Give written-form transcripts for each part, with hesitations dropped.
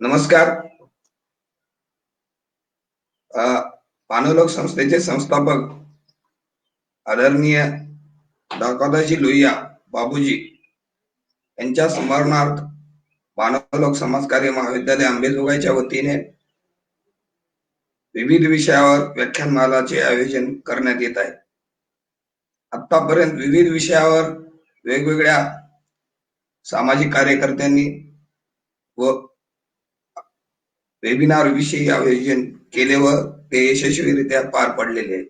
नमस्कार. मानवलोक संस्थेचे संस्थापक आदरणीय दादाजी लोहिया बाबूजी यांच्या स्मरणार्थ मानवलोक समाजकार्य महाविद्यालय अंबेजोगाईच्या वतीने विविध विषयावर व्याख्यानमालाचे आयोजन करण्यात येत आहे. आतापर्यंत विविध विषयावर वेगवेगळ्या सामाजिक कार्यकर्त्यांनी व वेबिनार विषयी आयोजन केले व ते यशस्वीरित्या पार पडलेले आहे.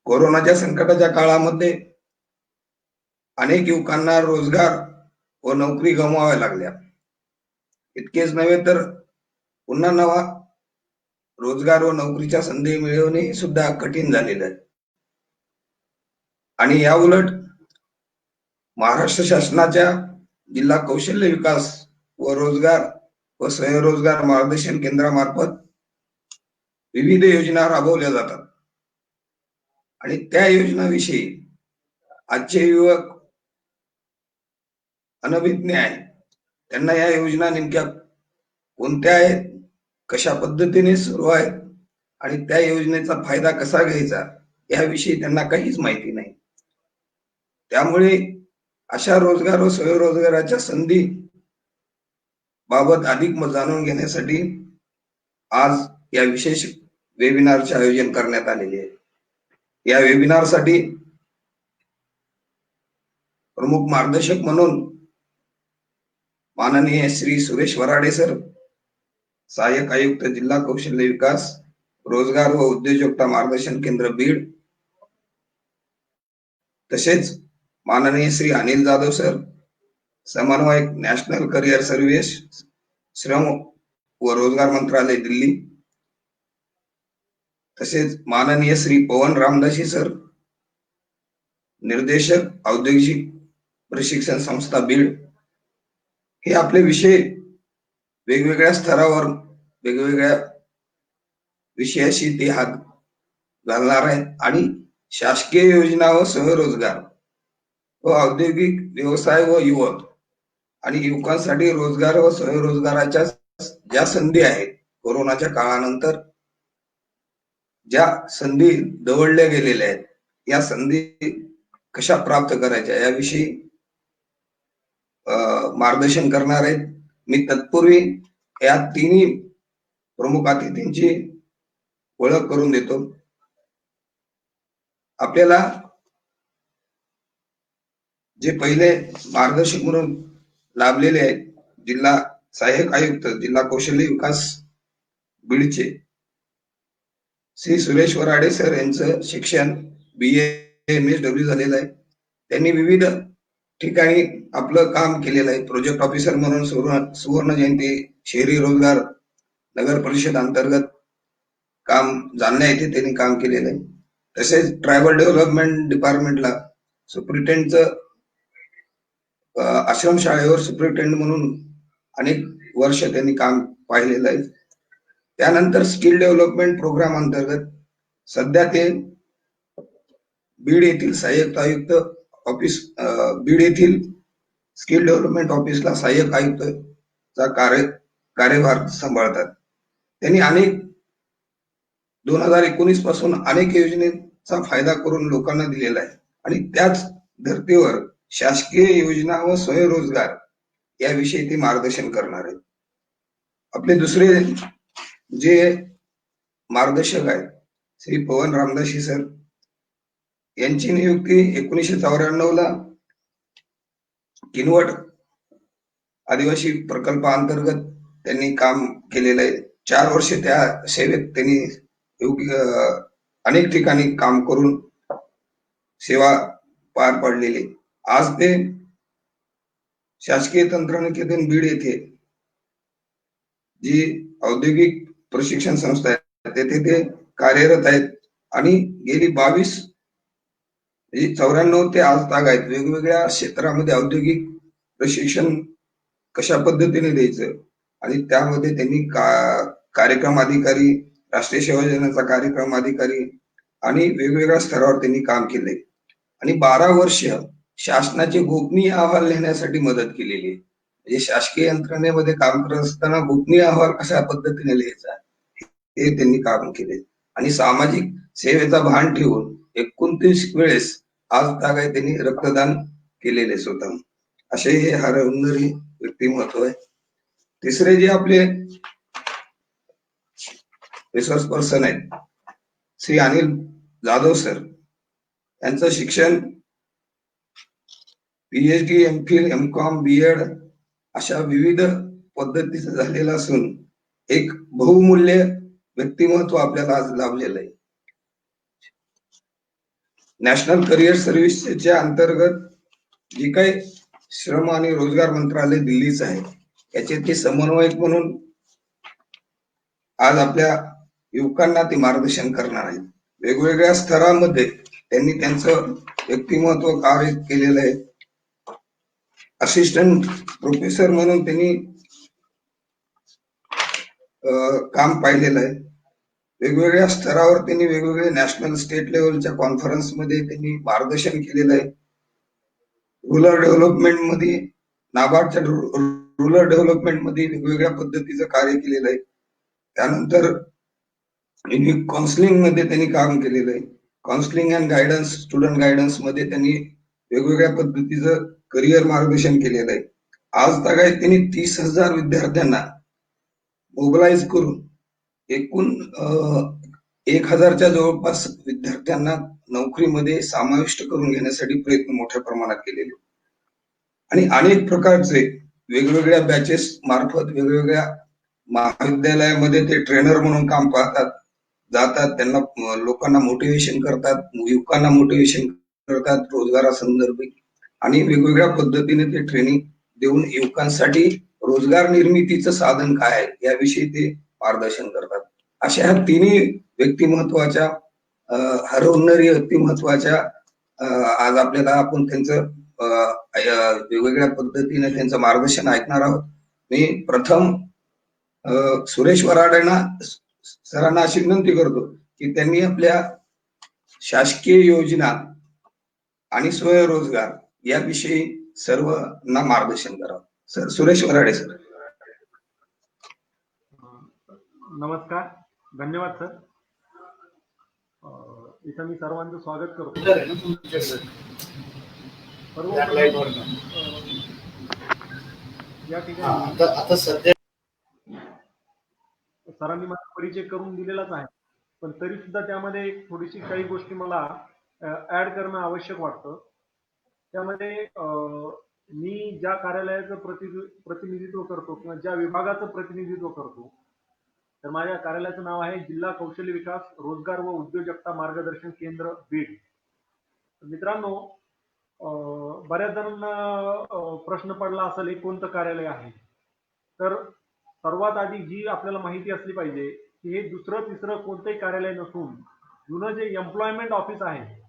कोरोनाच्या संकटाच्या काळामध्ये अनेक युवकांना रोजगार व नोकरी गमवाव्या लागल्या. इतकेच नव्हे तर पुन्हा नवा रोजगार व नोकरीच्या संधी मिळवणे सुद्धा कठीण झालेलं आहे. आणि या उलट महाराष्ट्र शासनाच्या जिल्हा कौशल्य विकास व रोजगार व स्वयंरोजगार मार्गदर्शन केंद्रामार्फत विविध योजना राबवल्या जातात आणि त्या योजनांविषयी आजचे युवक अनभिज्ञ आहेत. त्यांना या योजना नेमक्या कोणत्या आहेत, कशा पद्धतीने सुरू आहेत आणि त्या योजनेचा फायदा कसा घ्यायचा याविषयी त्यांना काहीच माहिती नाही. त्यामुळे अशा रोजगार व स्वयंरोजगाराच्या संधी बाबत अधिक जाणून घेण्यासाठी आज या विशेष वेबिनारचे आयोजन करण्यात आलेले आहे. या वेबिनारसाठी प्रमुख मार्गदर्शक म्हणून माननीय श्री सुरेश वराडे सर, सहाय्यक आयुक्त जिल्हा कौशल्य विकास रोजगार व उद्योजकता मार्गदर्शन केंद्र बीड, तसेच माननीय श्री अनिल जाधव सर, समन्वयक नॅशनल करिअर सर्व्हिस श्रम व रोजगार मंत्रालय दिल्ली, तसेच माननीय श्री पवन रामदासी सर, निर्देशक औद्योगिक प्रशिक्षण संस्था बीड, हे आपले विषय वेगवेगळ्या स्तरावर वेगवेगळ्या विषयाशी ते हात घालणार आहेत आणि शासकीय योजना व स्वयंरोजगार व औद्योगिक व्यवसाय व युवक आणि युवकांसाठी रोजगार व स्वयंरोजगाराच्या ज्या संधी आहेत, कोरोनाच्या काळानंतर ज्या संधी दवडल्या गेलेल्या आहेत, या संधी कशा प्राप्त करायच्या याविषयी मार्गदर्शन करणार आहेत. मी तत्पूर्वी या तिन्ही प्रमुख अतिथींची ओळख करून देतो. आपल्याला जे पहिले मार्गदर्शक म्हणून लाभलेले आहेत, जिल्हा सहाय्यक आयुक्त जिल्हा कौशल्य विकास बीडचे श्री सुरेश वराडे सर यांचं शिक्षण BA MSW झालेलं आहे. त्यांनी विविध ठिकाणी आपलं काम केलेलं आहे. प्रोजेक्ट ऑफिसर म्हणून सुवर्ण जयंती शहरी रोजगार नगर परिषद अंतर्गत काम जालना येथे त्यांनी काम केलेलं आहे. तसेच ट्रायबल डेव्हलपमेंट डिपार्टमेंटला सुप्रिटेंडचं आश्रम शाळेवर सुप्रिटेंड म्हणून अनेक वर्ष त्यांनी काम पाहिलेलं आहे. त्यानंतर स्किल डेव्हलपमेंट प्रोग्राम अंतर्गत सध्या ते बीड येथील सहाय्यक आयुक्त ऑफिस बीड येथील स्किल डेव्हलपमेंट ऑफिसला सहाय्यक आयुक्तचा कार्यभार सांभाळतात. त्यांनी अनेक 2019 पासून अनेक योजनेचा फायदा करून लोकांना दिलेला आहे आणि त्याच धर्तीवर शासकीय योजना व स्वयंरोजगार याविषयी ते मार्गदर्शन करणार आहेत. आपले दुसरे जे मार्गदर्शक आहेत श्री पवन रामदासी सर, यांची नियुक्ती 1994 ला किनवट आदिवासी प्रकल्पाअंतर्गत त्यांनी काम केलेलं आहे. 4 वर्ष त्या सेवेत त्यांनी अनेक ठिकाणी काम करून सेवा पार पाडलेली. आज ते शासकीय तंत्रनिकेतन बीड येथे जी औद्योगिक प्रशिक्षण संस्था आहे तेथे ते कार्यरत आहेत आणि गेली 94 ते आज तागायत वेगवेगळ्या क्षेत्रामध्ये औद्योगिक प्रशिक्षण कशा पद्धतीने द्यायचं आणि त्यामध्ये त्यांनी कार्यक्रम अधिकारी, राष्ट्रीय सेवा योजनेचा कार्यक्रम अधिकारी आणि वेगवेगळ्या स्तरावर त्यांनी काम केलंय आणि 12 वर्ष शासनाचे गोपनीय अहवाल लिहिण्यासाठी मदत केलेली आहे. म्हणजे शासकीय यंत्रणेमध्ये काम करत असताना गोपनीय अहवाल कशा पद्धतीने लिहायचा हे त्यांनी काम केले आणि सामाजिक सेवेचा भान ठेवून 29 वेळेस आज तागाय त्यांनी रक्तदान केलेले स्वतः. असे हे हरहुन्नरी व्यक्तिमत्व आहे. तिसरे जे आपले रिसोर्स पर्सन आहेत श्री अनिल जाधव सर, यांचं शिक्षण पीएचडी, एमफिल, एमकॉम, बीएड अशा विविध पद्धतीचं झालेलं असून एक बहुमूल्य व्यक्तिमत्व आपल्याला आज लाभलेलं आहे. नॅशनल करिअर सर्व्हिसच्या अंतर्गत जी काही श्रम आणि रोजगार मंत्रालय दिल्लीचं आहे याचे ते समन्वयक म्हणून आज आपल्या युवकांना ते मार्गदर्शन करणार आहेत. वेगवेगळ्या स्तरामध्ये त्यांनी त्यांचं व्यक्तिमत्व कार्य केलेलं आहे. असिस्टंट प्रोफेसर म्हणून त्यांनी काम पाहिलेलं आहे. वेगवेगळ्या स्तरावर त्यांनी वेगवेगळे नॅशनल स्टेट लेवलच्या कॉन्फरन्स मध्ये त्यांनी मार्गदर्शन केलेलं आहे. रुरल डेव्हलपमेंट मध्ये नाबार्डच्या रुरल डेव्हलपमेंट मध्ये वेगवेगळ्या पद्धतीचं कार्य केलेलं आहे. त्यानंतर काउन्सिलिंग मध्ये त्यांनी काम केलेलं आहे. Counselling and guidance, student guidance मध्ये त्यांनी वेगवेगळ्या पद्धतीचं करिअर मार्गदर्शन केलेलं आहे. आज तागायत त्यांनी 30,000 विद्यार्थ्यांना मोबिलाइज करून एकूण 1,000च्या जवळपास विद्यार्थ्यांना नोकरीमध्ये समाविष्ट करून घेण्यासाठी प्रयत्न मोठ्या प्रमाणात केलेले आणि अनेक प्रकारचे वेगवेगळ्या बॅचेस मार्फत वेगवेगळ्या महाविद्यालयामध्ये ते ट्रेनर म्हणून काम पाहतात, जातात, त्यांना लोकांना मोटिवेशन करतात, युवकांना मोटिवेशन करतात रोजगारासंदर्भी आणि वेगवेगळ्या पद्धतीने ते ट्रेनिंग देऊन युवकांसाठी रोजगार निर्मितीचं साधन काय आहे याविषयी ते मार्गदर्शन करतात. अशा ह्या तिन्ही व्यक्तिमत्वाच्या हरहुन्नरी व्यक्तिमत्वाच्या आज आपल्याला आपण त्यांचं वेगवेगळ्या पद्धतीने त्यांचं मार्गदर्शन ऐकणार आहोत. मी प्रथम सुरेश वराडेंना सरांना अशी विनंती करतो की त्यांनी आपल्या शासकीय योजना आणि स्वयंरोजगार याविषयी सर्वांना मार्गदर्शन करावं. Sir, Suresh Varade sir. नमस्कार, धन्यवाद सर. इथं मी सर्वांचं स्वागत करतो. या ठिकाणी आता सध्या सरांनी मला परिचय करून दिलेलाच आहे, पण तरी सुद्धा त्यामध्ये थोडीशी काही गोष्टी मला ऍड करणं आवश्यक वाटतं. त्यामध्ये मी ज्या कार्यालयाचं प्रतिनिधित्व करतो किंवा ज्या विभागाचं प्रतिनिधित्व करतो तर माझ्या कार्यालयाचं नाव आहे जिल्हा कौशल्य विकास रोजगार व उद्योजकता मार्गदर्शन केंद्र बीड. मित्रांनो, बऱ्याच जणांना प्रश्न पडला असेल हे कोणतं कार्यालय आहे. तर सर्वात आधी जी आपल्याला माहिती असली पाहिजे की हे दुसरं तिसरं कोणतंही कार्यालय नसून जुनं जे एम्प्लॉयमेंट ऑफिस आहे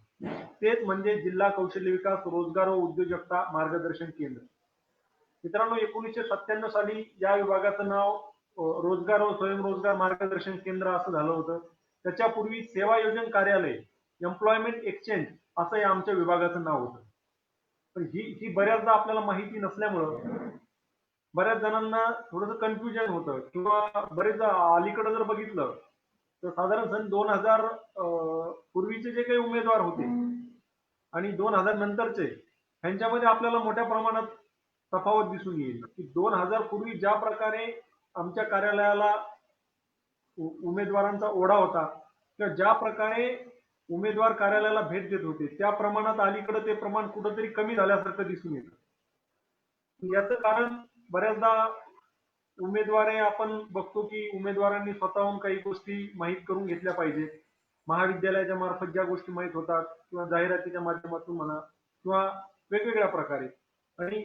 तेच म्हणजे जिल्हा कौशल्य विकास रोजगार व उद्योजकता मार्गदर्शन केंद्र. मित्रांनो, 1997 साली या विभागाचं नाव रोजगार व स्वयंरोजगार मार्गदर्शन केंद्र असं झालं होतं. त्याच्यापूर्वी सेवा योजन कार्यालय एम्प्लॉयमेंट एक्सचेंज असं आमच्या विभागाचं नाव होतं. पण ही बऱ्याचदा आपल्याला माहिती नसल्यामुळं बऱ्याच जणांना थोडंसं कन्फ्युजन होतं किंवा बरेच अलीकडे जर बघितलं तर साधारण सन 2000 पूर्वीचे जे काही उमेदवार होते आणि 2000 नंतरचे ह्यांच्यामध्ये आपल्याला मोठ्या प्रमाणात तफावत दिसून येईल की 2000 पूर्वी ज्या प्रकारे आमच्या कार्यालयाला उमेदवारांचा ओढा होता किंवा ज्या प्रकारे उमेदवार कार्यालयाला भेट देत होते त्या प्रमाणात अलीकडे ते प्रमाण कुठंतरी कमी झाल्यासारखं दिसून येतं. याचं कारण बऱ्याचदा उमेदवार आपण बघतो की उमेदवारांनी स्वतःहून काही गोष्टी माहीत करून घेतल्या पाहिजेत. महाविद्यालयाच्या मार्फत ज्या गोष्टी माहीत होतात किंवा जाहिरातीच्या माध्यमातून म्हणा किंवा वेगवेगळ्या प्रकारे. आणि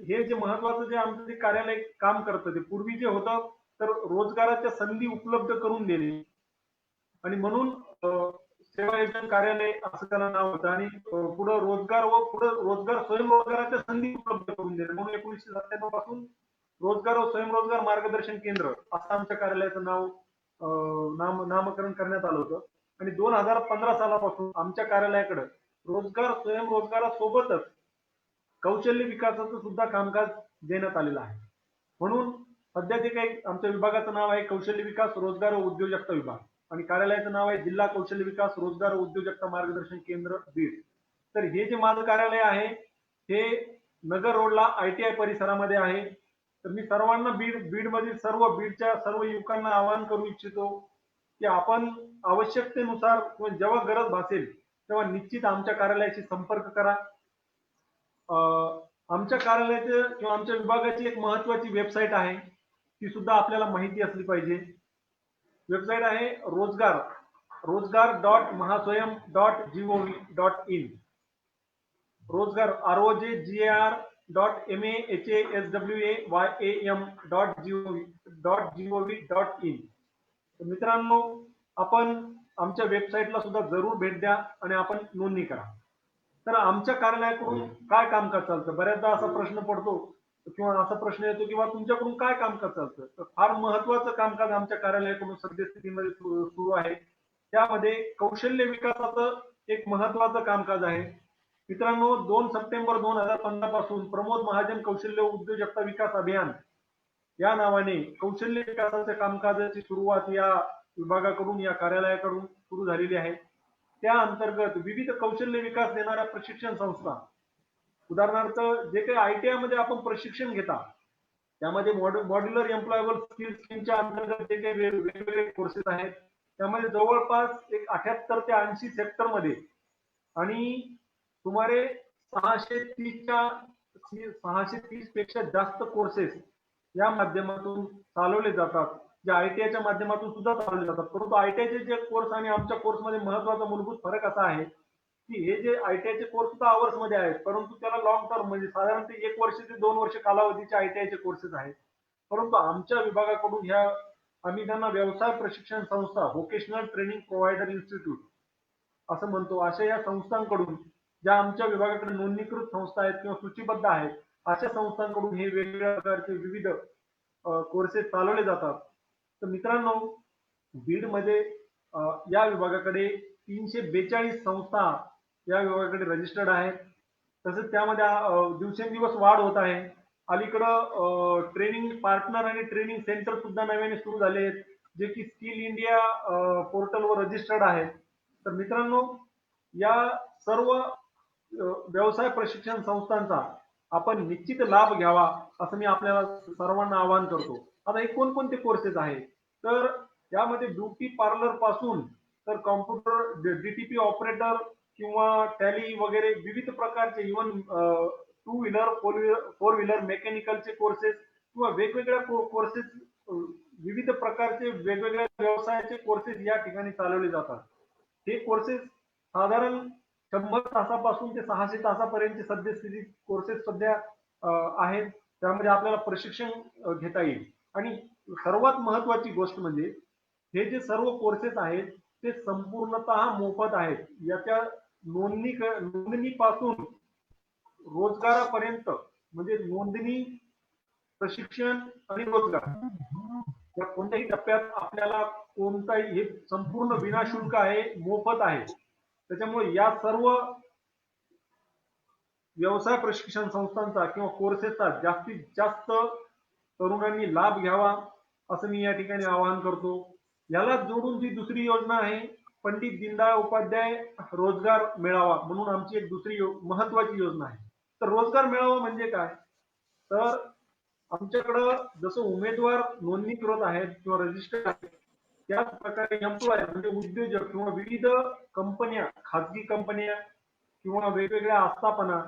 हे जे महत्वाचं जे आमचं जे कार्यालय काम करतं ते पूर्वी जे होतं तर रोजगाराच्या संधी उपलब्ध करून देणे आणि म्हणून सेवा योजन कार्यालय असं त्याला नाव होतं आणि पुढे रोजगार स्वयंरोजगाराच्या संधी उपलब्ध करून देणे म्हणून 1997 पासून रोजगार व स्वयंरोजगार मार्गदर्शन केंद्र असं आमच्या कार्यालयाचं नामकरण करण्यात आलं होतं. आणि 2015 सालापासून आमच्या कार्यालयाकडे रोजगार स्वयंरोजगारासोबतच कौशल्य विकासाचं सुद्धा कामकाज देण्यात आलेलं आहे. म्हणून सध्या जे काही आमच्या विभागाचं नाव आहे कौशल्य विकास रोजगार व उद्योजकता विभाग आणि कार्यालयाचं नाव आहे जिल्हा कौशल्य विकास रोजगार व उद्योजकता मार्गदर्शन केंद्र बीड. तर हे जे माझं कार्यालय आहे हे नगर रोडला ITI परिसरामध्ये आहे. तर मी सर्वांना बीडमधील बीडच्या सर्व युवकांना आवाहन करू इच्छितो की आपण आवश्यकतेनुसार किंवा जेव्हा गरज भासेल तेव्हा निश्चित आमच्या कार्यालयाशी संपर्क करा. आमच्या कार्यालयाचं किंवा आमच्या विभागाची एक महत्वाची वेबसाईट आहे, ती सुद्धा आपल्याला माहिती असली पाहिजे. वेबसाईट आहे रोजगार.mahaswayam.gov.in. रोजगार ROJGR.MAHASWAYAM.gov.in. मित्रांनो, आपण आमच्या वेबसाईटला सुद्धा जरूर भेट द्या आणि आपण नोंदणी करा. तर आमच्या कार्यालयाकडून काय कामकाज चालतं, बऱ्याचदा असा प्रश्न पडतो किंवा असा प्रश्न येतो किंवा तुमच्याकडून काय कामकाज चालतं. तर फार महत्वाचं कामकाज आमच्या कार्यालयाकडून सद्यस्थितीमध्ये सुरू आहे. त्यामध्ये कौशल्य विकासाचं एक महत्वाचं कामकाज आहे. मित्रांनो, 2 सप्टेंबर 2015 पासून प्रमोद महाजन कौशल्य उद्योजकता विकास अभियान या नावाने कौशल्य विकासाच्या कामकाजाची सुरुवात या विभागाकडून या कार्यालयाकडून सुरू झालेली आहे. त्या अंतर्गत विविध कौशल्य विकास देणाऱ्या प्रशिक्षण संस्था, उदाहरणार्थ जे काही ITI मध्ये आपण प्रशिक्षण घेता त्यामध्ये मॉड्युलर एम्प्लॉयबल स्किल स्कीमच्या अंतर्गत जे काही वेगवेगळे कोर्सेस आहेत त्यामध्ये जवळपास एक 78 ते 80 सेक्टरमध्ये आणि सुमारे 630 पेक्षा जास्त कोर्सेस या माध्यमातून चालवले जातात, जे ITI च्या माध्यमातून सुद्धा चालवले जातात. परंतु ITI चे जे कोर्स आणि आमच्या कोर्समध्ये महत्वाचा मूलभूत फरक असा आहे की हे जे ITI चे कोर्स सुद्धा आवर्स मध्ये आहेत, परंतु त्याला लॉंग टर्म म्हणजे साधारणतः 1 वर्ष ते 2 वर्ष कालावधीचे ITI चे कोर्सेस आहेत. परंतु आमच्या विभागाकडून आम्ही त्यांना व्यवसाय प्रशिक्षण संस्था, व्होकेशनल ट्रेनिंग प्रोव्हायडर इन्स्टिट्यूट असं म्हणतो, अशा या संस्थांकडून ज्या आमच्या विभागाकडे नोंदणीकृत संस्था आहेत किंवा सूचीबद्ध आहेत, अशा संस्थांकडून हे वेगवेगळ्या प्रकारचे विविध कोर्सेस चालवले जातात. तर मित्रांनो, बीडमध्ये या विभागाकडे 342 संस्था या विभागाकडे रजिस्टर्ड आहेत. तसेच त्यामध्ये दिवसेंदिवस वाढ होत आहे. अलीकडं ट्रेनिंग पार्टनर आणि ट्रेनिंग सेंटर सुद्धा नव्याने सुरू झाले आहेत, जे की स्किल इंडिया पोर्टलवर रजिस्टर्ड आहेत. तर मित्रांनो, या सर्व व्यवसाय प्रशिक्षण संस्थांचा आपण निश्चित लाभ घ्यावा असं मी आपल्याला सर्वांना आवाहन करतो. आता हे कोणकोणते कोर्सेस आहेत, तर यामध्ये ब्युटी पार्लर पासून तर कॉम्प्युटर DTP ऑपरेटर किंवा टॅली वगैरे विविध प्रकारचे इव्हन 2 व्हीलर 4 व्हीलर मेकॅनिकलचे कोर्सेस किंवा वेगवेगळ्या कोर्सेस, विविध प्रकारचे वेगवेगळ्या व्यवसायाचे कोर्सेस या ठिकाणी चालवले जातात. हे कोर्सेस साधारण 100 तासापासून ते 600 तासापर्यंतचे सद्यस्थितीत कोर्सेस सध्या आहेत. त्यामध्ये आपल्याला प्रशिक्षण घेता येईल. आणि सर्वात महत्वाची गोष्ट म्हणजे हे जे सर्व कोर्सेस आहेत ते संपूर्णतः मोफत आहेत. याच्या नोंदणीपासून रोजगारापर्यंत म्हणजे नोंदणी, प्रशिक्षण आणि रोजगार या कोणत्याही टप्प्यात आपल्याला कोणताही, हे संपूर्ण विनाशुल्क आहे, मोफत आहे. त्याच्यामुळे या सर्व व्यवसाय प्रशिक्षण संस्थांचा किंवा कोर्सेसचा जास्तीत जास्त तरुणांनी लाभ घ्यावा असं मी या ठिकाणी आवाहन करतो. याला जोडून जी दुसरी योजना आहे पंडित दीनदयाळ उपाध्याय रोजगार मेळावा म्हणून आमची एक दुसरी महत्वाची योजना आहे. तर रोजगार मेळावा म्हणजे काय, तर आमच्याकडं जसं उमेदवार नोंदणीकृत आहेत किंवा रजिस्टर्ड आहेत, त्याच प्रकारे एम्प्लॉयर म्हणजे उद्योजक किंवा विविध कंपन्या, खाजगी कंपन्या किंवा वेगवेगळ्या आस्थापना,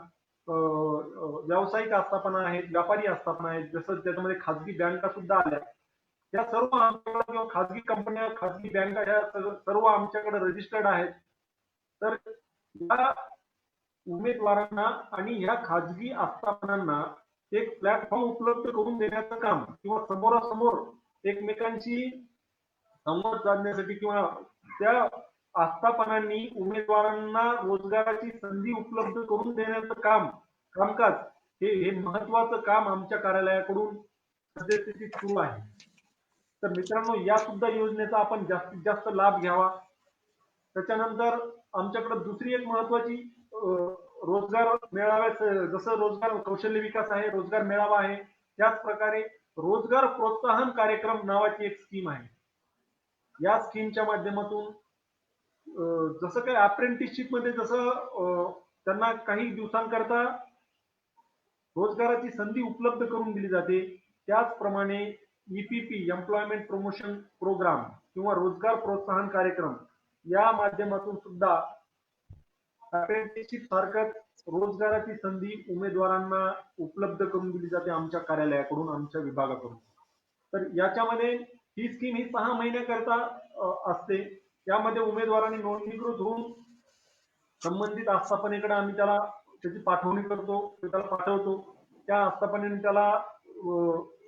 व्यावसायिक आस्थापना आहेत, व्यापारी आस्थापना आहेत, जसं त्याच्यामध्ये खाजगी बँका सुद्धा आल्या, त्या सर्व आमच्याकडे किंवा खाजगी कंपन्या, खाजगी बँका ह्या सर्व आमच्याकडे रजिस्टर्ड आहेत. तर या उमेदवारांना आणि या खाजगी आस्थापनांना एक प्लॅटफॉर्म उपलब्ध करून देण्याचं काम किंवा समोरासमोर एकमेकांशी संवाद साधण्यासाठी किंवा त्या आस्थापनांनी उमेदवारांना रोजगाराची संधी उपलब्ध करून देण्याचं कामकाज हे महत्वाचं काम आमच्या कार्यालयाकडून सद्यस्थितीत सुरू आहे. तर मित्रांनो, या सुद्धा योजनेचा आपण जास्तीत जास्त लाभ घ्यावा. त्याच्यानंतर आमच्याकडे दुसरी एक महत्वाची रोजगार मेळाव्याचं, जसं रोजगार कौशल्य विकास आहे, रोजगार मेळावा आहे, त्याच प्रकारे रोजगार प्रोत्साहन कार्यक्रम नावाची एक स्कीम आहे. या स्कीमच्या माध्यमातून जसं काही अप्रेंटिसशिप मध्ये जसं त्यांना काही दिवसांकरता रोजगाराची संधी उपलब्ध करून दिली जाते, त्याचप्रमाणे ईपीपी एम्प्लॉयमेंट प्रमोशन प्रोग्राम किंवा रोजगार प्रोत्साहन कार्यक्रम या माध्यमातून सुद्धा अप्रेंटिसशिप सारखंच रोजगाराची संधी उमेदवारांना उपलब्ध करून दिली जाते आमच्या कार्यालयाकडून, आमच्या विभागाकडून. तर याच्यामध्ये ही स्कीम ही 6 महिन्याकरता असते. यामध्ये उमेदवारांनी नोंदणीकृत होऊन संबंधित आस्थापनेकडे आम्ही त्याची पाठवणी करतो, त्याला पाठवतो. त्या आस्थापनेने त्याला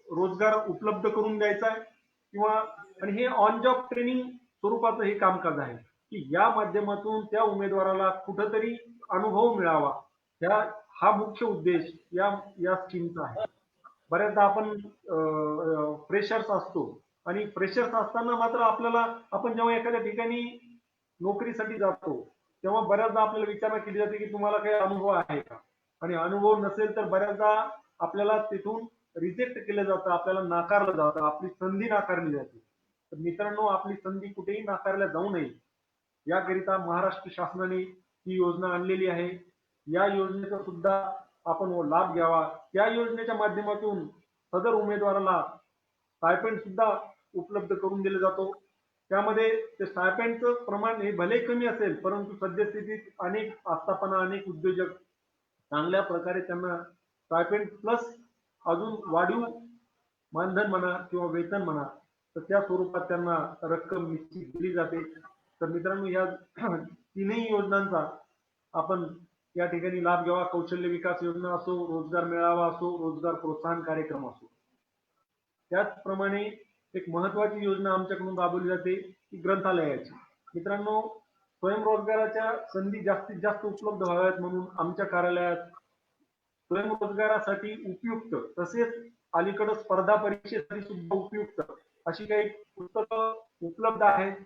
रोजगार उपलब्ध करून द्यायचा आहे किंवा आणि हे ऑन जॉब ट्रेनिंग स्वरूपाचं हे कामकाज आहे की या माध्यमातून त्या उमेदवाराला कुठंतरी अनुभव मिळावा. हा मुख्य उद्देश या स्कीमचा आहे. बऱ्याचदा आपण फ्रेशर्स असतो आणि फ्रेशर्स असताना मात्र आपण जेव्हा एखाद्या ठिकाणी नोकरीसाठी जातो तेव्हा बऱ्याचदा आपल्याला विचारणा केली जाते की तुम्हाला काही अनुभव आहे का, आणि अनुभव नसेल तर बऱ्याचदा आपल्याला तिथून रिजेक्ट केलं जातं, आपल्याला नाकारलं जातं, आपली संधी नाकारली जाते. तर मित्रांनो, आपली संधी कुठेही नाकारल्या जाऊ नये याकरिता महाराष्ट्र शासनाने ही योजना आणलेली आहे. या योजनेचा सुद्धा आपण लाभ घ्यावा. या योजनेच्या माध्यमातून सदर उमेदवाराला स्टायपेंड सुद्धा उपलब्ध करून दिला जातो. त्यामध्ये ते स्टायपेंडचं प्रमाण हे भले कमी असेल, परंतु सद्यस्थितीत अनेक आस्थापना, अनेक उद्योजक चांगल्या प्रकारे त्यांना स्टायपेंड प्लस अजून वाढीव मानधन म्हणा किंवा वेतन म्हणा, तर त्या स्वरूपात त्यांना रक्कम निश्चित दिली जाते. तर मित्रांनो, या तीनही योजनांचा आपण या ठिकाणी लाभ घ्यावा. कौशल्य विकास योजना असो, रोजगार मेळावा असो, रोजगार प्रोत्साहन कार्यक्रम असो. त्याचप्रमाणे एक महत्वाची योजना आमच्याकडून राबवली जाते ती ग्रंथालयाची. मित्रांनो, स्वयंरोजगाराच्या संधी जास्तीत जास्त उपलब्ध व्हाव्यात म्हणून आमच्या कार्यालयात स्वयंरोजगारासाठी उपयुक्त तसेच अलीकडे स्पर्धा परीक्षेसाठी सुद्धा उपयुक्त अशी काही पुस्तकं उपलब्ध आहेत.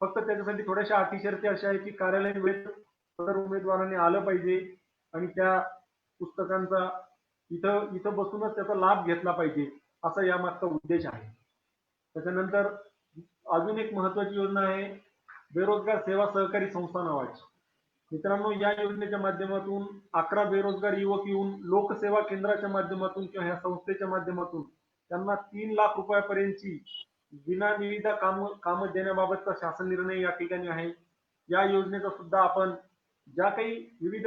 फक्त त्याच्यासाठी थोड्याशा अटी शर्ती अशा आहेत की कार्यालयीन वेळेत सदर उमेदवारांनी आलं पाहिजे आणि त्या पुस्तकांचा इथं बसूनच त्याचा लाभ घेतला पाहिजे, असा यामागचा उद्देश आहे. त्याच्यानंतर अजून एक महत्वाची योजना आहे बेरोजगार सेवा सहकारी संस्था नावाची. मित्रांनो, या योजनेच्या माध्यमातून 11 बेरोजगार युवक येऊन लोकसेवा केंद्राच्या माध्यमातून किंवा ह्या संस्थेच्या माध्यमातून त्यांना 3 लाख रुपयापर्यंतची विनानिविदा काम देण्याबाबतचा शासन निर्णय या ठिकाणी आहे. या योजनेचा सुद्धा आपण ज्या काही विविध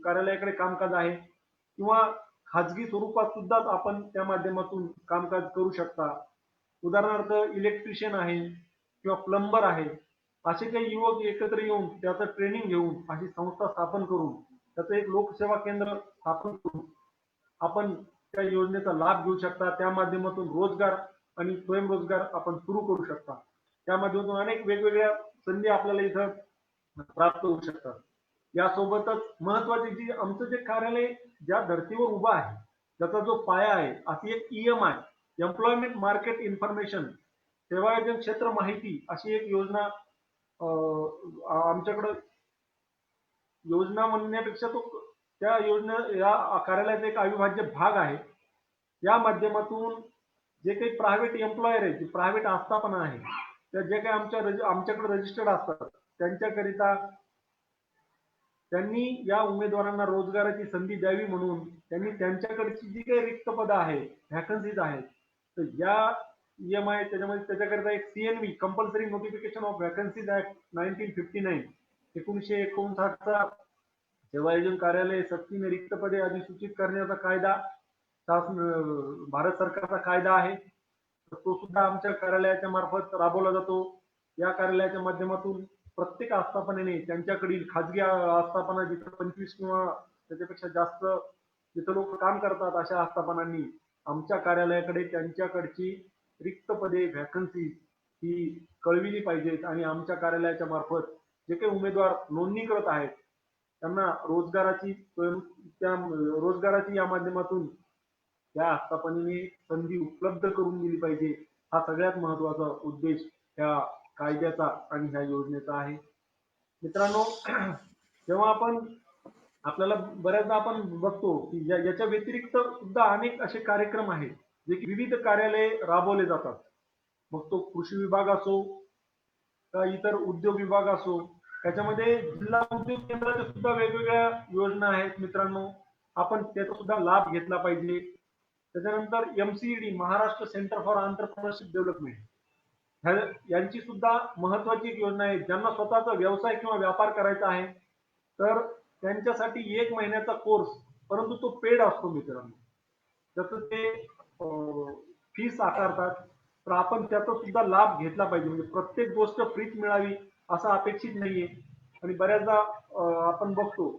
कार्यालयाकडे कामकाज आहे किंवा खाजगी स्वरूपात सुद्धा आपण त्या माध्यमातून कामकाज करू शकता. उदाहरणार्थ इलेक्ट्रिशियन आहे किंवा प्लंबर आहे, असे काही युवक एकत्र येऊन त्याचं ट्रेनिंग घेऊन अशी संस्था स्थापन करून त्याचं एक लोकसेवा केंद्र स्थापन करून आपण त्या योजनेचा लाभ घेऊ शकता. त्या माध्यमातून रोजगार आणि स्वयंरोजगार आपण सुरू करू शकता. त्या माध्यमातून अनेक वेगवेगळ्या संधी आपल्याला इथं प्राप्त होऊ शकतात. यासोबतच महत्वाची जी आमचं जे कार्यालय ज्या धर्तीवर उभा आहे त्याचा जो पाया आहे, अशी एक EMI एम्प्लॉयमेंट मार्केट इन्फॉर्मेशन सेवायोजन क्षेत्र माहिती अशी एक योजना आमच्याकडे योजना म्हणण्यापेक्षा त्या योजना या कार्यालयाचा एक अविभाज्य भाग आहे. या माध्यमातून जे काही प्रायव्हेट एम्प्लॉयर आहे, जी प्रायव्हेट आस्थापना आहे, त्या जे काही आमच्याकडे रजिस्टर्ड असतात त्यांच्याकरिता त्यांनी या उमेदवारांना रोजगाराची संधी द्यावी म्हणून त्यांनी त्यांच्याकडची जी काही रिक्त पदं आहेत, व्हॅकन्सीज आहेत, तर या EMI त्याच्याकरिता एक CNV compulsory notification of vacancies act 1959 1959चा सेवायोजन कार्यालय सक्तीने रिक्त पदे अधिसूचित करण्याचा कायदा भारत सरकारचा कायदा आहे. तो सुद्धा आमच्या कार्यालयाच्या मार्फत राबवला जातो. या कार्यालयाच्या माध्यमातून प्रत्येक आस्थापनेने त्यांच्याकडील खाजगी आस्थापना जिथे 25 किंवा त्याच्यापेक्षा जास्त जिथे लोक काम करतात अशा आस्थापनांनी आमच्या कार्यालयाकडे त्यांच्याकडची रिक्त पदे व्हॅकन्सी ही कळविली पाहिजेत आणि आमच्या कार्यालयाच्या मार्फत जे काही उमेदवार नोंदणी करत आहेत त्यांना रोजगाराची या माध्यमातून त्या आस्थापनेने संधी उपलब्ध करून दिली पाहिजे. हा सगळ्यात महत्वाचा उद्देश या कायद्याचा आणि ह्या योजनेचा आहे. मित्रांनो, जेव्हा आपल्याला बऱ्याचदा आपण बघतो की याच्या व्यतिरिक्त सुद्धा अनेक असे कार्यक्रम आहेत जे की विविध कार्यालये राबवले जातात. मग तो कृषी विभाग असो का इतर उद्योग विभाग असो, त्याच्यामध्ये जिल्हा उद्योग केंद्राच्या सुद्धा वेगवेगळ्या योजना आहेत मित्रांनो. आपण त्याचा सुद्धा लाभ घेतला पाहिजे. त्याच्यानंतर MCED Maharashtra centre for entrepreneurship development यांची सुद्धा महत्वाची एक योजना आहे. ज्यांना स्वतःचा व्यवसाय किंवा व्यापार करायचा आहे, तर त्यांच्यासाठी 1 महिन्याचा कोर्स, परंतु तो पेड असतो मित्रांनो. जसं ते फीस आकारतात, तर आपण त्याचा सुद्धा लाभ घेतला पाहिजे. म्हणजे प्रत्येक गोष्ट फ्रीच मिळावी असं अपेक्षित नाहीये. आणि बऱ्याचदा आपण बघतो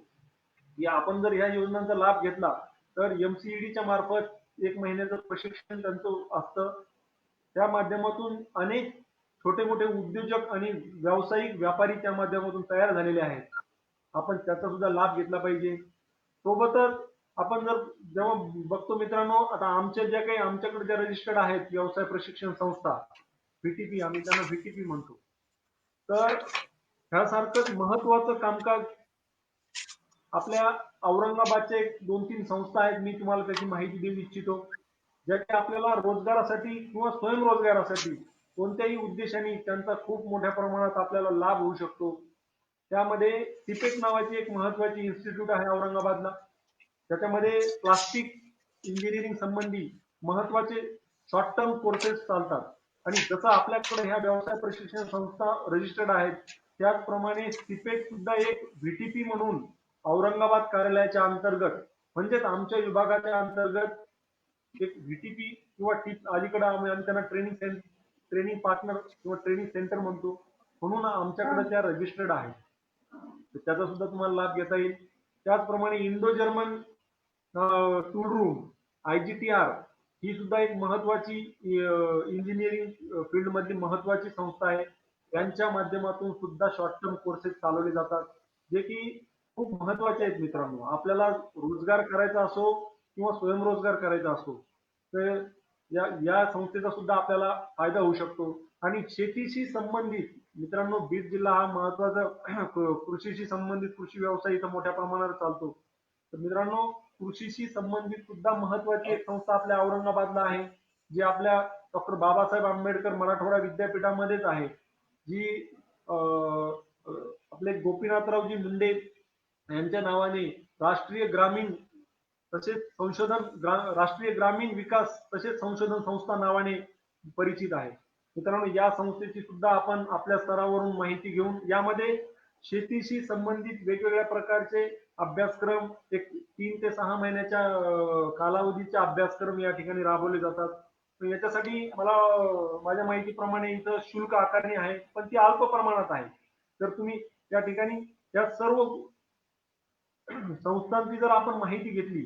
की आपण जर ह्या योजनांचा लाभ घेतला तर MCEDच्या मार्फत 1 महिन्याचं प्रशिक्षण त्यांचं असतं. त्या माध्यमातून अनेक छोटे मोठे उद्योजक आणि व्यावसायिक व्यापारी त्या माध्यमातून तयार झालेले आहेत. आपण त्याचा सुद्धा लाभ घेतला पाहिजे. सोबतच आपण जर जेव्हा बघतो मित्रांनो, आता आमच्या ज्या काही आमच्याकडे ज्या रजिस्टर्ड आहेत व्यवसाय प्रशिक्षण संस्था, VTP, आम्ही त्यांना VTP म्हणतो. तर ह्यासारखंच महत्वाचं कामकाज आपल्या औरंगाबादच्या एक 2-3 संस्था आहेत. मी तुम्हाला त्याची माहिती देऊ इच्छितो, ज्या की आपल्याला रोजगारासाठी किंवा स्वयंरोजगारासाठी कोणत्याही उद्देशाने त्यांचा खूप मोठ्या प्रमाणात आपल्याला लाभ होऊ शकतो. त्यामध्ये सिपेट नावाची एक महत्वाची इन्स्टिट्यूट आहे औरंगाबादला. त्याच्यामध्ये प्लास्टिक इंजिनिअरिंग संबंधी महत्वाचे शॉर्ट टर्म कोर्सेस चालतात. आणि जसं आपल्याकडे ह्या व्यवसाय प्रशिक्षण संस्था रजिस्टर्ड आहेत, त्याचप्रमाणे सिपेट सुद्धा एक VTP म्हणून औरंगाबाद कार्यालयाच्या अंतर्गत, म्हणजेच आमच्या विभागाच्या अंतर्गत एक VTP किंवा अलीकडे आम्ही त्यांना ट्रेनिंग पार्टनर किंवा ट्रेनिंग सेंटर म्हणतो, म्हणून आमच्याकडे त्या रजिस्टर्ड आहेत. तर त्याचा सुद्धा तुम्हाला लाभ घेता येईल. त्याचप्रमाणे Indo German tool room IGTR ही सुद्धा एक महत्वाची इंजिनिअरिंग फील्ड मधली महत्वाची संस्था आहे. त्यांच्या माध्यमातून सुद्धा शॉर्ट टर्म कोर्सेस चालवले जातात, जे की खूप महत्वाचे आहेत मित्रांनो. आपल्याला रोजगार करायचा असो किंवा स्वयंरोजगार करायचा असो, तर या संस्थेचा सुद्धा आपल्याला फायदा होऊ शकतो. आणि शेतीशी संबंधित मित्रांनो, बीड जिल्हा हा महत्वाचा कृषीशी संबंधित कृषी व्यवसाय इथं मोठ्या प्रमाणावर चालतो. तर मित्रांनो, कृषीशी संबंधित सुद्धा महत्वाची एक संस्था आपल्या औरंगाबादला आहे, जी आपल्या डॉक्टर बाबासाहेब आंबेडकर मराठवाडा विद्यापीठामध्येच आहे, जी आपले गोपीनाथरावजी मुंडे यांच्या नावाने राष्ट्रीय ग्रामीण तसेच राष्ट्रीय ग्रामीण विकास तसेच संशोधन संस्था नावाने परिचित आहे. मित्रांनो, या संस्थेची सुद्धा आपण आपल्या स्तरावरून माहिती घेऊन यामध्ये शेतीशी संबंधित वेगवेगळ्या प्रकारचे अभ्यासक्रम, एक 3 ते 6 महिन्याच्या कालावधीचे अभ्यासक्रम या ठिकाणी राबवले जातात. तर याच्यासाठी मला माझ्या माहितीप्रमाणे इथं शुल्क आकारणी आहे, पण ती अल्प प्रमाणात आहे. जर तुम्ही या ठिकाणी या सर्व संस्थांची जर आपण माहिती घेतली,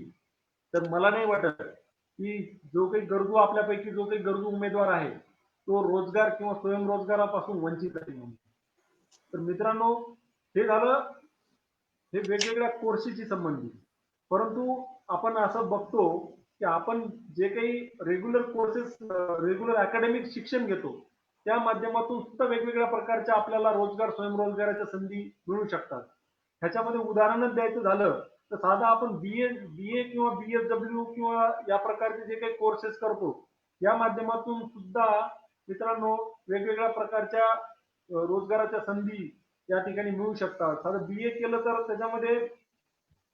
तर मला नाही वाटत की जो काही गरजू आपल्यापैकी जो काही गरजू उमेदवार आहे, तो रोजगार किंवा स्वयंरोजगारापासून वंचित आहे म्हणून. तर मित्रांनो, हे झालं हे वेगवेगळ्या कोर्सेसशी संबंधित. परंतु आपण असं बघतो की आपण जे काही रेग्युलर अकॅडमिक शिक्षण घेतो, त्या माध्यमातून सुद्धा वेगवेगळ्या प्रकारच्या आपल्याला रोजगार स्वयंरोजगाराच्या संधी मिळू शकतात. ह्याच्यामध्ये उदाहरणच द्यायचं झालं तर साधा आपण BA किंवा BSW किंवा या प्रकारचे जे काही कोर्सेस करतो, या माध्यमातून सुद्धा मित्रांनो वेगवेगळ्या प्रकारच्या रोजगाराच्या संधी या ठिकाणी मिळू शकतात. साधं BA केलं तर त्याच्यामध्ये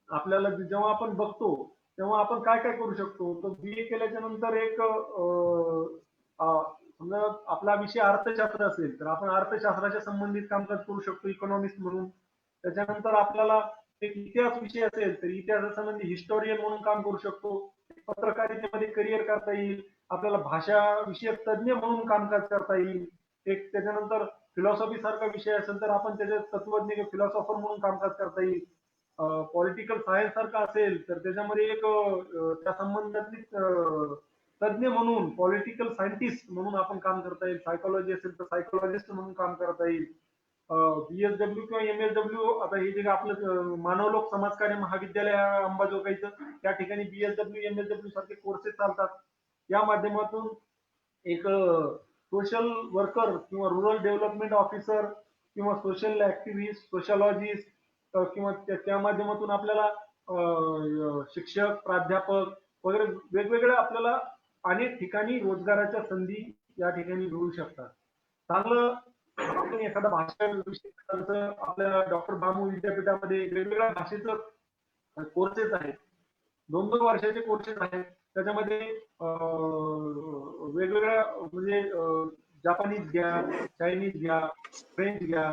आपल्याला जेव्हा आपण बघतो तेव्हा आपण काय काय करू शकतो, तर BA केल्याच्या नंतर एक समजा आपला विषय अर्थशास्त्र असेल तर आपण अर्थशास्त्राच्या संबंधित कामकाज करू शकतो इकॉनॉमिस्ट म्हणून. त्याच्यानंतर आपल्याला एक इतिहास विषय असेल तर इतिहासासंबंधी हिस्टोरियन म्हणून काम करू शकतो. पत्रकारितेमध्ये करिअर करता येईल. आपल्याला भाषा विषयक तज्ज्ञ म्हणून कामकाज करता येईल. एक त्याच्यानंतर फिलॉसॉफी सारखा विषय असेल तर आपण त्याच्यात तत्वज्ञ किंवा फिलॉसॉफर म्हणून कामकाज करता येईल. पॉलिटिकल सायन्स सारखा असेल तर त्याच्यामध्ये एक त्या संबंधातली तज्ञ म्हणून पॉलिटिकल सायंटिस्ट म्हणून आपण काम करता येईल. सायकोलॉजी असेल तर सायकोलॉजिस्ट म्हणून काम करता येईल. BSW किंवा MSW, आता हे जे आपलं मानवलोक समाजकार्य महाविद्यालय अंबाजोगाईचं, त्या ठिकाणी BSW MSW सारखे कोर्सेस चालतात. या माध्यमातून एक सोशल वर्कर किंवा रुरल डेव्हलपमेंट ऑफिसर किंवा सोशल ऍक्टिव्हिस्ट, सोशलॉजिस्ट किंवा त्या माध्यमातून आपल्याला शिक्षक, प्राध्यापक वगैरे वेगवेगळ्या आपल्याला अनेक ठिकाणी रोजगाराच्या संधी या ठिकाणी मिळू शकतात. चांगलं आपण एखादा भाषा विषय आपल्या डॉक्टर बामू विद्यापीठामध्ये वेगवेगळ्या भाषेचं कोर्सेस आहेत. 2-2 वर्षाचे कोर्सेस आहेत. त्याच्यामध्ये वेगवेगळ्या म्हणजे जापानीज घ्या, चायनीज घ्या, फ्रेंच घ्या,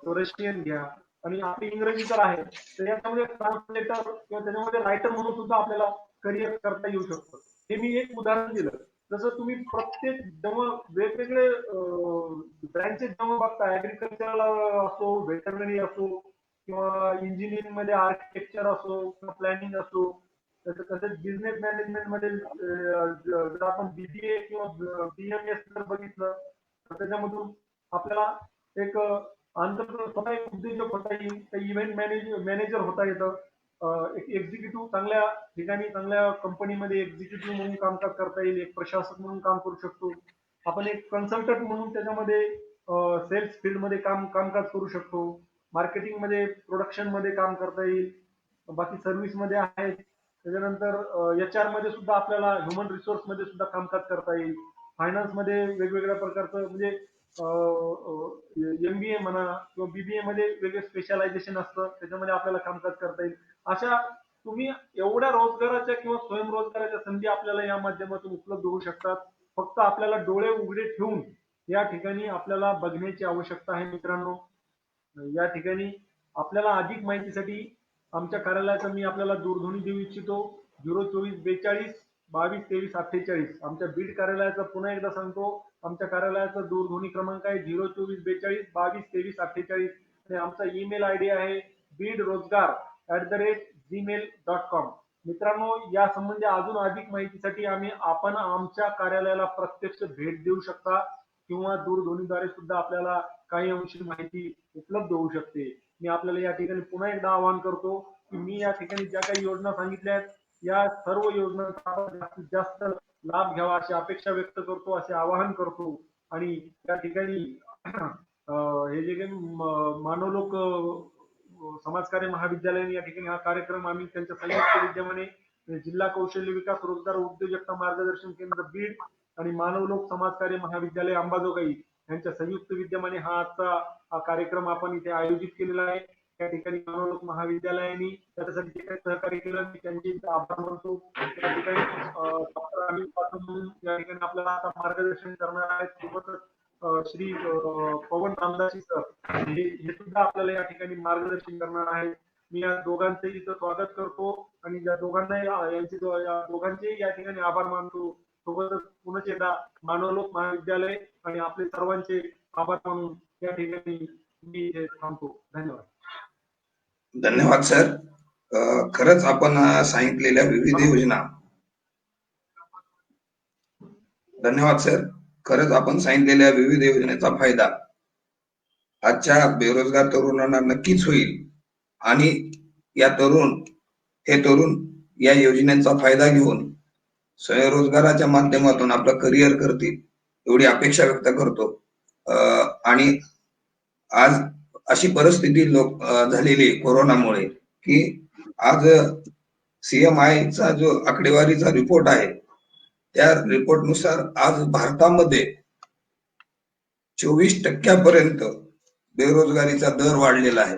रशियन घ्या आणि आपली इंग्रजी तर आहे. तर याच्यामध्ये ट्रान्सलेटर किंवा त्याच्यामध्ये रायटर म्हणून सुद्धा आपल्याला करिअर करता येऊ शकतं. हे मी एक उदाहरण दिलं. जसं तुम्ही प्रत्येक जेव्हा वेगवेगळे ब्रँचेस जेव्हा बघता, ऍग्रिकल्चरल असो, व्हेटरनरी असो किंवा इंजिनिअरिंग मध्ये आर्किटेक्चर असो किंवा प्लॅनिंग असो, तसंच बिझनेस मॅनेजमेंट मध्ये जर आपण बीबीए किंवा बीएमएस जर बघितलं तर त्याच्यामधून आपल्याला एक स्वतः एक उद्योजक होता येईल, इव्हेंट मॅनेजर होता येतं, एक एक्झिक्युटिव्ह चांगल्या ठिकाणी चांगल्या कंपनीमध्ये एक्झिक्युटिव्ह म्हणून कामकाज करता येईल, एक प्रशासक म्हणून काम करू शकतो आपण, एक कन्सल्टंट म्हणून त्याच्यामध्ये सेल्स फील्डमध्ये कामकाज करू शकतो, मार्केटिंग मध्ये प्रोडक्शन मध्ये काम करता येईल, बाकी सर्व्हिस मध्ये आहे. त्याच्यानंतर एच आर मध्ये सुद्धा आपल्याला ह्युमन रिसोर्स मध्ये सुद्धा कामकाज करता येईल, फायनान्स मध्ये वेगवेगळ्या प्रकारचं म्हणजे एमबीए म्हणा किंवा बीबीए मध्ये वेगळे स्पेशलायझेशन असतं, त्याच्यामध्ये आपल्याला कामकाज करता येईल. अशा तुम्ही एवढ्या रोजगाराच्या किंवा स्वयंरोजगाराच्या संधी आपल्याला या माध्यमातून उपलब्ध होऊ शकतात. फक्त आपल्याला डोळे उघडे ठेवून या ठिकाणी आपल्याला बघण्याची आवश्यकता आहे मित्रांनो. या ठिकाणी आपल्याला अधिक माहितीसाठी आमच्या कार्यालयाचा मी आपल्याला दूरध्वनी देऊ इच्छितो. 02442 22 23 48. आमच्या बीड कार्यालयाचा पुन्हा एकदा सांगतो, आमच्या कार्यालयाचा दूरध्वनी क्रमांक आहे 02442 22 23 48 आणि आमचा ईमेल आयडी आहे beedrozgar@gmail.com. मित्रांनो, या संबंधी अजून अधिक माहितीसाठी आपण आमच्या कार्यालयाला प्रत्यक्ष भेट देऊ शकता किंवा दूरध्वनीद्वारे सुद्धा आपल्याला काही अंशी माहिती उपलब्ध होऊ शकते. मी आपल्याला या ठिकाणी पुन्हा एकदा आवाहन करतो की मी या ठिकाणी ज्या काही योजना सांगितल्या आहेत या सर्व योजनांचा जास्तीत जास्त लाभ घ्यावा अशी अपेक्षा व्यक्त करतो, असे आवाहन करतो. आणि या ठिकाणी हे जे काही मानवलोक समाजकार्य महाविद्यालयाने या ठिकाणी हा कार्यक्रम आम्ही त्यांच्या संयुक्त विद्यमाने जिल्हा कौशल्य विकास रोजगार उद्योजकता मार्गदर्शन केंद्र बीड आणि मानवलोक समाजकार्य महाविद्यालय अंबाजोगाई यांच्या संयुक्त विद्यमाने हा कार्यक्रम आपण इथे आयोजित केलेला आहे. त्या ठिकाणी मानवलोक महाविद्यालयाने त्याच्यासाठी जे काही सहकार्य केलं मी त्यांचे आभार मानतो. त्या ठिकाणी डॉक्टर अनिल पाटील म्हणून या ठिकाणी आपल्याला आता मार्गदर्शन करणार आहेत. सोबतच श्री पवन रामदासी सर हे सुद्धा आपल्याला या ठिकाणी मार्गदर्शन करणार आहेत. मी या दोघांचे इथं स्वागत करतो आणि या दोघांना या दोघांचे या ठिकाणी आभार मानतो. सोबतच पुन्हा एकदा मानवलोक महाविद्यालय आणि आपले सर्वांचे आभार मानून या ठिकाणी मी थांबतो. धन्यवाद. धन्यवाद सर. खरंच आपण सांगितलेल्या विविध योजना, धन्यवाद सर. खरंच आपण सांगितलेल्या विविध योजनेचा फायदा आजच्या बेरोजगार तरुणांना नक्कीच होईल आणि हे तरुण या योजनेचा फायदा घेऊन स्वयंरोजगाराच्या माध्यमातून आपलं करिअर करतील एवढी अपेक्षा व्यक्त करतो. आणि आज अशी परिस्थिती झालेली कोरोनामुळे की आज CMI चा जो आकडेवारीचा रिपोर्ट आहे त्या रिपोर्टनुसार आज भारतामध्ये 24% बेरोजगारीचा दर वाढलेला आहे.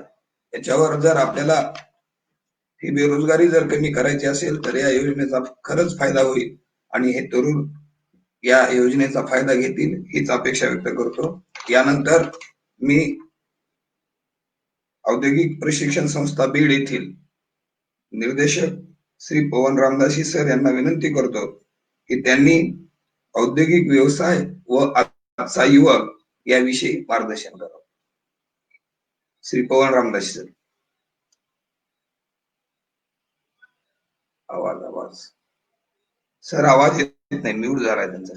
याच्यावर जर आपल्याला ही बेरोजगारी जर कमी करायची असेल तर या योजनेचा खरंच फायदा होईल आणि हे तरुण या योजनेचा फायदा घेतील हीच अपेक्षा व्यक्त करतो. यानंतर मी औद्योगिक प्रशिक्षण संस्था बीड येथील निर्देशक श्री पवन रामदासी सर यांना विनंती करतो की त्यांनी औद्योगिक व्यवसाय व आजचा युवक याविषयी मार्गदर्शन करावं. श्री पवन रामदासी सर. आवाज सर आवाज येत नाही, म्यूट झालाय त्यांचा.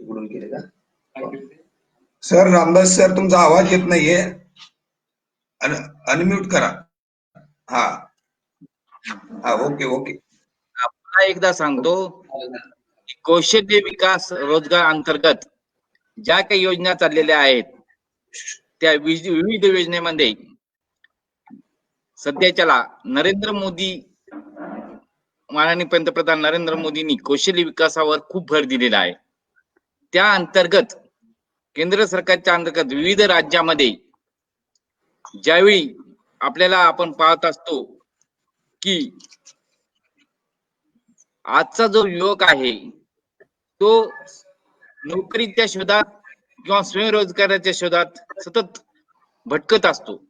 इकडून गेले का? सर रामदास सर, तुमचा आवाज येत नाहीये, अनम्यूट करा. हा हा, ओके ओके. पुन्हा एकदा सांगतो, कौशल्य विकास रोजगार अंतर्गत ज्या काही योजना चाललेल्या आहेत त्या विविध योजनेमध्ये सध्याच्याला नरेंद्र मोदी, माननीय पंतप्रधान नरेंद्र मोदींनी कौशल्य विकासावर खूप भर दिलेला आहे. त्या अंतर्गत केंद्र सरकारच्या अंतर्गत विविध राज्यामध्ये ज्यावेळी आपल्याला आपण पाहत असतो की आजचा जो युवक आहे तो नोकरीच्या शोधात किंवा स्वयंरोजगाराच्या शोधात सतत भटकत असतो.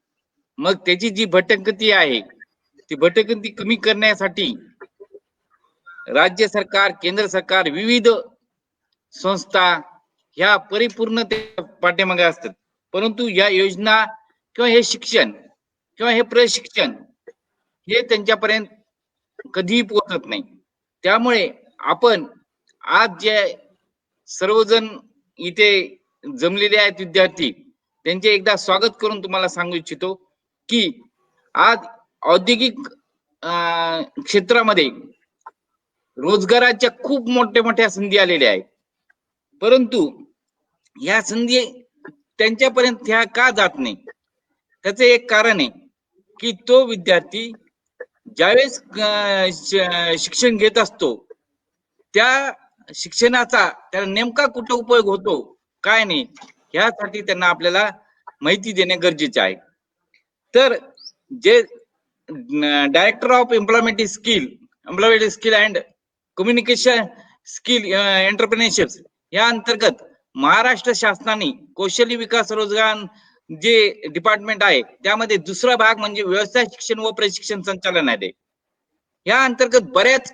मग त्याची जी भटकंती आहे ती भटकंती कमी करण्यासाठी राज्य सरकार, केंद्र सरकार, विविध संस्था ह्या परिपूर्ण पाठीमागे असतात. परंतु या योजना किंवा हे शिक्षण किंवा हे प्रशिक्षण हे त्यांच्यापर्यंत कधीही पोहोचत नाही. त्यामुळे आपण आज जे सर्वजण इथे जमलेले आहेत विद्यार्थी, त्यांचे एकदा स्वागत करून तुम्हाला सांगू इच्छितो की आज औद्योगिक क्षेत्रामध्ये रोजगाराच्या खूप मोठ्या संधी आलेल्या आहेत. परंतु या संधी त्यांच्यापर्यंत ह्या का जात नाही, त्याचे एक कारण आहे की तो विद्यार्थी ज्यावेळेस शिक्षण घेत असतो त्या शिक्षणाचा त्याला नेमका कुठं उपयोग होतो काय नाही, यासाठी त्यांना आपल्याला माहिती देणे गरजेचे आहे. तर जे director of employment skill and communication skill entrepreneurship या अंतर्गत महाराष्ट्र शासनाने कौशल्य विकास रोजगार जे डिपार्टमेंट आहे त्यामध्ये दुसरा भाग म्हणजे व्यवसाय शिक्षण व प्रशिक्षण संचालन आहे. या अंतर्गत बऱ्याच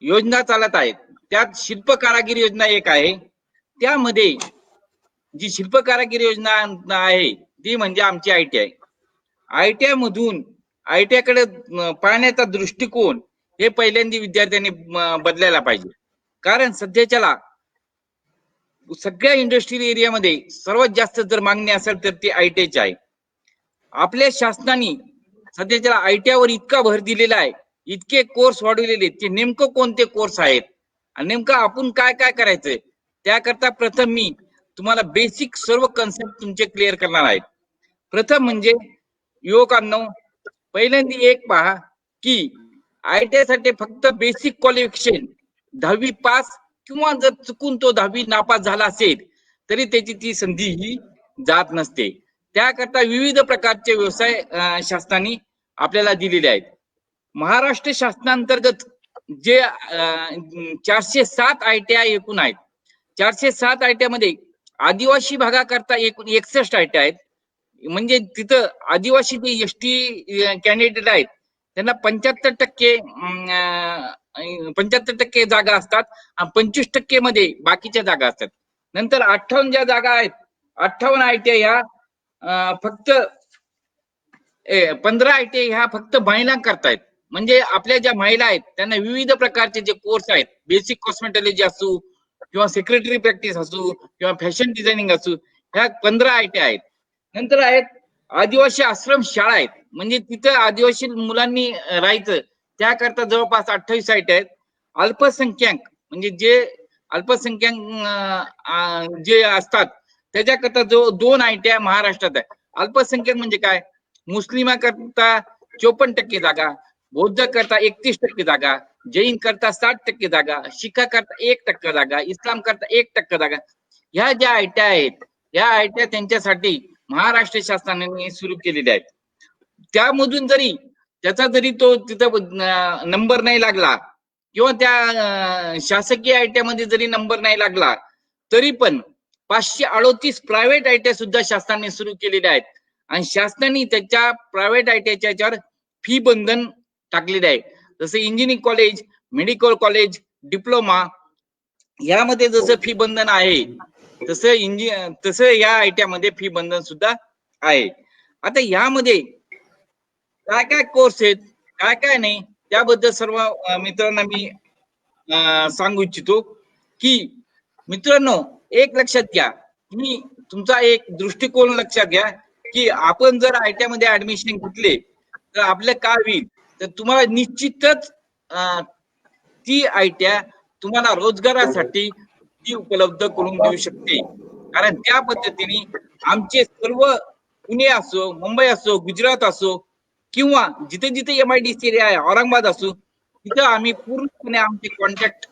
योजना चालत आहेत. त्यात शिल्प कारागिरी योजना एक आहे. त्यामध्ये जी शिल्प कारागिरी योजना आहे ती म्हणजे आमची ITI. ITI मधून ITI कडे पाहण्याचा दृष्टिकोन हे पहिल्यांदा विद्यार्थ्यांनी बदलायला पाहिजे. कारण सध्याच्याला सगळ्या इंडस्ट्रियल एरियामध्ये सर्वात जास्त जर मागणी असेल तर ती ITI आहे. आपल्या शासनाने सध्याच्या ITI वर इतका भर दिलेला आहे, इतके कोर्स वाढवलेले, ते नेमकं कोणते कोर्स आहेत आणि नेमकं आपण काय काय करायचंय त्याकरता प्रथम मी तुम्हाला बेसिक सर्व कन्सेप्ट तुमचे क्लिअर करणार आहेत. प्रथम म्हणजे युवकांनो, पहिल्यांदा एक पहा की ITI साठी फक्त बेसिक क्वालिफिकेशन 10वी पास किंवा जर चुकून तो 10वी नापास झाला असेल तरी त्याची ती संधी ही जात नसते. त्याकरता विविध प्रकारचे व्यवसाय शासनाने आपल्याला दिलेले आहेत. महाराष्ट्र शासनांतर्गत जे 407 ITI एकूण आहेत. 407 ITI मध्ये आदिवासी भागाकरता एकूण 61 ITI आहेत. म्हणजे तिथं आदिवासी जे ST कॅन्डिडेट आहेत त्यांना 75% जागा असतात आणि 25% मध्ये बाकीच्या जागा असतात. नंतर 58 ज्या जागा आहेत, 58 ITI ह्या फक्त 15 ITI ह्या फक्त महिला करतायत. म्हणजे आपल्या ज्या महिला आहेत त्यांना विविध प्रकारचे जे कोर्स आहेत, बेसिक कॉस्मेटॉलॉजी असू किंवा सेक्रेटरी प्रॅक्टिस असू किंवा फॅशन डिझायनिंग असू, ह्या 15 ITI आहेत. नंतर आहेत आदिवासी आश्रम शाळा आहेत, म्हणजे तिथं आदिवासी मुलांनी राहायचं त्याकरता जवळपास 28 ITI आहेत. अल्पसंख्याक म्हणजे जे अल्पसंख्याक जे असतात त्याच्याकरता जो 2 ITI महाराष्ट्रात आहे. अल्पसंख्याक म्हणजे काय, मुस्लिमाकरता 54% जागा, बौद्ध करता 31% जागा, जैन करता 60% जागा, शिखा करता 1% जागा, इस्लाम करता 1% जागा. ह्या ज्या ITI आहेत या ITI त्यांच्यासाठी महाराष्ट्र शासनाने सुरू केलेले आहेत. त्यामधून जरी त्याचा तो तिथं नंबर नाही लागला किंवा त्या शासकीय ITI मध्ये जरी नंबर नाही लागला तरी पण 538 प्रायव्हेट ITI सुद्धा शासनाने सुरू केलेले आहेत. आणि शासनाने त्याच्या प्रायव्हेट ITIच्या याच्यावर फी बंधन टाकलेले आहे. जसं engineering college, medical college, diploma यामध्ये जसं फी बंधन आहे तसं या ITI मध्ये फी बंधन सुद्धा आहे. आता यामध्ये काय काय कोर्स आहेत काय काय नाही त्याबद्दल सर्व मित्रांना मी सांगू इच्छितो की मित्रांनो, एक लक्षात घ्या, तुम्ही तुमचा एक दृष्टिकोन लक्षात घ्या की आपण जर आयटीआय मध्ये ऍडमिशन घेतले तर आपलं काय होईल, तर तुम्हाला निश्चितच ती आयटीआय तुम्हाला रोजगारासाठी ती उपलब्ध करून देऊ शकते. कारण त्या पद्धतीने आमचे सर्व पुणे असो, मुंबई असो, गुजरात असो किंवा जिथे जिथे MIDC एरिया आहे, औरंगाबाद असो, तिथं आम्ही पूर्णपणे आमचे कॉन्टॅक्ट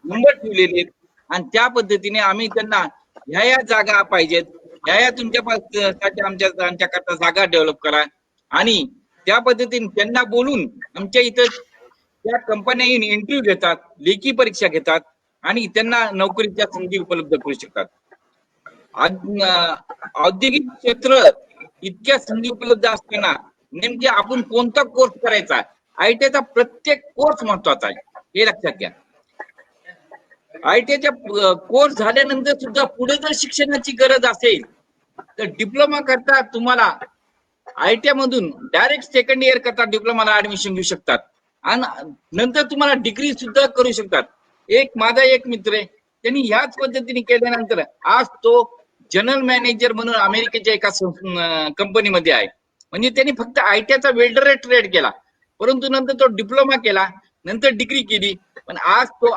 नंबर ठेवलेले आहेत आणि त्या पद्धतीने आम्ही त्यांना ह्या जागा पाहिजेत, ह्या तुमच्यासाठी आमच्याकरता जागा डेव्हलप करा आणि त्या पद्धतीने त्यांना बोलून आमच्या इथं त्या कंपन्या येऊन इंटरव्ह्यू घेतात, लेखी परीक्षा घेतात आणि त्यांना नोकरीच्या संधी उपलब्ध करू शकतात. औद्योगिक क्षेत्र इतक्या संधी उपलब्ध असताना नेमके आपण कोणता कोर्स करायचा, आयटीआयचा प्रत्येक कोर्स महत्वाचा आहे हे लक्षात घ्या. आयटीआयच्या कोर्स झाल्यानंतर सुद्धा पुढे जर शिक्षणाची गरज असेल तर डिप्लोमा करता तुम्हाला आयटीआय मधून डायरेक्ट सेकंड इयर करता डिप्लोमाला ऍडमिशन घेऊ शकतात आणि नंतर तुम्हाला डिग्री सुद्धा करू शकतात. माझा एक मित्र आहे, त्यांनी ह्याच पद्धतीने केल्यानंतर आज तो जनरल मॅनेजर म्हणून अमेरिकेच्या एका कंपनीमध्ये आहे. म्हणजे त्यांनी फक्त आयटीआयचा वेल्डर ट्रेड केला, परंतु नंतर तो डिप्लोमा केला, नंतर डिग्री केली, पण आज तो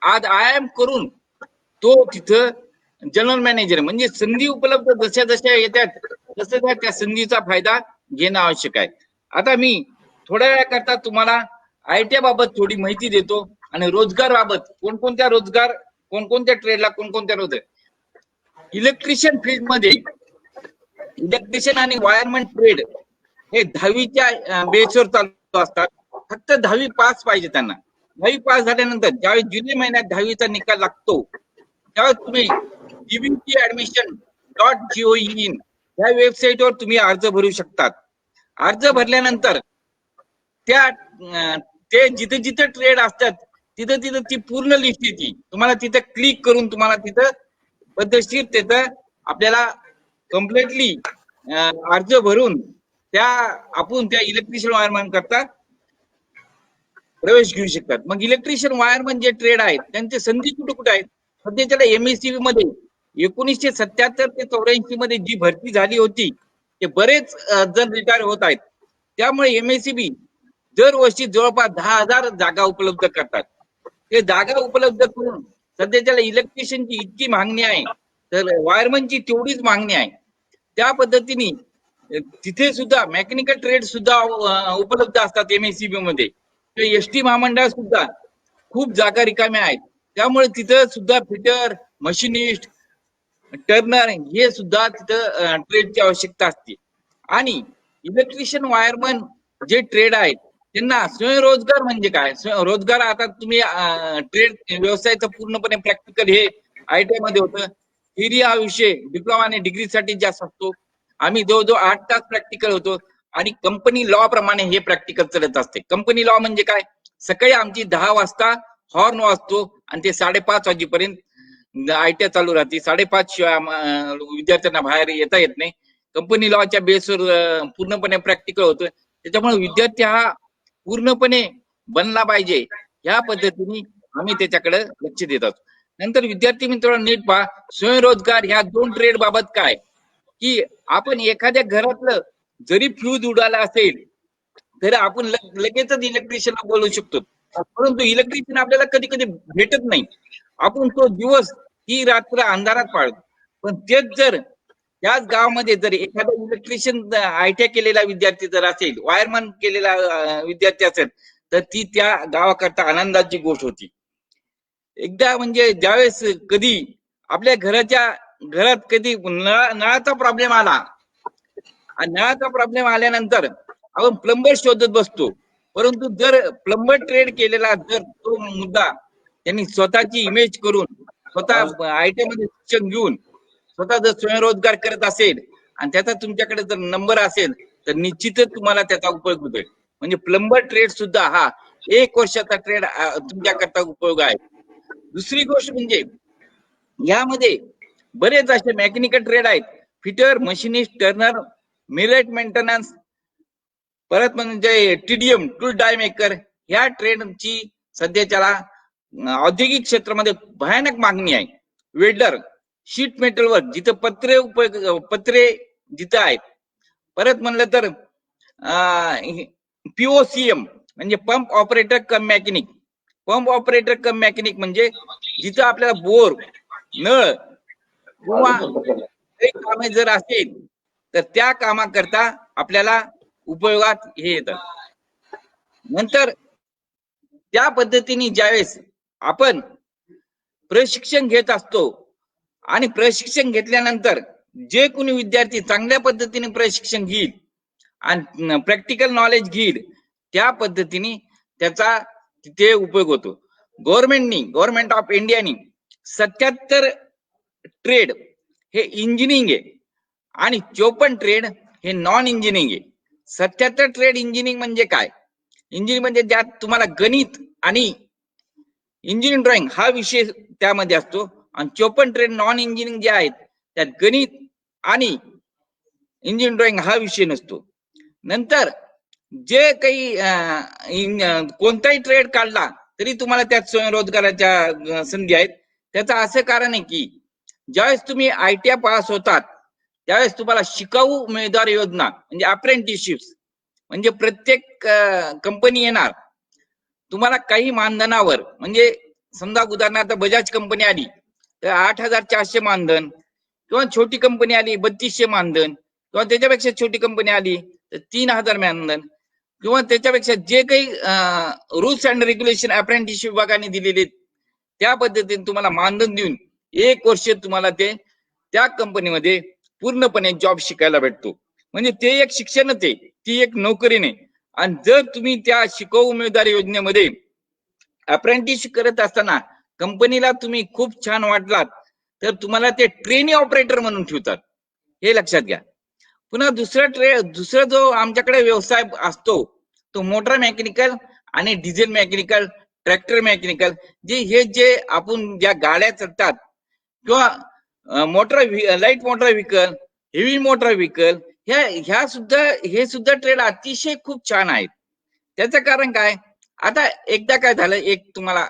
आज IIM करून तो तिथं जनरल मॅनेजर. म्हणजे संधी उपलब्ध जशा जशा येतात तसं त्या संधीचा फायदा घेणं आवश्यक आहे. आता मी थोड्या वेळाकरता तुम्हाला आयटीआय बाबत थोडी माहिती देतो आणि रोजगार बाबत कोणकोणत्या ट्रेडला कोणकोणत्या रोजगार. इलेक्ट्रिशियन फील्ड मध्ये इलेक्ट्रिशियन आणि वायरमॅन ट्रेड हे 10वीच्या बेसवर चालू असतात. फक्त 10वी पास पाहिजे त्यांना. 10वी पास झाल्यानंतर ज्यावेळी जुलै महिन्यात 10वीचा निकाल लागतो त्यावेळेस तुम्ही dbtadmission.gov.in या वेबसाईटवर तुम्ही अर्ज भरू शकतात. अर्ज भरल्यानंतर ते जिथे जिथे ट्रेड असतात तिथे तिथे ती पूर्ण लिस्ट येते. तुम्हाला तिथे क्लिक करून तुम्हाला तिथं पद्धतशीर तिथं आपल्याला कम्प्लिटली अर्ज भरून आपण त्या इलेक्ट्रिशियन वायरमॅन करता प्रवेश घेऊ शकतात. मग इलेक्ट्रिशियन वायरमॅन जे ट्रेड आहेत त्यांचे संधी कुठे कुठे आहेत, सध्याच्याला MSCB मध्ये 1977 ते 84 मध्ये जी भरती झाली होती ते बरेच जण रिटायर होत आहेत. त्यामुळे MSCB दरवर्षी जवळपास 10,000 जागा उपलब्ध करतात. ते जागा उपलब्ध करून सध्याच्याला इलेक्ट्रिशियनची इतकी मागणी आहे तर वायरमॅनची तेवढीच मागणी आहे. त्या पद्धतीने तिथे सुद्धा मेकॅनिकल ट्रेड सुद्धा उपलब्ध असतात MSCB मध्ये. ST महामंडळ सुद्धा खूप जागा रिकाम्या आहेत. त्यामुळे तिथं सुद्धा फिटर, मशिनिस्ट, टर्नर हे सुद्धा तिथं ट्रेडची आवश्यकता असते. आणि इलेक्ट्रिशियन वायरमन जे ट्रेड आहेत त्यांना स्वयंरोजगार म्हणजे काय, रोजगार. आता तुम्ही ट्रेड व्यवसायाचं पूर्णपणे प्रॅक्टिकल हे आयटीआय मध्ये होतं. थिअरी हा विषय डिप्लोमा आणि डिग्रीसाठी जास्त असतो. आम्ही जवळजवळ 8 तास प्रॅक्टिकल होतो आणि कंपनी लॉ प्रमाणे हे प्रॅक्टिकल चालत असते. कंपनी लॉ म्हणजे काय, सकाळी आमची 10 वाजता हॉर्न वाजतो आणि ते 5:30 वाजेपर्यंत आयटीआय चालू राहते. 5:30 शिवाय विद्यार्थ्यांना बाहेर येता येत नाही. कंपनी लॉच्या बेसवर पूर्णपणे प्रॅक्टिकल होतं. त्याच्यामुळे विद्यार्थी हा पूर्णपणे बनला पाहिजे ह्या पद्धतीने आम्ही त्याच्याकडे लक्ष देत असतो. नंतर विद्यार्थी मित्रांनो नीट पहा, स्वयंरोजगार ह्या 2 ट्रेड बाबत काय की आपण एखाद्या घरातलं जरी फ्यूज उडाला असेल तर आपण लगेचच इलेक्ट्रिशियनला बोलवू शकतो. परंतु इलेक्ट्रिशियन आपल्याला कधी कधी भेटत नाही. आपण तो दिवस ही रात्र अंधारात पाळतो. पण तेच जर त्याच गावामध्ये जर एखादा इलेक्ट्रिशियन आयटीआय केलेला विद्यार्थी जर असेल, वायरमन केलेला विद्यार्थी असेल तर ती त्या गावाकरता आनंदाची गोष्ट होती. एकदा म्हणजे ज्यावेळेस कधी आपल्या घरात कधी नळाचा प्रॉब्लेम आला आणि नळाचा प्रॉब्लेम आल्यानंतर आपण प्लंबर शोधत बसतो. परंतु जर प्लंबर ट्रेड केलेला जर तो मुद्दा त्यांनी स्वतःची इमेज करून स्वतः आयटीआय मध्ये शिक्षण घेऊन स्वतः जर स्वयंरोजगार करत असेल आणि त्याचा तुमच्याकडे जर नंबर असेल तर निश्चितच तुम्हाला त्याचा उपयोग होतोय. म्हणजे प्लंबर ट्रेड सुद्धा हा 1 वर्षाचा ट्रेड तुमच्याकरता उपयोग आहे. दुसरी गोष्ट म्हणजे यामध्ये बरेच असे मेकॅनिकल ट्रेड आहेत. Fitter, machinist, Turner, millet maintenance, परत म्हणजे TDM टूल डाय मेकर ह्या ट्रेडची सध्याच्याला औद्योगिक क्षेत्रामध्ये भयानक मागणी आहे. वेल्डर, शीट मेटल वर्क जिथं पत्रे जिथं आहेत. परत म्हणलं तर POCM म्हणजे पंप ऑपरेटर कम मेकॅनिक. पंप ऑपरेटर कम मेकॅनिक म्हणजे जिथं आपल्याला बोर, नळ किंवा काही कामे जर असेल तर त्या कामाकरता आपल्याला उपयोगात हे येतात. नंतर त्या पद्धतीने ज्यावेळेस आपण प्रशिक्षण घेत असतो आणि प्रशिक्षण घेतल्यानंतर जे कोणी विद्यार्थी चांगल्या पद्धतीने प्रशिक्षण घेईल आणि प्रॅक्टिकल नॉलेज घेईल त्या पद्धतीने त्याचा तिथे उपयोग होतो. गव्हर्नमेंट ऑफ इंडियानी 77 ट्रेड हे इंजिनिअरिंग आहे आणि 54 ट्रेड हे नॉन इंजिनिअरिंग आहे. 77 ट्रेड इंजिनिअरिंग म्हणजे काय? इंजिनिअरिंग म्हणजे ज्यात तुम्हाला गणित आणि इंजिनिअरिंग ड्रॉइंग हा विषय त्यामध्ये असतो आणि 54 ट्रेड नॉन इंजिनिअरिंग जे आहेत त्यात गणित आणि इंजिनिअरिंग ड्रॉइंग हा विषय नसतो. नंतर जे काही कोणताही ट्रेड काढला तरी तुम्हाला त्यात स्वयंरोजगाराच्या संधी आहेत. त्याचं असं कारण आहे की ज्यावेळेस तुम्ही ITI पास होतात त्यावेळेस तुम्हाला शिकाऊ उमेदवार योजना म्हणजे अप्रेंटिसशिप्स म्हणजे प्रत्येक कंपनी येणार तुम्हाला काही मानधनावर, म्हणजे समजा उदाहरणार्थ बजाज कंपनी आली तर 8,400 मानधन, किंवा छोटी कंपनी आली 3200 मानधन, किंवा त्याच्यापेक्षा छोटी कंपनी आली तर 3,000 मानधन, किंवा त्याच्यापेक्षा जे काही रूल्स अँड रेग्युलेशन अप्रेंटिसशिप विभागाने दिलेले त्या पद्धतीने तुम्हाला मानधन देऊन 1 वर्ष तुम्हाला ते त्या कंपनीमध्ये पूर्णपणे जॉब शिकायला भेटतो. म्हणजे ते एक शिक्षणच आहे, ती एक नोकरी नाही. आणि जर तुम्ही त्या शिकाऊ उमेदवार योजनेमध्ये अप्रेंटिस करत असताना कंपनीला तुम्ही खूप छान वाटलात तर तुम्हाला ते ट्रेनी ऑपरेटर म्हणून ठेवतात, हे लक्षात घ्या. पुन्हा दुसरा जो आमच्याकडे व्यवसाय असतो तो मोटर मेकॅनिकल आणि डिझेल मेकॅनिकल, ट्रॅक्टर मेकॅनिकल, जे आपण ज्या गाड्या चालतात किंवा light motor vehicle, heavy motor vehicle, हे सुद्धा ट्रेड अतिशय खूप छान आहेत. त्याचं कारण काय? आता एकदा काय झालं, एक तुम्हाला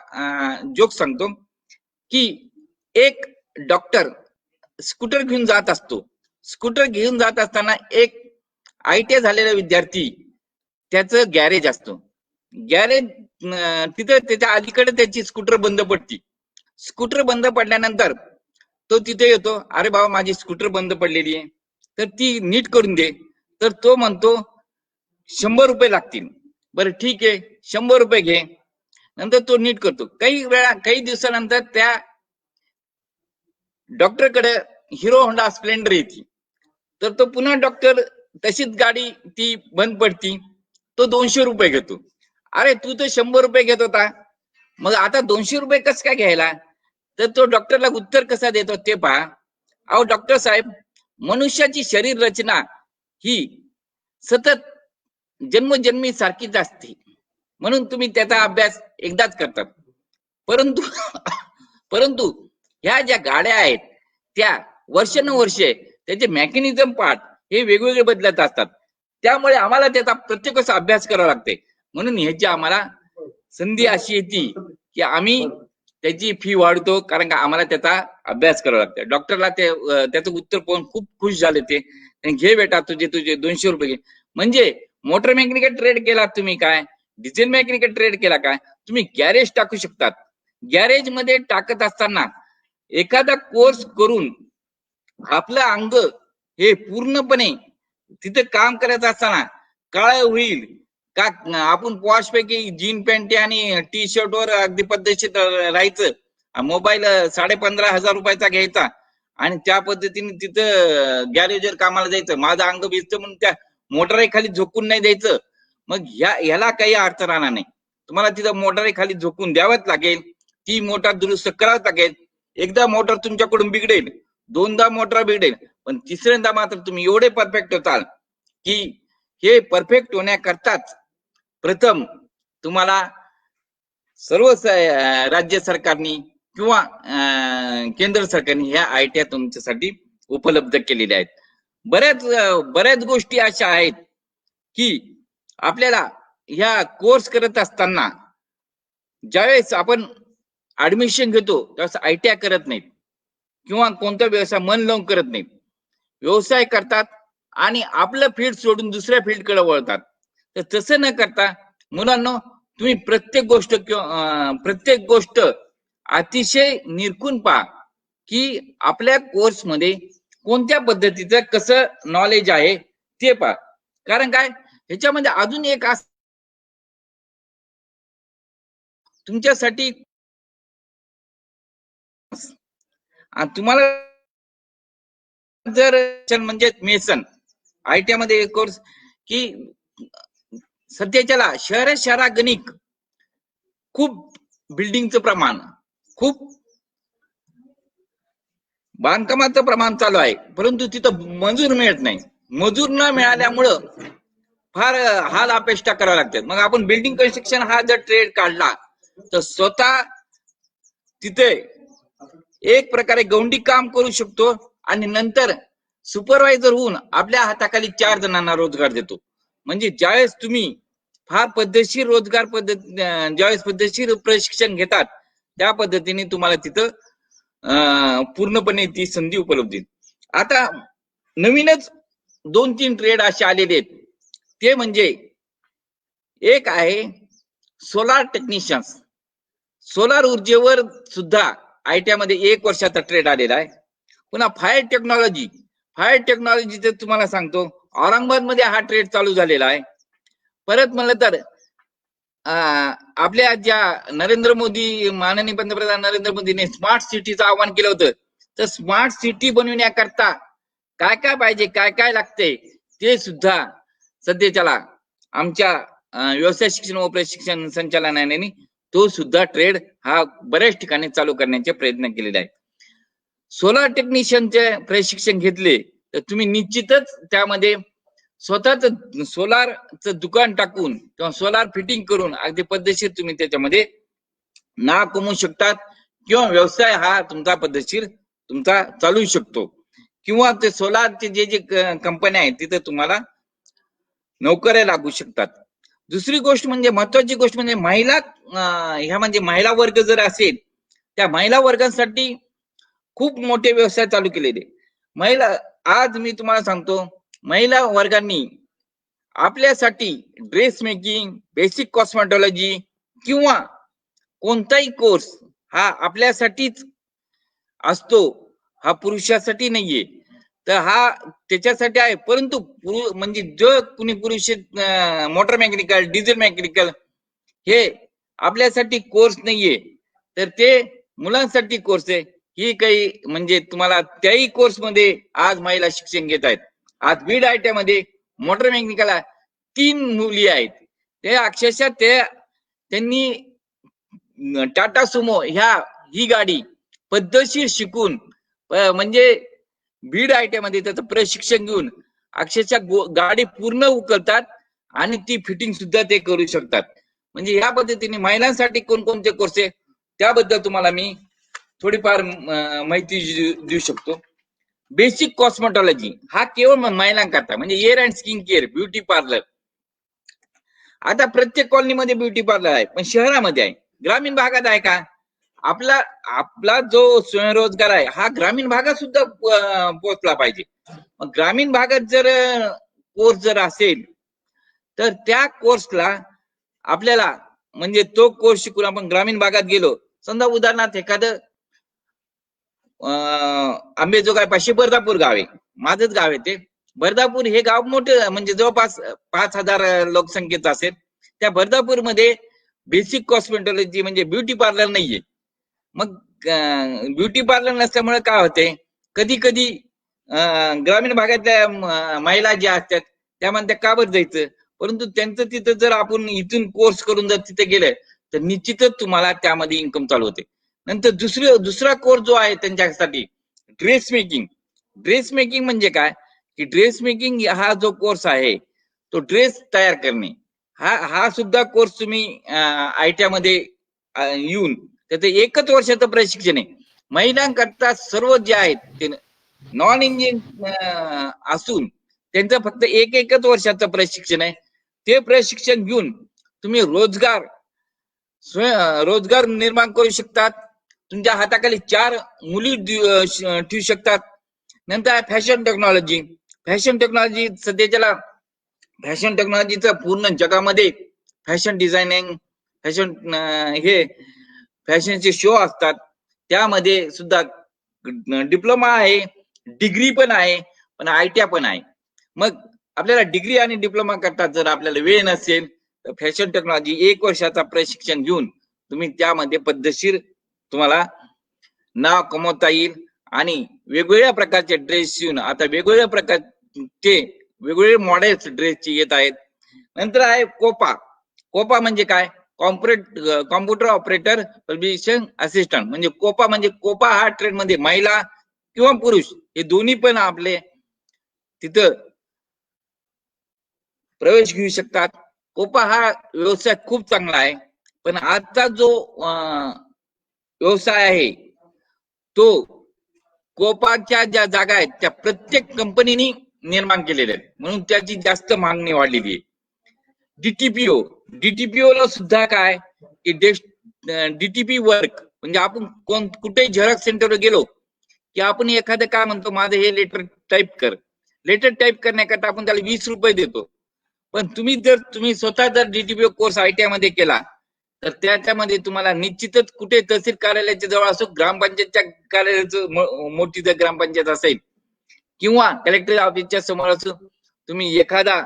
जोक सांगतो की एक डॉक्टर स्कूटर घेऊन जात असतो. स्कूटर घेऊन जात असताना एक ITI झालेला विद्यार्थी त्याचं गॅरेज असतो. गॅरेज तिथं त्याच्या अलीकडे त्याची स्कूटर बंद पडती. स्कूटर बंद पडल्यानंतर तो तिथे येतो, अरे बाबा माझी स्कूटर बंद पडलेली आहे तर ती नीट करून दे. तर तो म्हणतो 100 रुपये लागतील. बरं ठीक आहे, 100 रुपये घे. नंतर तो नीट करतो. काही दिवसानंतर त्या डॉक्टरकडे हिरो होंडा स्प्लेंडर येते. तर तो पुन्हा डॉक्टर तशीच गाडी ती बंद पडती, तो 200 रुपये घेतो. अरे तू तर 100 रुपये घेत होता, मग आता 200 रुपये कस काय घ्यायला? तर तो डॉक्टरला उत्तर कसा देतो ते पहा. अहो डॉक्टर साहेब, मनुष्याची शरीर रचना ही सतत जन्मजन्मी सारखीच असते, म्हणून तुम्ही त्याचा अभ्यास एकदाच करतात. परंतु ह्या ज्या गाड्या आहेत त्या वर्षानुवर्षे त्याचे मेकॅनिझम पार्ट हे वेगवेगळे बदलत असतात. त्यामुळे आम्हाला त्याचा प्रत्येक अभ्यास करावा लागते. म्हणून ह्याची आम्हाला संधी अशी येते की आम्ही त्याची फी वाढतो, कारण का आम्हाला त्याचा अभ्यास करावा लागतो. डॉक्टरला त्याचं उत्तर पाहून खूप खुश झाले ते, घे बेटा तुझे 200 रुपये घे. म्हणजे मोटर मेकॅनिकल ट्रेड केला तुम्ही काय, डिझेल मेकॅनिकल ट्रेड केला काय, तुम्ही गॅरेज टाकू शकतात. गॅरेज मध्ये टाकत असताना एखादा कोर्स करून आपलं अंग हे पूर्णपणे तिथे काम करत असताना काळ होईल का? आपण पॉश पैकी जीन पॅन्ट आणि टी शर्ट वर अगदी पद्धतशीर राहायचं, मोबाईल 15,500 रुपयाचा घ्यायचा आणि त्या पद्धतीने तिथं गॅरेजवर कामाला जायचं. माझं अंग भिजतं म्हणून त्या मोटारी खाली झोकून नाही द्यायचं. मग ह्याला काही अर्थ राहणार नाही. तुम्हाला तिथं मोटारी खाली झोकून द्यावंच लागेल, ती मोटार दुरुस्त करावंच लागेल. एकदा मोटार तुमच्याकडून बिघडेल, 2दा मोटार बिघडेल, पण तिसऱ्यांदा मात्र तुम्ही एवढे परफेक्ट होताल की हे परफेक्ट होण्याकरताच प्रथम तुम्हाला सर्व राज्य सरकारनी किंवा केंद्र सरकारने ह्या ITI तुमच्यासाठी उपलब्ध केलेल्या आहेत. बऱ्याच गोष्टी अशा आहेत की आपल्याला ह्या कोर्स करत असताना ज्यावेळेस आपण ऍडमिशन घेतो त्यावेळेस ITI करत नाहीत किंवा कोणता व्यवसाय मन लावून करत नाहीत. व्यवसाय करतात आणि आपलं फील्ड सोडून दुसऱ्या फील्डकडे वळतात. तर तसं न करता मुलांनो, तुम्ही प्रत्येक गोष्ट अतिशय निरखून पहा की आपल्या कोर्समध्ये कोणत्या पद्धतीचं कसं नॉलेज आहे ते पहा. कारण काय, ह्याच्यामध्ये अजून एक तुमच्यासाठी तुम्हाला जर म्हणजे मेसन ITI मध्ये एक कोर्स की सध्याच्याला शहरागणिक खूप बिल्डिंगचं प्रमाण, खूप बांधकामाचं प्रमाण चालू आहे, परंतु तिथं मजूर मिळत नाही. मजूर न मिळाल्यामुळं फार हाल अपेष्टा कराव्या लागतात. मग आपण बिल्डिंग कन्स्ट्रक्शन हा जर ट्रेड काढला तर स्वतः तिथे एक प्रकारे गौंडी काम करू शकतो आणि नंतर सुपरवायझर होऊन आपल्या हाताखाली 4 जणांना रोजगार देतो. म्हणजे ज्यावेळेस तुम्ही फार पद्धतशीर रोजगार ज्यावेळेस पद्धतशीर प्रशिक्षण घेतात त्या पद्धतीने तुम्हाला तिथं पूर्णपणे ती संधी उपलब्ध आहे. आता नवीनच 2-3 ट्रेड असे आलेले आहेत. ते म्हणजे एक आहे सोलार टेक्निशियन्स. सोलार ऊर्जेवर सुद्धा ITI मध्ये 1 वर्षाचा ट्रेड आलेला आहे. पुन्हा फायर टेक्नॉलॉजी तर तुम्हाला सांगतो औरंगाबाद मध्ये हा ट्रेड चालू झालेला आहे. परत म्हणलं तर आपल्या ज्या माननीय पंतप्रधान नरेंद्र मोदीने स्मार्ट सिटीचं आवाहन केलं होतं, तर स्मार्ट सिटी बनविण्याकरता काय काय पाहिजे, काय काय लागते ते सुद्धा सध्याच्याला आमच्या व्यवसाय शिक्षण व प्रशिक्षण संचालनालयाने तो सुद्धा ट्रेड हा बऱ्याच ठिकाणी चालू करण्याचे प्रयत्न केलेले आहे. सोलार टेक्निशियनचे प्रशिक्षण घेतले तर तुम्ही निश्चितच त्यामध्ये स्वतःच सोलारचं दुकान टाकून किंवा सोलार फिटिंग करून अगदी पद्धतशीर तुम्ही त्याच्यामध्ये नाव कमवू शकतात किंवा व्यवसाय हा तुमचा पद्धतशीर तुमचा चालू शकतो. किंवा ते सोलारचे जे कंपन्या आहेत तिथे तुम्हाला नोकऱ्या लागू शकतात. दुसरी गोष्ट म्हणजे महत्वाची गोष्ट म्हणजे महिला, ह्या म्हणजे महिला वर्ग जर असेल त्या महिला वर्गांसाठी खूप मोठे व्यवसाय चालू केलेले. आज मी तुम्हाला सांगतो, महिला वर्गांनी आपल्यासाठी ड्रेस मेकिंग, बेसिक कॉस्मेटॉलॉजी किंवा कोणताही कोर्स हा आपल्यासाठीच असतो, हा पुरुषासाठी नाहीये. तर हा त्याच्यासाठी आहे. परंतु म्हणजे जो कुणी पुरुष मोटर मेकॅनिकल, डिझेल मेकॅनिकल हे आपल्यासाठी कोर्स नाहीये, तर ते मुलांसाठी कोर्स आहे. ही काही म्हणजे तुम्हाला त्याही कोर्स मध्ये आज महिला शिक्षण घेत आहेत. आज बीड ITI मध्ये मोटर मेकॅनिकल 3 मुली आहेत. ते अक्षरशः त्यांनी टाटा सुमो ही गाडी पद्धतशीर शिकून म्हणजे बीड ITI मध्ये त्याचं प्रशिक्षण घेऊन अक्षरशः गाडी पूर्ण उकलतात आणि ती फिटिंग सुद्धा ते करू शकतात. म्हणजे या पद्धतीने महिलांसाठी कोणकोणते कोर्स आहे त्याबद्दल तुम्हाला मी थोडीफार माहिती देऊ शकतो. बेसिक कॉस्मेटॉलॉजी हा केवळ महिलांकरता, म्हणजे hair and skin care, beauty parlour. आता प्रत्येक कॉलनीमध्ये ब्युटी पार्लर आहे, पण शहरामध्ये आहे, ग्रामीण भागात आहे का? आपला जो स्वयंरोजगार आहे हा ग्रामीण भागात सुद्धा पोहोचला पाहिजे. मग ग्रामीण भागात जर कोर्स जर असेल तर त्या कोर्सला आपल्याला म्हणजे तो कोर्स शिकून आपण ग्रामीण भागात गेलो, समजा उदाहरणार्थ एखादं आंबेजोगाईपाशी बर्दापूर गाव आहे, माझंच गाव आहे ते. बर्दापूर हे गाव मोठे म्हणजे जवळपास 5,000 लोकसंख्येचं असेल. त्या बर्दापूर मध्ये बेसिक कॉस्मेटॉलॉजी म्हणजे ब्युटी पार्लर नाहीये. मग ब्युटी पार्लर नसल्यामुळे काय होते, कधी कधी ग्रामीण भागातल्या महिला ज्या असतात त्यामध्ये का बरं जायचं, परंतु त्यांचं तिथं जर आपण इथून कोर्स करून जर तिथे गेलं तर निश्चितच तुम्हाला त्यामध्ये इन्कम चालू होते. नंतर दुसरा कोर्स जो आहे त्यांच्यासाठी ड्रेस मेकिंग म्हणजे काय की ड्रेस मेकिंग हा जो कोर्स आहे तो ड्रेस तयार करणे हा सुद्धा कोर्स तुम्ही ITI मध्ये येऊन त्याचं 1च वर्षाचं प्रशिक्षण आहे. महिलांकरता सर्व जे आहेत ते नॉन इंजिन असून त्यांचं फक्त 1 वर्षाचं प्रशिक्षण आहे. ते प्रशिक्षण घेऊन तुम्ही रोजगार निर्माण करू शकतात. तुमच्या हाताखाली 4 मुली ठेवू शकतात. नंतर फॅशन टेक्नॉलॉजी सध्याच्याला फॅशन टेक्नॉलॉजीचं पूर्ण जगामध्ये फॅशन डिझायनिंग फॅशनचे शो असतात. त्यामध्ये सुद्धा डिप्लोमा आहे, डिग्री पण आहे, पण ITI पण आहे. मग आपल्याला डिग्री आणि डिप्लोमा करता जर आपल्याला वेळ नसेल तर फॅशन टेक्नॉलॉजी 1 वर्षाचा प्रशिक्षण घेऊन तुम्ही त्यामध्ये पद्धतशीर तुम्हाला नाव कमवता येईल. आणि वेगवेगळ्या प्रकारचे ड्रेस शिवून आता वेगवेगळ्या प्रकारचे वेगवेगळे मॉडेल्स ड्रेसचे येत आहेत. नंतर आहे कोपा म्हणजे काय? Computer operator publishing assistant. म्हणजे कोपा हा ट्रेड मध्ये महिला किंवा पुरुष हे दोन्ही पण आपले तिथं प्रवेश घेऊ शकतात. कोपा हा व्यवसाय खूप चांगला आहे, पण आजचा जो व्यवसाय आहे तो कोपाच्या ज्या जागा आहेत त्या प्रत्येक कंपनीने निर्माण केलेल्या आहेत, म्हणून त्याची जास्त मागणी वाढलेली आहे. डीटीपीओ ला सुद्धा काय की डीटीपी वर्क म्हणजे आपण कुठेही झेरॉक्स सेंटरवर गेलो की आपण एखादं काय म्हणतो, माझं हे लेटर टाईप करण्याकरता आपण त्याला 20 रुपये देतो. पण तुम्ही स्वतः जर डीटीपीओ कोर्स ITI मध्ये केला तर त्याच्यामध्ये तुम्हाला निश्चितच कुठे तहसील कार्यालयाच्या जवळ असो, ग्रामपंचायतच्या कार्यालयाचं मोठी जर ग्रामपंचायत असेल किंवा कलेक्टर ऑफिसच्या समोर असो, तुम्ही एखादा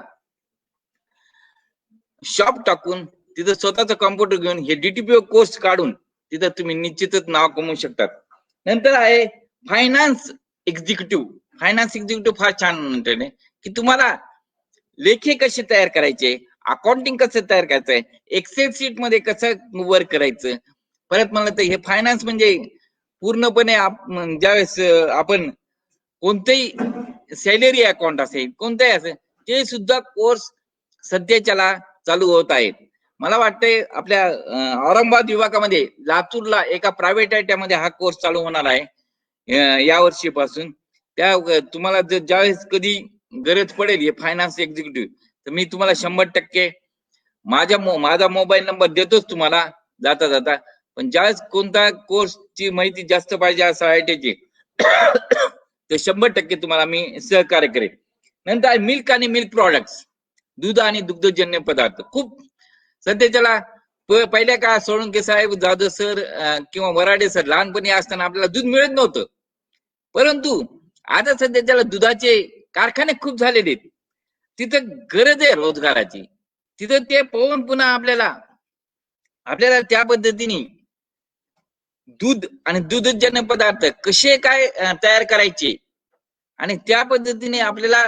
शॉप टाकून तिथं स्वतःचा कॉम्प्युटर घेऊन हे डीटीपीओ कोर्स काढून तिथं तुम्ही निश्चितच नाव कमवू शकतात. नंतर आहे फायनान्स एक्झिक्युटिव्ह फार छान म्हणते की तुम्हाला लेखे कसे तयार करायचे, अकाउंटिंग कसं तयार करायचंय, एक्सेल शीट मध्ये कसं वर्क करायचं. परत म्हणलं तर हे फायनान्स म्हणजे पूर्णपणे ज्यावेळेस आपण कोणतेही सॅलरी अकाउंट असेल कोणतेही असेल ते सुद्धा कोर्स सध्याच्याला चालू होत आहेत. मला वाटतंय आपल्या औरंगाबाद विभागामध्ये लातूरला एका प्रायव्हेट ITI मध्ये हा कोर्स चालू होणार आहे या वर्षीपासून. त्या तुम्हाला ज्यावेळेस कधी गरज पडेल हे फायनान्स एक्झिक्युटिव्ह तर मी तुम्हाला 100% माझा मोबाईल नंबर देतोच तुम्हाला जाता. पण ज्यावेळेस कोणता कोर्सची माहिती जास्त पाहिजे असं ITI ची तर 100% तुम्हाला मी सहकार्य करेन. नंतर मिल्क आणि मिल्क प्रॉडक्ट्स, दूध आणि दुग्धजन्य पदार्थ खूप सध्याच्याला पहिल्या काळात सोळंके साहेब, जाधव सर किंवा वराडे सर लहानपणी असताना आपल्याला दूध मिळत नव्हतं, परंतु आता सध्याच्याला दुधाचे कारखाने खूप झालेले आहेत. तिथं गरज आहे रोजगाराची. तिथं ते पाहून पुन्हा आपल्याला त्या पद्धतीने दूध आणि दुग्धजन्य पदार्थ कसे काय तयार करायचे आणि त्या पद्धतीने आपल्याला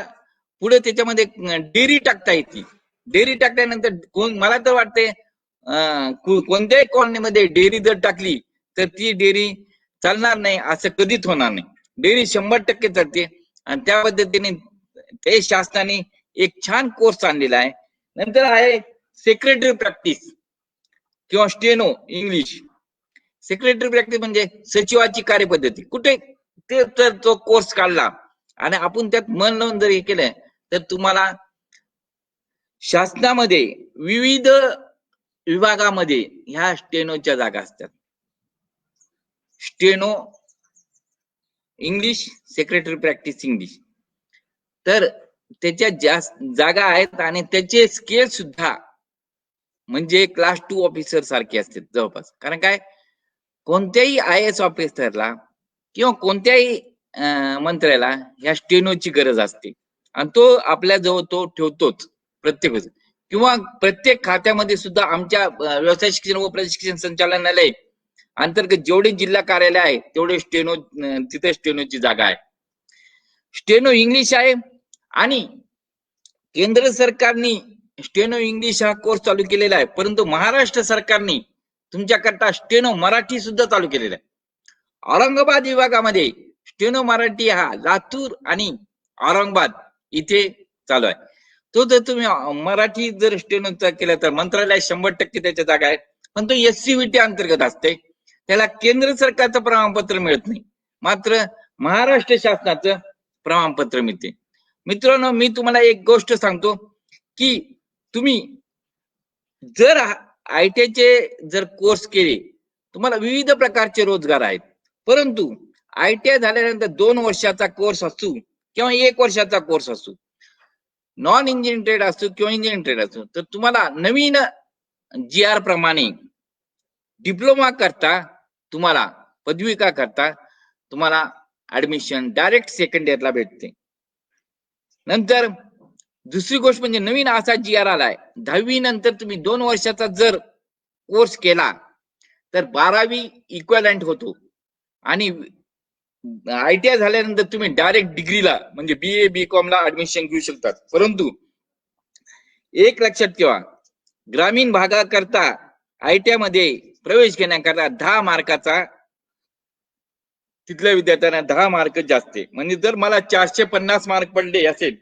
पुढे त्याच्यामध्ये डेअरी टाकता येते. डेअरी टाकल्यानंतर मला तर वाटते कोणत्याही कॉलनीमध्ये डेअरी जर टाकली तर ती डेअरी चालणार नाही असं कधीच होणार नाही. डेअरी 100% चालते आणि त्या पद्धतीने ते शासनाने एक छान कोर्स आणलेला आहे. नंतर आहे सेक्रेटरी प्रॅक्टिस किंवा स्टेनो इंग्लिश. सेक्रेटरी प्रॅक्टिस म्हणजे सचिवाची कार्यपद्धती. कुठे ते तर तो कोर्स काढला आणि आपण त्यात मन लावून जर हे केलं तर तुम्हाला शासनामध्ये विविध विभागामध्ये ह्या स्टेनोच्या जागा असतात. Steno English, secretary practice English, तर त्याच्या जास्त जागा आहेत आणि त्याचे स्केल सुद्धा म्हणजे क्लास 2 ऑफिसर सारखे असतात जवळपास. कारण काय कोणत्याही IAS ऑफिसरला किंवा कोणत्याही मंत्र्याला ह्या स्टेनोची गरज असते आणि तो आपल्या जवळ तो ठेवतोच प्रत्येक वेळेस. किंवा प्रत्येक खात्यामध्ये सुद्धा आमच्या व्यवसाय शिक्षण व प्रशिक्षण संचालनालय अंतर्गत जेवढे जिल्हा कार्यालय आहे तेवढे स्टेनो तिथे स्टेनोची जागा आहे. स्टेनो इंग्लिश आहे आणि केंद्र सरकारने स्टेनो इंग्लिश हा कोर्स चालू केलेला आहे, परंतु महाराष्ट्र सरकारने तुमच्याकरता स्टेनो मराठी सुद्धा चालू केलेला आहे. औरंगाबाद विभागामध्ये स्टेनो मराठी हा लातूर आणि औरंगाबाद इथे चालू आहे. तो जर तुम्ही मराठी जर स्टेनोचा केला तर मंत्रालय 100% त्याच्या जागा आहेत, पण तो SCVT अंतर्गत असते. त्याला केंद्र सरकारचं प्रमाणपत्र मिळत नाही, मात्र महाराष्ट्र शासनाचं प्रमाणपत्र मिळते. मित्रांनो, मी तुम्हाला एक गोष्ट सांगतो की तुम्ही जर आयटीआयचे जर कोर्स केले, तुम्हाला विविध प्रकारचे रोजगार आहेत. परंतु आयटीआय झाल्यानंतर 2 वर्षाचा कोर्स असू किंवा 1 वर्षाचा कोर्स असू, नॉन इंजिनिअरिंग ट्रेड असो किंवा इंजिनिअरिंग ट्रेड असो, तर तुम्हाला नवीन GR प्रमाणे डिप्लोमा करता, तुम्हाला पदविका करता तुम्हाला ऍडमिशन डायरेक्ट सेकंड इयरला भेटते. नंतर दुसरी गोष्ट म्हणजे नवीन असा GR आलाय, 10वी नंतर तुम्ही 2 वर्षाचा जर कोर्स केला तर 12वी इक्वलंट होतो आणि आयटीआय झाल्यानंतर तुम्ही डायरेक्ट डिग्रीला म्हणजे BA BCom ला ऍडमिशन घेऊ शकतात. परंतु एक लक्षात ठेवा, ग्रामीण भागाकरता आयटीआय मध्ये प्रवेश घेण्याकरता 10 मार्काचा तिथल्या विद्यार्थ्यांना 10 मार्क जास्त आहे. म्हणजे जर मला 450 मार्क पडले असेल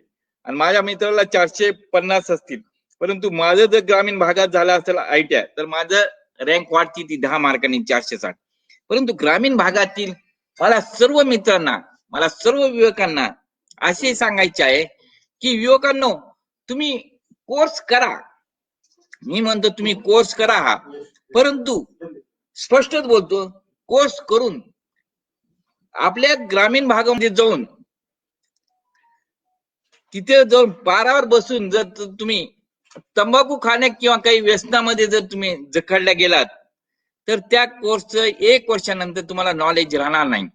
आणि माझ्या मित्राला 450 असतील, परंतु माझं जर ग्रामीण भागात झालं असेल आयटीआय तर माझं रँक वाढती ती 10 मार्कांनी 460. परंतु ग्रामीण भागातील मला सर्व मित्रांना, मला सर्व युवकांना असे सांगायचे आहे की युवकांनो, तुम्ही कोर्स करा. मी म्हणतो तुम्ही कोर्स करा हा, परंतु स्पष्टच बोलतो, कोर्स करून आपल्या ग्रामीण भागामध्ये जाऊन तिथे जाऊन पारावर बसून जर तुम्ही तंबाखू खाण्या किंवा काही व्यसनामध्ये जर तुम्ही जखडल्या गेलात तर त्या कोर्सचं 1 वर्षानंतर तुम्हाला नॉलेज राहणार नाही.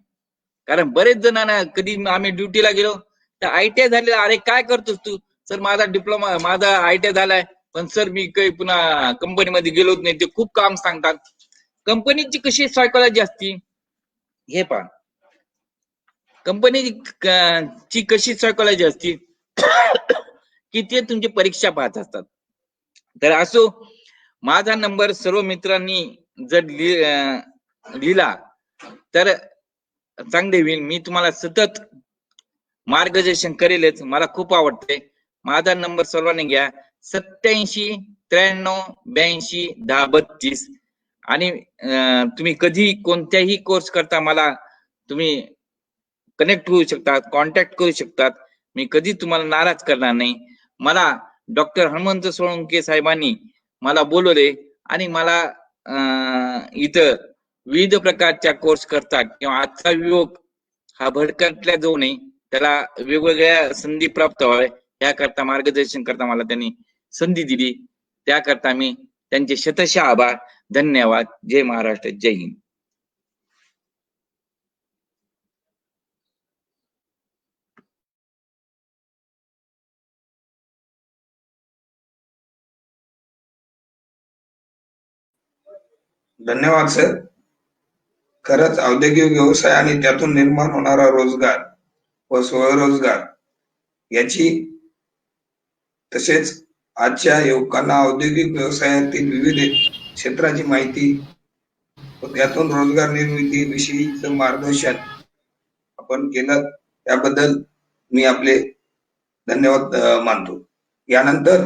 कारण बरेच जणांना कधी आम्ही ड्युटीला गेलो तर आयटीआय झालेला, अरे काय करतोस तू? सर माझा डिप्लोमा, माझा आयटीआय झालाय, पण सर मी काही पुन्हा कंपनीमध्ये गेलोच नाही. ते खूप काम सांगतात. कंपनीची कशी सायकोलॉजी असती हे पहा. कंपनीची कशी सायकोलॉजी असती की ते तुमची परीक्षा पाहत असतात. तर असो, माझा नंबर सर्व मित्रांनी जर लिहिला तर चांगले होईल. मी तुम्हाला सतत मार्गदर्शन करेलच. मला खूप आवडते. माझा नंबर सर्वांनी घ्या, 87 93 82 10 32. आणि तुम्ही कधी कोणत्याही कोर्स करता मला तुम्ही कनेक्ट होऊ शकतात, कॉन्टॅक्ट करू शकतात. मी कधी तुम्हाला नाराज करणार नाही. मला डॉक्टर हनुमंत सोळंके साहेबांनी मला बोलवले आणि मला इथं विविध प्रकारच्या कोर्स करतात किंवा आजचा युवक हा भडकटल्या जाऊ नये, त्याला वेगवेगळ्या संधी प्राप्त व्हाव्या याकरता मार्गदर्शन करता मला त्यांनी संधी दिली. त्याकरता मी त्यांचे शतशः आभार. धन्यवाद. जय महाराष्ट्र. जय हिंद. धन्यवाद सर. खरंच औद्योगिक व्यवसाय आणि त्यातून निर्माण होणारा रोजगार व स्वयंरोजगार याची, तसेच आजच्या युवकांना औद्योगिक व्यवसायातील विविध क्षेत्राची माहिती व त्यातून रोजगार निर्मिती विषयीचं मार्गदर्शन आपण केलं, त्याबद्दल मी आपले धन्यवाद मानतो. यानंतर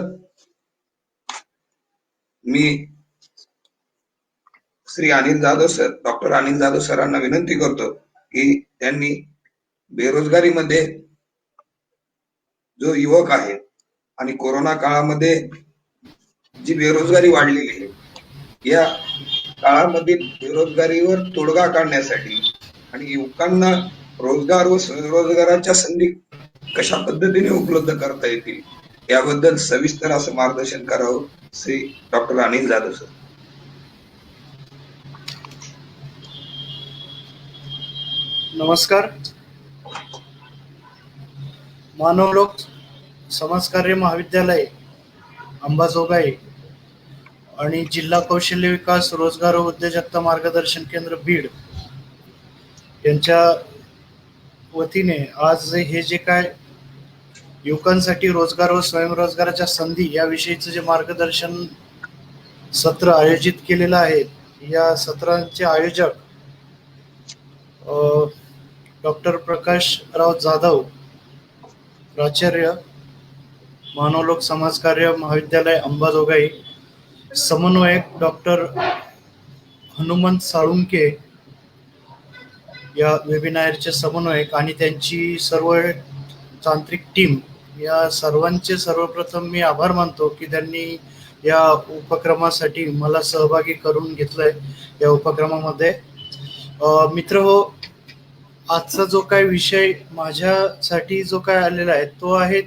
मी श्री अनिल जाधव सर, डॉक्टर अनिल जाधव सरांना विनंती करतो की त्यांनी बेरोजगारीमध्ये जो युवक आहे आणि कोरोना काळामध्ये जी बेरोजगारी वाढलेली आहे, या काळामधील बेरोजगारीवर तोडगा काढण्यासाठी आणि युवकांना रोजगार व स्वयंरोजगाराच्या संधी कशा पद्धतीने उपलब्ध करता येतील याबद्दल सविस्तर असं मार्गदर्शन करावं श्री डॉक्टर अनिल जाधव सर. नमस्कार. मानवलोक समाजकार्य महाविद्यालय अंबाजोगाई आणि जिल्हा कौशल्य विकास रोजगार व उद्योजकता मार्गदर्शन केंद्र बीड यांच्या वतीने आज हे जे काय युवकांसाठी रोजगार व स्वयंरोजगाराच्या संधी याविषयीचं जे मार्गदर्शन सत्र आयोजित केलेलं आहे, या सत्रांचे आयोजक डॉक्टर प्रकाशराव जाधव, प्राचार्य मानवलोक समाजकार्य महाविद्यालय अंबाजोगाई, समन्वयक डॉक्टर हनुमंत साळुंके, या वेबिनारचे समन्वयक आणि त्यांची सर्व तांत्रिक टीम या सर्वांचे सर्वप्रथम मी आभार मानतो की त्यांनी या उपक्रमासाठी मला सहभागी करून घेतलंय या उपक्रमामध्ये. मित्र हो, आजचा जो काय विषय माझ्यासाठी जो काय आलेला आहे तो आहे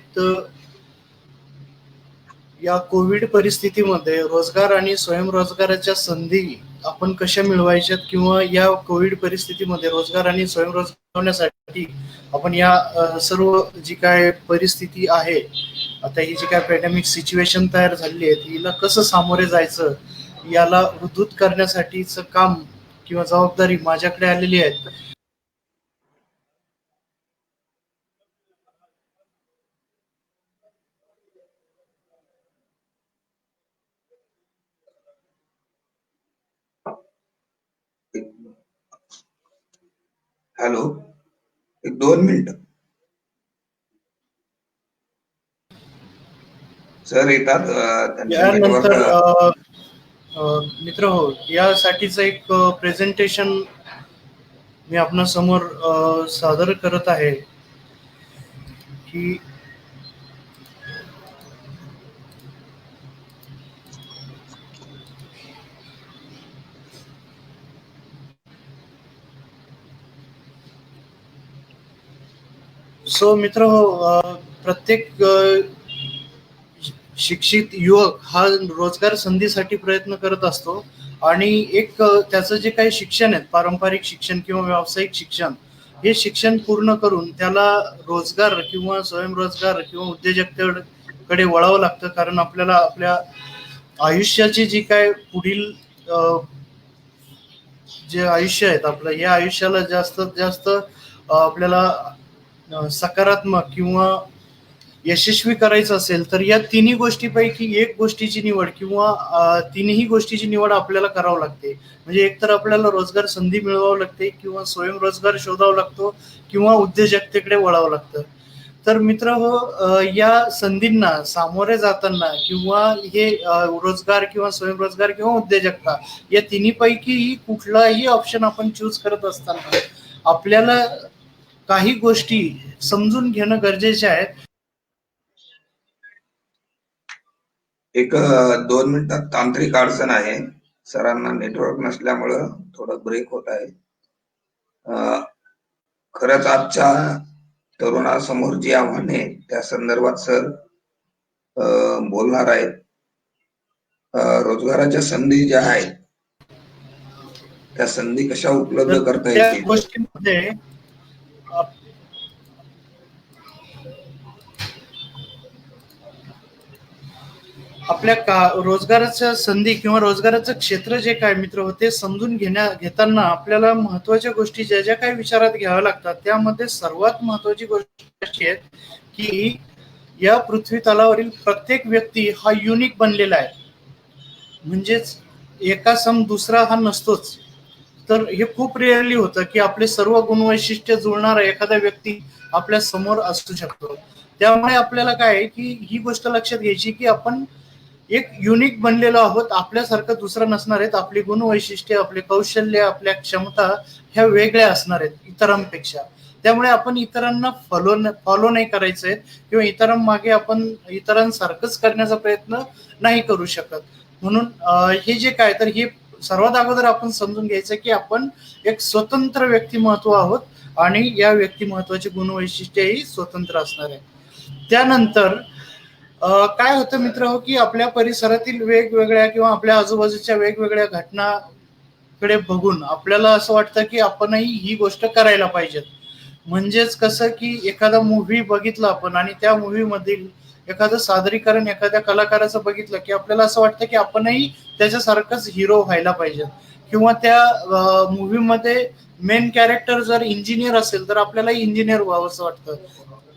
या कोविड परिस्थितीमध्ये रोजगार आणि स्वयंरोजगाराच्या संधी आपण कशा मिळवायच्यात, किंवा या कोविड परिस्थितीमध्ये रोजगार आणि स्वयंरोजगार मिळवण्यासाठी आपण या सर्व जी काय परिस्थिती आहे, आता ही जी काय पॅन्डेमिक सिच्युएशन तयार झालेली आहे हिला कसं सामोरे जायचं, याला उद्धूत करण्यासाठीचं काम किंवा जबाबदारी माझ्याकडे आलेली आहे. हॅलो, एक 2 मिनिट सर येतात. त्यांचं यानंतर नेटवर्क. मित्र हो, यासाठीचं एक प्रेझेंटेशन मी आपणा समोर सादर करत आहे की सो मित्र हो, प्रत्येक शिक्षित युवक हा रोजगार संधीसाठी प्रयत्न करत असतो आणि एक त्याचं जे काही शिक्षण आहे, पारंपरिक शिक्षण किंवा व्यावसायिक शिक्षण, हे शिक्षण पूर्ण करून त्याला रोजगार किंवा स्वयंरोजगार किंवा उद्योजकतेकडे वळावं लागतं. कारण आपल्याला आपल्या आयुष्याची जी काय पुढील जे आयुष्य आहेत आपलं, या आयुष्याला जास्तीत जास्त आपल्याला सकारात्मक किंवा यशस्वी करायचं असेल तर या तिन्ही गोष्टीपैकी एक गोष्टीची निवड किंवा तिन्ही गोष्टीची निवड आपल्याला करावं लागते. म्हणजे एकतर आपल्याला रोजगार संधी मिळवावं लागते, किंवा स्वयंरोजगार शोधावा लागतो, किंवा उद्योजकतेकडे वळावं लागतं. तर मित्र हो, या संधींना सामोरे जाताना किंवा हे रोजगार किंवा स्वयंरोजगार किंवा उद्योजकता या तिन्हीपैकी कुठलाही ऑप्शन आपण चूज करत असताना आपल्याला काही गोष्टी समजून घेणं गरजेचे आहे. एक 2 मिनिटात तांत्रिक अडचण आहे. सरांना नेटवर्क नसल्यामुळं थोडं ब्रेक होत आहे. खरंच आजच्या तरुणासमोर जी आव्हाने त्या संदर्भात सर बोलणार आहेत. रोजगाराच्या संधी ज्या आहेत त्या संधी कशा उपलब्ध तर करता त्या येतील. गोष्टींमध्ये आपल्या रोजगाराच्या संधी किंवा रोजगाराचं क्षेत्र जे काय मित्र होते समजून घेताना आपल्याला महत्वाच्या गोष्टी ज्या ज्या काही विचारात घ्याव्या लागतात, त्यामध्ये सर्वात महत्वाची गोष्ट अशी आहे की या पृथ्वी तलावरील प्रत्येक व्यक्ती हा युनिक बनलेला आहे. म्हणजेच एका सम दुसरा हा नसतोच. तर हे खूप रेअरली होतं की आपले सर्व गुणवैशिष्ट्य जुळणारा एखादा व्यक्ती आपल्या समोर असू शकतो. त्यामुळे आपल्याला काय आहे की ही गोष्ट लक्षात घ्यायची की आपण एक युनिक बनलेलो आहोत, आपल्यासारखं दुसरं नसणार आहेत. आपली गुणवैशिष्ट्ये, आपले कौशल्य, आपल्या क्षमता ह्या वेगळ्या असणार आहेत इतरांपेक्षा. त्यामुळे आपण इतरांना फॉलो नाही करायचं आहे, किंवा इतरांमागे आपण इतरांसारखंच करण्याचा प्रयत्न नाही करू शकत. म्हणून हे जे काय, तर हे सर्वात अगोदर आपण समजून घ्यायचं की आपण एक स्वतंत्र व्यक्तिमत्व आहोत आणि या व्यक्तिमत्वाची गुणवैशिष्ट्येही स्वतंत्र असणार आहे. त्यानंतर काय होतं मित्र हो की आपल्या परिसरातील वेगवेगळ्या किंवा आपल्या आजूबाजूच्या वेगवेगळ्या घटनाकडे बघून आपल्याला असं वाटतं की आपणही ही गोष्ट करायला पाहिजेत. म्हणजेच कसं की एखादा मूव्ही बघितला आपण आणि त्या मूव्ही मधील एखादं सादरीकरण एखाद्या कलाकाराचं बघितलं की आपल्याला असं वाटतं की आपणही त्याच्यासारखंच हिरो व्हायला पाहिजे, किंवा त्या मूव्ही मध्ये मेन कॅरेक्टर जर इंजिनियर असेल तर आपल्याला इंजिनियर व्हावं असं वाटतं,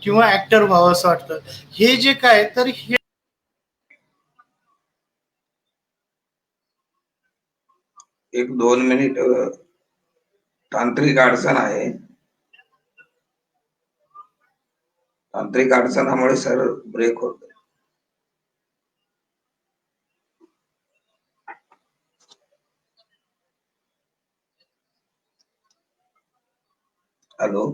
किंवा ऍक्टर व्हावं असं वाटतं. हे जे काय, तर हे एक 2 मिनिट तांत्रिक अडचण आहे. तांत्रिक अडचणामुळे सर ब्रेक होत. हॅलो,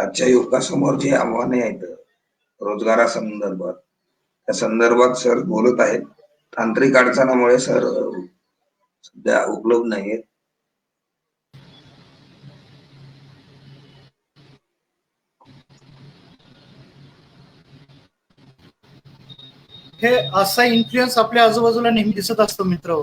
आजच्या युवकासमोर जी आव्हाने आहेत रोजगारासंदर्भात, त्या संदर्भात सर बोलत आहेत. तांत्रिक अडचणामुळे सर सध्या उपलब्ध नाहीयेत. हे असा इन्फ्लुएन्स आपल्या आजूबाजूला नेहमी दिसत असतो मित्र.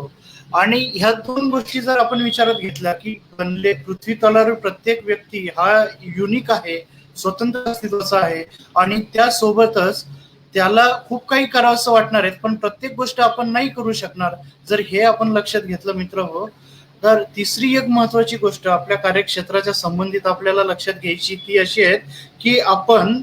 आणि ह्या दोन गोष्टी जर आपण विचारात घेतल्या की बनले पृथ्वी तलावर प्रत्येक व्यक्ती हा युनिक आहे, स्वतंत्र अस्तित्वाचा आहे, आणि त्यासोबतच त्याला खूप काही करावंसं वाटणार आहे, पण प्रत्येक गोष्ट आपण नाही करू शकणार. जर हे आपण लक्षात घेतलं मित्र हो, तर तिसरी एक महत्वाची गोष्ट आपल्या कार्यक्षेत्राच्या संबंधित आपल्याला लक्षात घ्यायची ती अशी आहे की आपण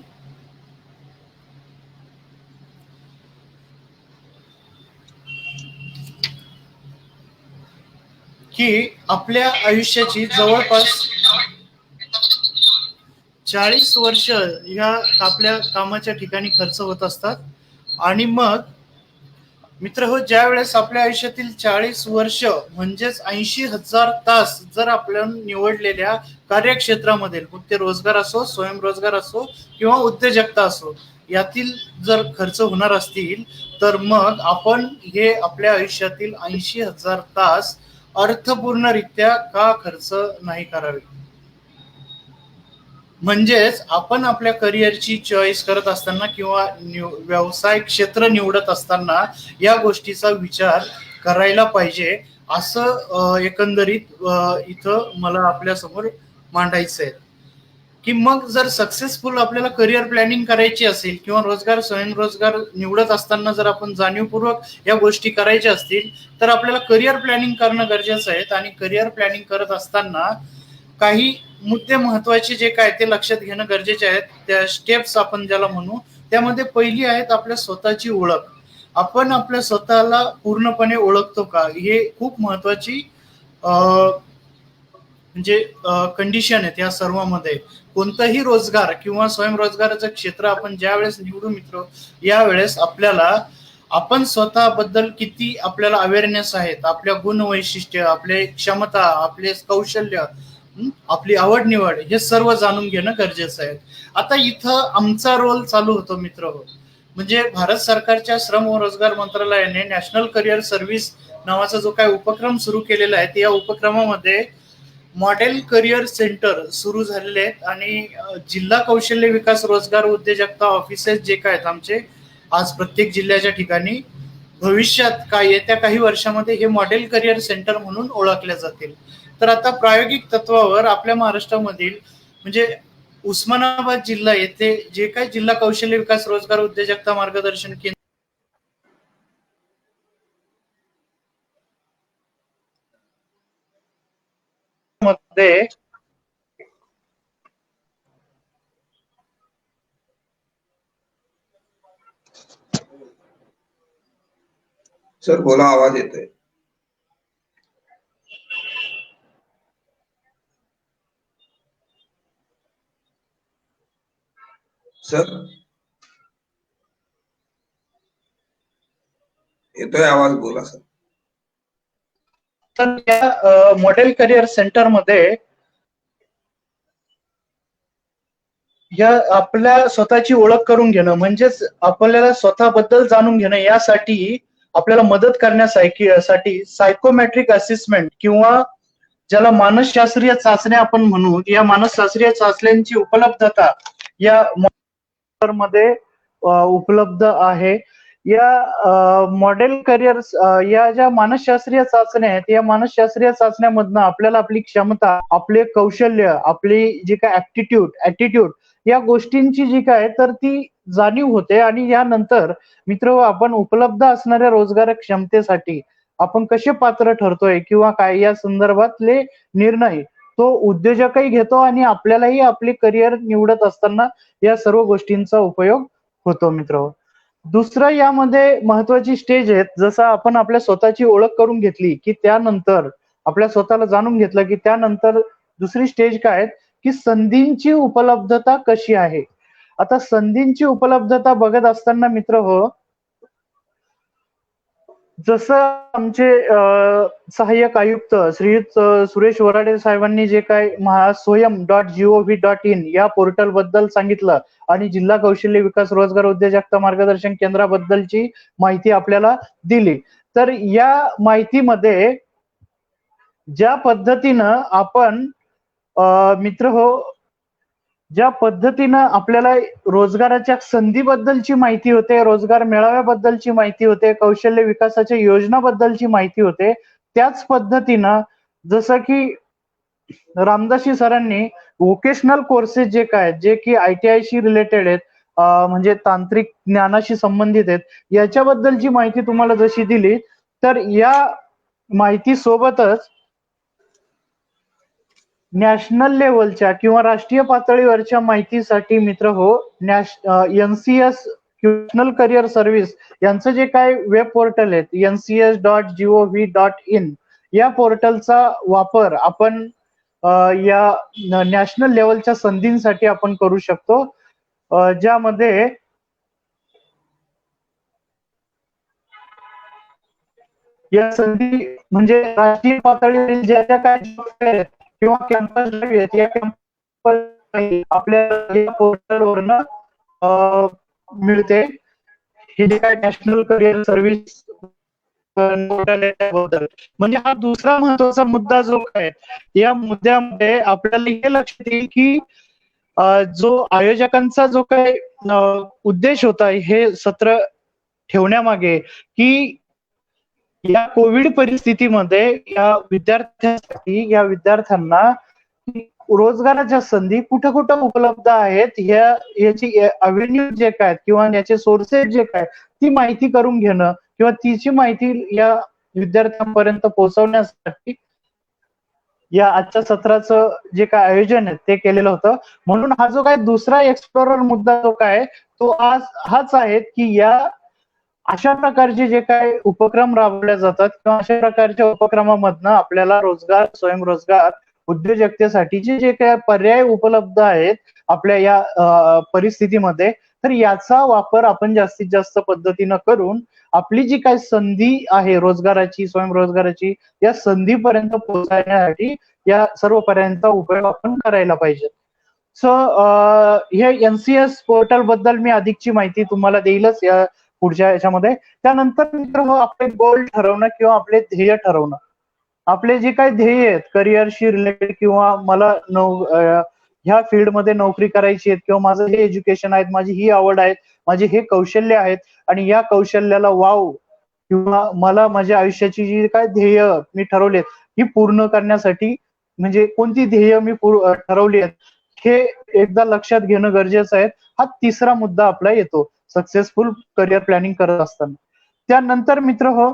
आपल्या आयुष्याची जवळपास 40 वर्ष ह्या आपल्या कामाच्या ठिकाणी खर्च होत असतात. आणि मग मित्र हो, ज्या वेळेस आपल्या आयुष्यातील 40 वर्ष म्हणजेच 80,000 तास जर आपल्या निवडलेल्या कार्यक्षेत्रामध्ये, मग ते रोजगार असो, स्वयंरोजगार असो किंवा उद्योजकता असो, यातील जर खर्च होणार असतील, तर मग आपण हे आपल्या आयुष्यातील 80,000 तास अर्थपूर्णरित्या का खर्च नाही करावे. म्हणजेच आपण आपल्या करिअरची चॉईस करत असताना किंवा व्यवसाय क्षेत्र निवडत असताना या गोष्टीचा विचार करायला पाहिजे, असं एकंदरीत इथं मला आपल्या समोर मांडायचं आहे. की मग जर सक्सेसफुल आपल्याला करिअर प्लॅनिंग करायची असेल किंवा रोजगार स्वयंरोजगार निवडत असताना जर आपण जाणीवपूर्वक या गोष्टी करायच्या असतील, तर आपल्याला करिअर प्लॅनिंग करणं गरजेचं आहे. आणि करिअर प्लॅनिंग करत असताना काही मुद्दे महत्वाचे जे काय ते लक्षात घेणं गरजेचे आहेत. त्या स्टेप्स आपण ज्याला म्हणू, त्यामध्ये पहिली आहेत आपल्या स्वतःची ओळख. आपण आपल्या स्वतःला पूर्णपणे ओळखतो का, हे खूप महत्वाची म्हणजे कंडिशन आहेत या सर्वांमध्ये. कोणताही रोजगार किंवा स्वयंरोजगाराचं क्षेत्र आपण ज्या वेळेस निवडू मित्र, यावेळेस आपल्याला आपण स्वतःबद्दल किती आपल्याला अवेअरनेस आहेत, आपल्या गुण वैशिष्ट्य, आपले क्षमता, आपले कौशल्य, आपली आवड निवड, हे सर्व जाणून घेणं गरजेचं आहे. आता इथं आमचा रोल चालू होतो मित्र हो. म्हणजे भारत सरकारच्या श्रम व रोजगार मंत्रालयाने नॅशनल करिअर सर्व्हिस नावाचा जो काय उपक्रम सुरू केलेला आहे, या उपक्रमामध्ये मॉडेल करिअर सेंटर सुरू झालेले आहेत. आणि जिल्हा कौशल्य विकास रोजगार उद्योजकता ऑफिसेस जे काय आहेत आमचे आज प्रत्येक जिल्ह्याच्या ठिकाणी, भविष्यात काय येत्या काही वर्षामध्ये हे मॉडेल करिअर सेंटर म्हणून ओळखले जातील. तर आता प्रायोगिक तत्वावर आपल्या महाराष्ट्रामधील म्हणजे उस्मानाबाद जिल्हा येथे जे काही जिल्हा कौशल्य विकास रोजगार उद्योजकता मार्गदर्शन केंद्र मध्ये सर बोला, आवाज येतोय. सर येतोय आवाज, बोला सर. तर त्या मॉडेल करिअर सेंटर मध्ये या आपल्या स्वतःची ओळख करून घेणं, म्हणजेच आपल्याला स्वतःबद्दल जाणून घेणं, यासाठी आपल्याला मदत करण्यासाठी सायकोमेट्रिक असेसमेंट किंवा ज्याला मानसशास्त्रीय चाचण्या आपण म्हणू, या मानसशास्त्रीय चाचण्यांची उपलब्धता या मध्ये उपलब्ध आहे. या मॉडेल करिअर या ज्या मानसशास्त्रीय चाचण्या आहेत, या मानसशास्त्रीय चाचण्यामधनं आपल्याला आपली क्षमता, आपले कौशल्य, आपली जी काय ऍटिट्यूड, या गोष्टींची जी काय तर ती जाणीव होते. आणि यानंतर मित्र आपण उपलब्ध असणाऱ्या रोजगार क्षमतेसाठी आपण कसे पात्र ठरतोय किंवा काय, या संदर्भातले निर्णय तो उद्योजकही घेतो आणि आपल्यालाही आपले करिअर निवडत असताना या सर्व गोष्टींचा उपयोग होतो मित्र. दुसरं यामध्ये महत्वाची स्टेज आहेत, जसं आपण आपल्या स्वतःची ओळख करून घेतली की त्यानंतर आपल्या स्वतःला जाणून घेतलं की त्यानंतर दुसरी स्टेज काय की संधींची उपलब्धता कशी आहे. आता संधींची उपलब्धता बघत असताना मित्र हो, जसं आमचे सहाय्यक आयुक्त श्रीयुत सुरेश वराडे साहेबांनी जे काय स्वयं.gov.in या पोर्टल बद्दल सांगितलं आणि जिल्हा कौशल्य विकास रोजगार उद्योजकता मार्गदर्शन केंद्राबद्दलची माहिती आपल्याला दिली, तर या माहितीमध्ये ज्या पद्धतीनं आपण मित्र हो, ज्या पद्धतीनं आपल्याला रोजगाराच्या संधीबद्दलची माहिती होते, रोजगार मेळाव्याबद्दलची माहिती होते, कौशल्य विकासाच्या योजनाबद्दलची माहिती होते, त्याच पद्धतीनं जसं की रामदासी सरांनी व्होकेशनल कोर्सेस जे काय जे की ITI शी रिलेटेड आहेत, म्हणजे तांत्रिक ज्ञानाशी संबंधित आहेत, याच्याबद्दलची माहिती तुम्हाला जशी दिली, तर या माहिती सोबतच नॅशनल लेवलच्या किंवा राष्ट्रीय पातळीवरच्या माहितीसाठी मित्र हो, NCS नॅशनल करिअर सर्व्हिस यांचं जे काय वेब पोर्टल आहे NCS.gov.in या पोर्टलचा वापर आपण या नॅशनल लेवलच्या संधींसाठी आपण करू शकतो, ज्यामध्ये या संधी म्हणजे राष्ट्रीय पातळीवरील ज्या ज्या काय जॉब्स आहेत किंवा कॅम्पस ड्राईव्ह आहेत, या कॅम्पस आपल्या या पोर्टलवरनं मिळते. हे जे काय नॅशनल करिअर सर्व्हिस बद्दल म्हणजे हा दुसरा महत्वाचा मुद्दा जो काय या मुद्द्यामध्ये आपल्याला हे लक्षात येईल की जो आयोजकांचा जो काय उद्देश होता हे सत्र ठेवण्यामागे, की या कोविड परिस्थितीमध्ये या विद्यार्थ्यांना रोजगाराच्या संधी कुठं कुठं उपलब्ध आहेत याची अव्हेन्यू जे काय किंवा याचे सोर्सेस जे काय ती माहिती करून घेणं किंवा तिची माहिती या विद्यार्थ्यांपर्यंत पोहोचवण्यासाठी या आजच्या सत्राचं जे काय आयोजन आहे ते केलेलं होतं. म्हणून हा जो काय दुसरा एक्सप्लोरर मुद्दा जो काय तो आज हाच आहे की या अशा प्रकारचे जे काय उपक्रम राबवले जातात किंवा अशा प्रकारच्या उपक्रमामधनं आपल्याला रोजगार, स्वयंरोजगार, उद्योजकतेसाठीचे जे काही पर्याय उपलब्ध आहेत आपल्या या परिस्थितीमध्ये, तर याचा वापर आपण जास्तीत जास्त पद्धतीनं करून आपली जी काही संधी आहे रोजगाराची, स्वयंरोजगाराची, या संधीपर्यंत पोहोचण्यासाठी या सर्व पर्यंत उपयोग आपण करायला पाहिजे. सो हे NCS पोर्टल बद्दल मी अधिकची माहिती तुम्हाला देईलच या पुढच्या याच्यामध्ये. त्यानंतर मित्र हो, आपले गोल ठरवणं किंवा आपले ध्येय ठरवणं. आपले जे काही ध्येय आहेत करिअरशी रिलेटेड किंवा मला ह्या फील्डमध्ये नोकरी करायची आहे किंवा माझं हे एज्युकेशन आहे, माझी ही आवड आहे, माझे हे कौशल्य आहेत आणि या कौशल्याला वाव किंवा मला माझ्या आयुष्याची जी काय ध्येय मी ठरवलेत ही पूर्ण करण्यासाठी म्हणजे कोणती ध्येय मी ठरवली आहेत हे एकदा लक्षात घेणं गरजेचं आहे. हा तिसरा मुद्दा आपला येतो सक्सेसफुल करिअर प्लॅनिंग करत असताना. त्यानंतर मित्र हो,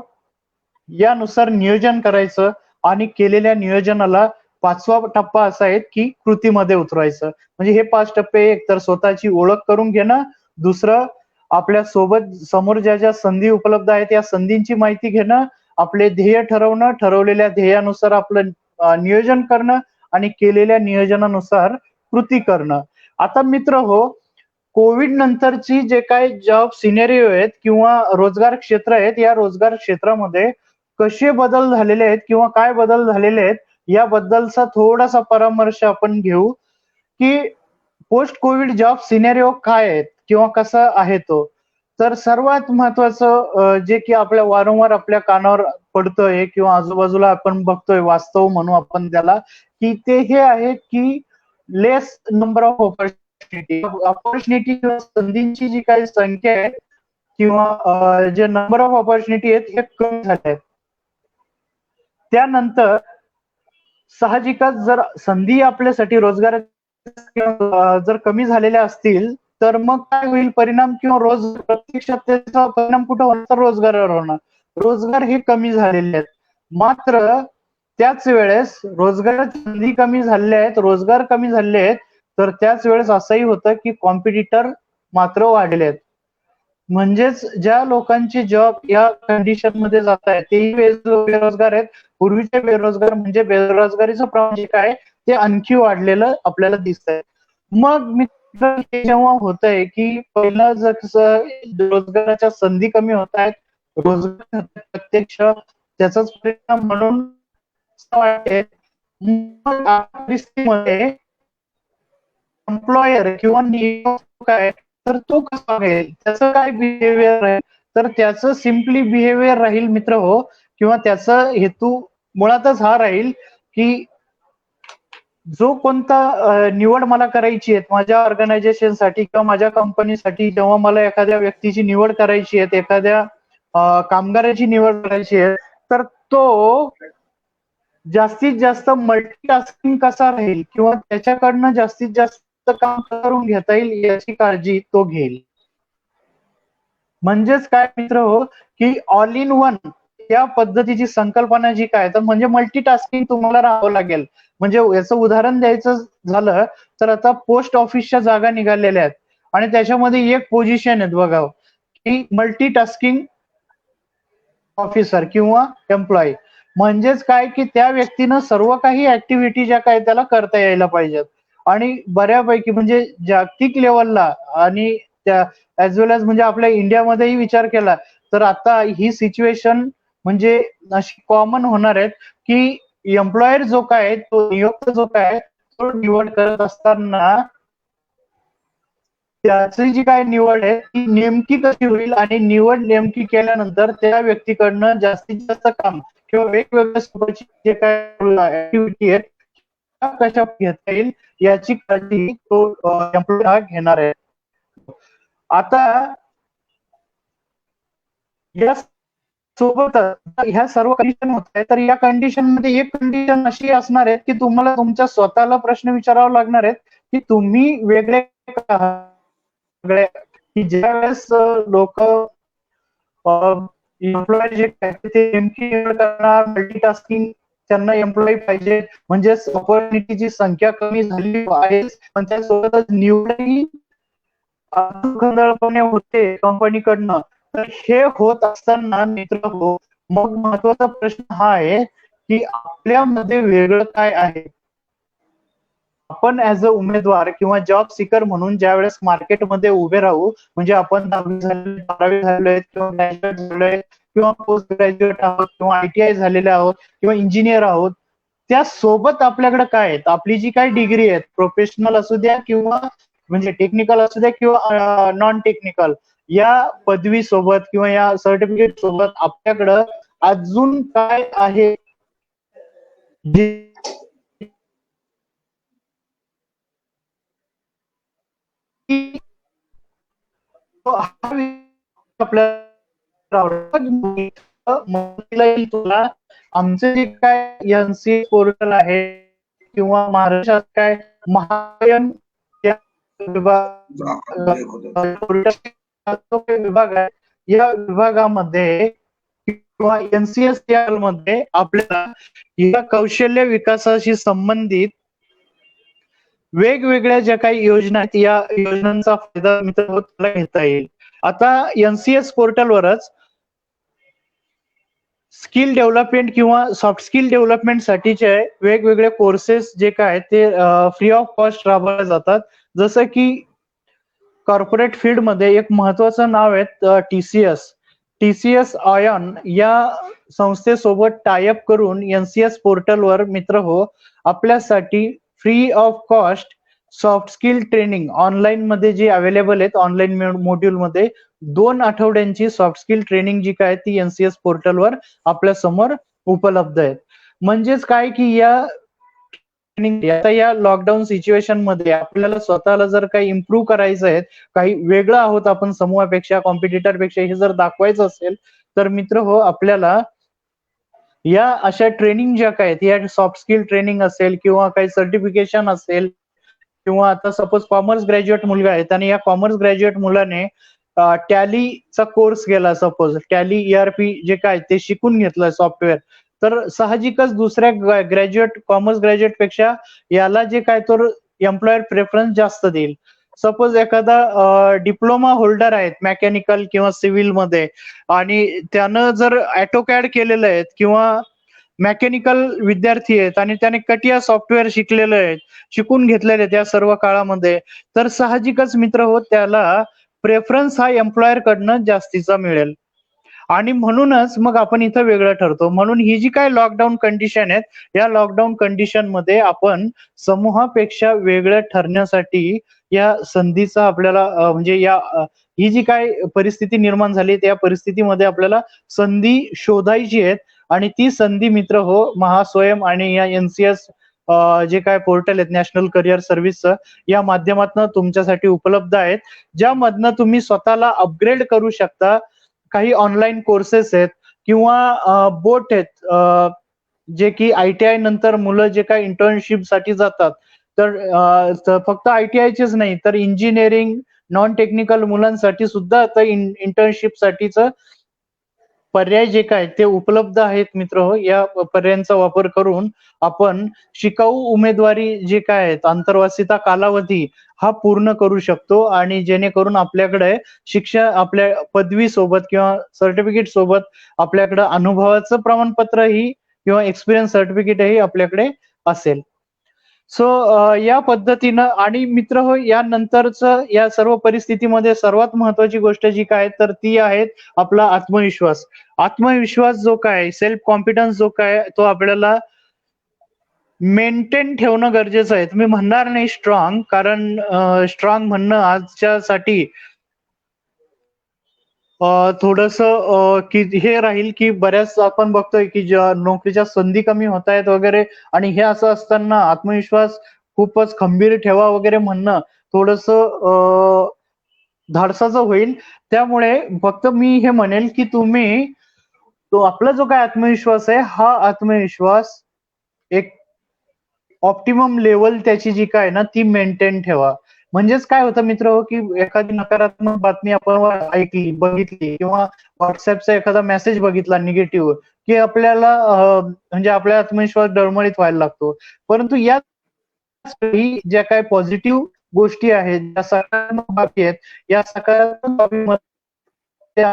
यानुसार नियोजन करायचं आणि केलेल्या नियोजनाला 5वा टप्पा असा आहे की कृतीमध्ये उतरवायचं. म्हणजे हे 5 टप्पे, एक तर स्वतःची ओळख करून घेणं, दुसरं आपल्या सोबत समोर ज्या ज्या संधी उपलब्ध आहेत या संधींची माहिती घेणं, आपले ध्येय ठरवणं, ठरवलेल्या ध्येयानुसार आपलं नियोजन करणं आणि केलेल्या नियोजनानुसार कृती करणं. आता मित्र हो, कोविड नंतरची जे काही जॉब सिनेरिओ आहेत किंवा रोजगार क्षेत्र आहेत, या रोजगार क्षेत्रामध्ये कसे बदल झालेले आहेत किंवा काय बदल झालेले आहेत याबद्दलचा थोडासा परामर्श आपण घेऊ की पोस्ट कोविड जॉब सिनेरिओ काय आहेत किंवा कसा आहे तो. तर सर्वात महत्वाचं जे की आपल्या वारंवार आपल्या कानावर पडतंय किंवा आजूबाजूला आपण बघतोय, वास्तव म्हणू आपण त्याला, की ते हे आहे की लेस नंबर ऑफ ऑपॉर्च्युनिटी किंवा संधींची जी काही संख्या आहे किंवा जे नंबर ऑफ ऑपॉर्च्युनिटी आहेत हे कमी झाले आहेत. त्यानंतर साहजिकच जर संधी आपल्यासाठी रोजगार जर कमी झालेल्या असतील तर मग काय होईल परिणाम किंवा प्रत्यक्षात त्याचा परिणाम कुठं होणार, रोजगारावर होणार. रोजगार हे कमी झालेले आहेत. मात्र त्याच वेळेस रोजगाराच्या संधी कमी झालेल्या आहेत, रोजगार कमी झाले आहेत, तर त्याच वेळेस असंही होतं की कॉम्पिटिटर मात्र वाढले आहेत. म्हणजेच ज्या लोकांचे जॉब या कंडिशन मध्ये जात आहेत तेही बेरोजगार आहेत. पूर्वीचे बेरोजगार म्हणजे बेरोजगारीचं प्रमाण जे काय ते आणखी वाढलेलं आपल्याला दिसत आहे. मग मित्र हे जेव्हा होत आहे की पहिलं जसं रोजगाराच्या संधी कमी होत आहेत रोजगार प्रत्यक्ष त्याचाच परिणाम म्हणून असं वाटते. मग अशा परिस्थितीमध्ये एम्प्लॉयर किंवा नियोजक काय तर तो कसा राहील, त्याचं काय बिहेवियर राहील, तर त्याचं सिम्पली बिहेवियर राहील मित्र हो, किंवा त्याचा हेतू मुळातच हा राहील की जो कोणता निवड मला करायची आहे माझ्या ऑर्गनायझेशनसाठी किंवा माझ्या कंपनीसाठी, जेव्हा मला एखाद्या व्यक्तीची निवड करायची आहे, एखाद्या कामगाराची निवड करायची आहे, तर तो जास्तीत जास्त मल्टीटास्किंग कसा राहील किंवा त्याच्याकडनं जास्तीत जास्त काम करून घेता येईल याची काळजी तो घेईल. म्हणजेच काय मित्र हो, की ऑल इन वन या पद्धतीची संकल्पना जी काय, तर म्हणजे मल्टीटास्किंग तुम्हाला राहावं लागेल. म्हणजे याचं उदाहरण द्यायचं झालं तर आता पोस्ट ऑफिसच्या जागा निघालेल्या आहेत आणि त्याच्यामध्ये एक पोझिशन आहेत बघा, की मल्टीटास्किंग ऑफिसर किंवा एम्प्लॉई. म्हणजेच काय, की त्या व्यक्तीनं सर्व काही ऍक्टिव्हिटी ज्या काय त्याला करता यायला पाहिजेत आणि बऱ्यापैकी म्हणजे जागतिक लेवलला आणि त्या ऍज वेल एज म्हणजे आपल्या इंडियामध्येही विचार केला तर आता ही सिच्युएशन म्हणजे अशी कॉमन होणार आहे की एम्प्लॉयर जो काय तो नियोक्त जो काय तो निवड करत असताना त्याची जी काय निवड आहे ती नेमकी कशी होईल आणि निवड नेमकी केल्यानंतर त्या व्यक्तीकडनं जास्तीत जास्त काम किंवा वेगवेगळ्या स्वरूपाची जे काय ऍक्टिव्हिटी आहे त्या कशा घेता येईल याची काळजी तो एम्प्लॉयर घेणार आहे. आता या सोबतच ह्या सर्व कंडिशन होत आहे, तर या कंडिशन मध्ये एक कंडिशन अशी असणार आहे की तुम्हाला तुमच्या स्वतःला प्रश्न विचारावा लागणार आहेत की तुम्ही वेगळे का आहात? वेगळे की ज्या वेळेस लोक एम्प्लॉय जे काय ते नेमकी निवड करणार मल्टीटास्किंग त्यांना एम्प्लॉय पाहिजे म्हणजेच ऑपॉर्च्युनिटीची संख्या कमी झाली आहे पण त्यासोबतच निवडही खंडळपणे होते कंपनीकडनं. तर हे होत असताना मित्र हो, मग महत्वाचा प्रश्न हा आहे की आपल्यामध्ये वेगळं काय आहे. आपण ऍज अ उमेदवार किंवा जॉब सिकर म्हणून ज्या वेळेस मार्केटमध्ये उभे राहू म्हणजे आपण 10वी झाले 12वी झालोय किंवा ग्रॅज्युएट झालोय किंवा पोस्ट ग्रॅज्युएट आहोत किंवा ITI झालेले आहोत किंवा इंजिनियर आहोत, त्या सोबत आपल्याकडे काय आहेत आपली जी काही डिग्री आहे प्रोफेशनल असू द्या किंवा म्हणजे टेक्निकल असू द्या किंवा नॉन टेक्निकल, या पदवी सोबत किंवा या सर्टिफिकेट सोबत आपल्याकडं अजून काय आहे जे तुला आमचे जे काय NCA पोर्टल आहे किंवा महाराष्ट्रात काय महायन विभाग आहे या विभागामध्ये किंवा NCS मध्ये आपल्याला या कौशल्य विकासाशी संबंधित वेगवेगळ्या ज्या काही योजना आहेत या योजनांचा फायदा मित्र तुला घेता येईल. आता NCS पोर्टलवरच स्किल डेव्हलपमेंट किंवा सॉफ्ट स्किल डेव्हलपमेंट साठीचे वेगवेगळे कोर्सेस जे काय ते फ्री ऑफ कॉस्ट राबवले जातात. जसं की कॉर्पोरेट फील्ड मध्ये एक महत्वाचं नाव आहे TCS आयन या संस्थेसोबत टायअप करून NCS पोर्टलवर मित्र हो आपल्यासाठी free of cost soft skill training online मध्ये जी अवेलेबल आहेत ऑनलाईन मॉड्यूल मध्ये 2 आठवड्यांची सॉफ्ट स्किल ट्रेनिंग जी काय ती NCS पोर्टलवर आपल्या समोर उपलब्ध आहेत. म्हणजेच काय की आता या लॉकडाऊन सिच्युएशन मध्ये आपल्याला स्वतःला जर काही इम्प्रूव्ह करायचं आहे काही वेगळं आहोत आपण समूहापेक्षा कॉम्पिटिटर पेक्षा हे जर दाखवायचं असेल तर मित्र हो आपल्याला या अशा ट्रेनिंग ज्या काय या सॉफ्ट स्किल ट्रेनिंग असेल किंवा काही सर्टिफिकेशन असेल किंवा आता सपोज कॉमर्स ग्रॅज्युएट मुलगा आहे आणि या कॉमर्स ग्रॅज्युएट मुलाने टॅलीचा कोर्स केला सपोज टॅली ERP जे काय ते शिकून घेतलं सॉफ्टवेअर तर साहजिकच दुसऱ्या कॉमर्स ग्रॅज्युएट पेक्षा याला जे काय तर एम्प्लॉयर प्रेफरन्स जास्त देईल. सपोज एखादा डिप्लोमा होल्डर आहेत मेकॅनिकल किंवा सिव्हिल मध्ये आणि त्यानं जर ऑटोकॅड केलेलं आहे किंवा मेकॅनिकल विद्यार्थी आहेत आणि त्याने कटिया सॉफ्टवेअर शिकलेलं आहे शिकून घेतलेले आहेत या सर्व काळामध्ये तर साहजिकच मित्र हो त्याला प्रेफरन्स हा एम्प्लॉयर कडनं जास्तीचा मिळेल. आणि म्हणूनच मग आपण इथं वेगळं ठरतो. म्हणून ही जी काय लॉकडाऊन कंडिशन आहेत, या लॉकडाऊन कंडिशन मध्ये आपण समूहापेक्षा वेगळं ठरण्यासाठी या संधीचा आपल्याला म्हणजे ही जी काय परिस्थिती निर्माण झाली त्या परिस्थितीमध्ये आपल्याला संधी शोधायची आहेत. आणि ती संधी मित्र हो महास्वयं आणि या NCS जे काय पोर्टल आहेत नॅशनल करिअर सर्व्हिसचं, या माध्यमातून तुमच्यासाठी उपलब्ध आहेत, ज्यामधनं तुम्ही स्वतःला अपग्रेड करू शकता. काही ऑनलाईन कोर्सेस आहेत किंवा बोट आहेत जे की ITI नंतर मुलं जे काही इंटर्नशिप साठी जातात, तर फक्त ITIचेच नाही तर इंजिनिअरिंग नॉन टेक्निकल मुलांसाठी सुद्धा आता इंटर्नशिप साठीच पर्याय जे काय ते उपलब्ध आहेत मित्र हो. या पर्यायांचा वापर करून आपण शिकाऊ उमेदवारी जे काय आहेत आंतरवासिता कालावधी हा पूर्ण करू शकतो. आणि जेणेकरून आपल्याकडे आपल्या पदवी सोबत किंवा सर्टिफिकेट सोबत आपल्याकडे अनुभवाचं प्रमाणपत्रही किंवा एक्सपिरियन्स सर्टिफिकेटही आपल्याकडे असेल. सो या पद्धतीनं आणि मित्र हो यानंतरच या सर्व परिस्थितीमध्ये सर्वात महत्वाची गोष्ट जी काय तर ती आहे आपला आत्मविश्वास. आत्मविश्वास जो काय सेल्फ कॉन्फिडन्स जो काय तो आपल्याला मेंटेन ठेवणं गरजेचं आहे. तुम्ही म्हणणार नाही स्ट्रॉंग, कारण स्ट्रॉंग म्हणणं आजच्यासाठी थोडस की हे राहील की बऱ्याच आपण बघतोय की नोकरीच्या संधी कमी होत आहेत वगैरे, आणि हे असं असताना आत्मविश्वास खूपच खंबीर ठेवा वगैरे म्हणणं थोडस धाडसाचं होईल. त्यामुळे फक्त मी हे म्हणेल की तुम्ही तो आपला जो काय आत्मविश्वास आहे हा आत्मविश्वास एक ऑप्टिमम लेवल त्याची जी काय ना ती मेंटेन ठेवा. म्हणजेच काय होतं मित्र हो की एखादी नकारात्मक बातमी आपण ऐकली बघितली किंवा व्हॉट्सअपचा एखादा मेसेज बघितला निगेटिव्ह की आपल्याला म्हणजे आपला आत्मविश्वास डळमळीत व्हायला लागतो. परंतु या ज्या काही पॉझिटिव्ह गोष्टी आहेत, ज्या सकारात्मक बाबी आहेत, या सकारात्मक बाबीमध्ये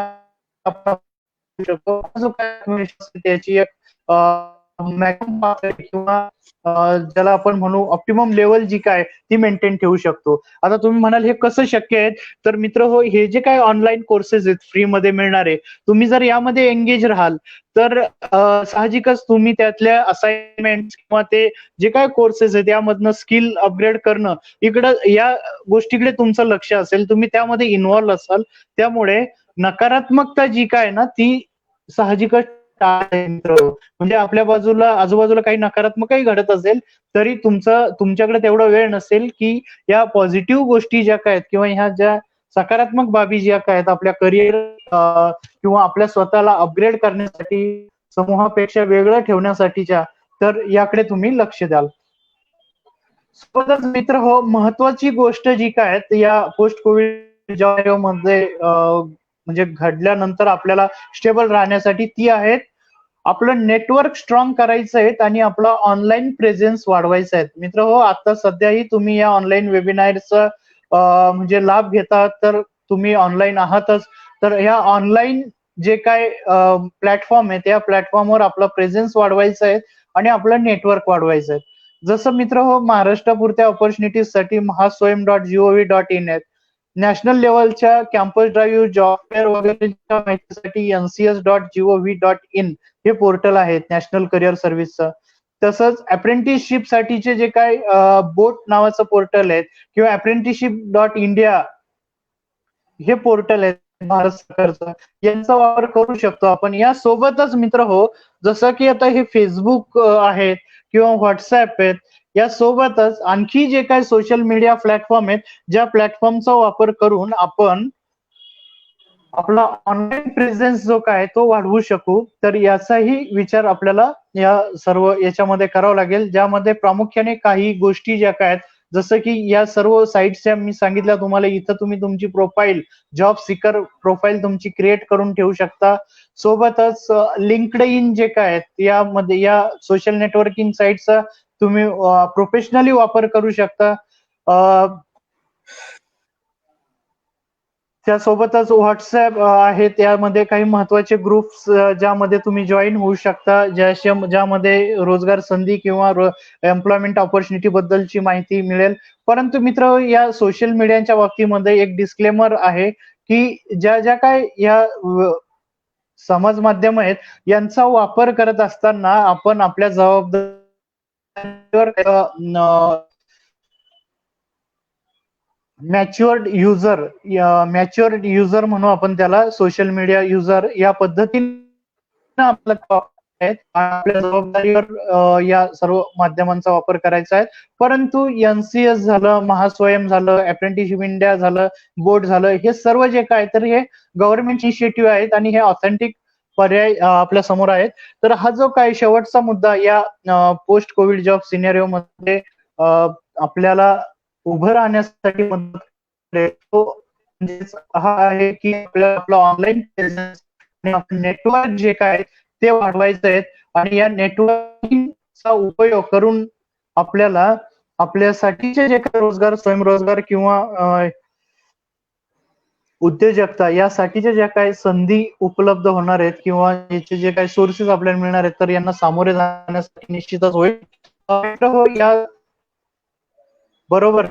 आपण शकतो जो काय आत्मविश्वास त्याची एक किंवा ज्याला आपण म्हणू ऑप्टिमम लेवल जी काय ती मेंटेन ठेवू शकतो. आता तुम्ही म्हणाल हे कसं शक्य आहे, तर मित्र हो हे जे काही ऑनलाईन कोर्सेस आहेत फ्री मध्ये मिळणारे, तुम्ही जर यामध्ये एंगेज राहाल तर साहजिकच तुम्ही त्यातल्या असाइनमेंट किंवा ते जे काय कोर्सेस आहेत यामधनं स्किल अपग्रेड करणं इकडं या गोष्टीकडे तुमचं लक्ष असेल, तुम्ही त्यामध्ये इन्व्हॉल्व्ह असाल. त्यामुळे नकारात्मकता जी काय ना ती साहजिकच मित्र. म्हणजे आपल्या आजूबाजूला काही नकारात्मकही घडत असेल तरी तुमच्याकडे तेवढा वेळ नसेल की या पॉझिटिव्ह गोष्टी ज्या काय आहेत किंवा ह्या ज्या सकारात्मक बाबी ज्या काय आहेत आपल्या करिअर किंवा आपल्या स्वतःला अपग्रेड करण्यासाठी समूहापेक्षा वेगळं ठेवण्यासाठीच्या, तर याकडे तुम्ही लक्ष द्याल. सोबतच मित्र हो महत्वाची गोष्ट जी काय आहे या पोस्ट कोविड मध्ये म्हणजे घडल्यानंतर आपल्याला स्टेबल राहण्यासाठी ती आहेत आपलं नेटवर्क स्ट्रॉंग करायचं आहे आणि आपला ऑनलाईन प्रेझेन्स वाढवायचा आहे. मित्र हो आता सध्याही तुम्ही या ऑनलाईन वेबिनारचा म्हणजे लाभ घेता तर तुम्ही ऑनलाईन आहातच. तर ह्या ऑनलाईन जे काय प्लॅटफॉर्म आहे त्या प्लॅटफॉर्मवर आपला प्रेझेन्स वाढवायचा आहे आणि आपलं नेटवर्क वाढवायचं आहे. जसं मित्र हो महाराष्ट्रापुरत्या ऑपॉर्च्युनिटीजसाठी mahaswayam.gov.in आहेत. नॅशनल लेवलच्या कॅम्पस ड्राईव्ह जॉब फेअर वगैरेच्या माहितीसाठी NCS.gov.in हे पोर्टल आहेत नॅशनल करिअर सर्व्हिसचं. तसंच अप्रेंटिसशिप साठीचे जे काय बोट नावाचं पोर्टल आहे किंवा apprenticeship.india हे पोर्टल आहे भारत सरकारचं, यांचा वापर करू शकतो आपण. या सोबतच मित्र हो जसं की आता हे फेसबुक आहेत किंवा व्हॉट्सअप आहेत, या सोबतच आणखी जे काही सोशल मीडिया प्लॅटफॉर्म आहेत ज्या प्लॅटफॉर्मचा वापर करून आपण आपला ऑनलाईन प्रेझेन्स जो काय तो वाढवू शकू. तर याचाही विचार आपल्याला या सर्व याच्यामध्ये करावा लागेल, ज्यामध्ये प्रामुख्याने काही गोष्टी ज्या काय जसं की या सर्व साईट्सच्या मी सांगितल्या तुम्हाला, इथं तुम्ही तुमची प्रोफाईल जॉब सीकर प्रोफाईल तुमची क्रिएट करून ठेवू शकता. सोबतच लिंक्ड इन जे काय यामध्ये या सोशल नेटवर्किंग साईटचा तुम्ही प्रोफेशनली वापर करू शकता. त्यासोबतच व्हॉट्सअप आहे, त्यामध्ये काही महत्वाचे ग्रुप्स ज्यामध्ये तुम्ही जॉईन होऊ शकता, ज्यामध्ये रोजगार संधी किंवा एम्प्लॉयमेंट ऑपॉर्च्युनिटी बद्दलची माहिती मिळेल. परंतु मित्र या सोशल मीडियाच्या बाबतीमध्ये एक डिस्क्लेमर आहे की ज्या काय या समाज माध्यम आहेत यांचा वापर करत असताना आपण आपल्या जबाबदारीवर मॅच्युअर्ड युजर म्हणू आपण त्याला, सोशल मीडिया युजर या पद्धतीने आपल्या जबाबदारीवर या सर्व माध्यमांचा वापर करायचा आहे. परंतु एनसीएस झालं, महास्वयं झालं, अप्रेंटिसशिप इंडिया झालं, बोर्ड झालं, हे सर्व जे काय तर हे गव्हर्नमेंट इनिशिएटिव्ह आहेत आणि हे ऑथेंटिक पर्याय आपल्या समोर आहेत. तर हा जो काही शेवटचा मुद्दा या पोस्ट कोविड जॉब सिनेरिओ मध्ये आपल्याला उभं राहण्यासाठी मदत करेल तो म्हणजेच हा आहे की आपलं ऑनलाईन प्रेझेन्स आणि नेटवर्क जे काय ते वाढवायचं आहे आणि या नेटवर्किंगचा उपयोग करून आपल्याला आपल्यासाठीचे जे काही रोजगार, स्वयंरोजगार किंवा उद्योजकता यासाठीच्या ज्या काही संधी उपलब्ध होणार आहेत किंवा याचे जे काही सोर्सेस आपल्याला मिळणार आहेत तर यांना सामोरे जाण्यासाठी निश्चितच होईल. या बरोबर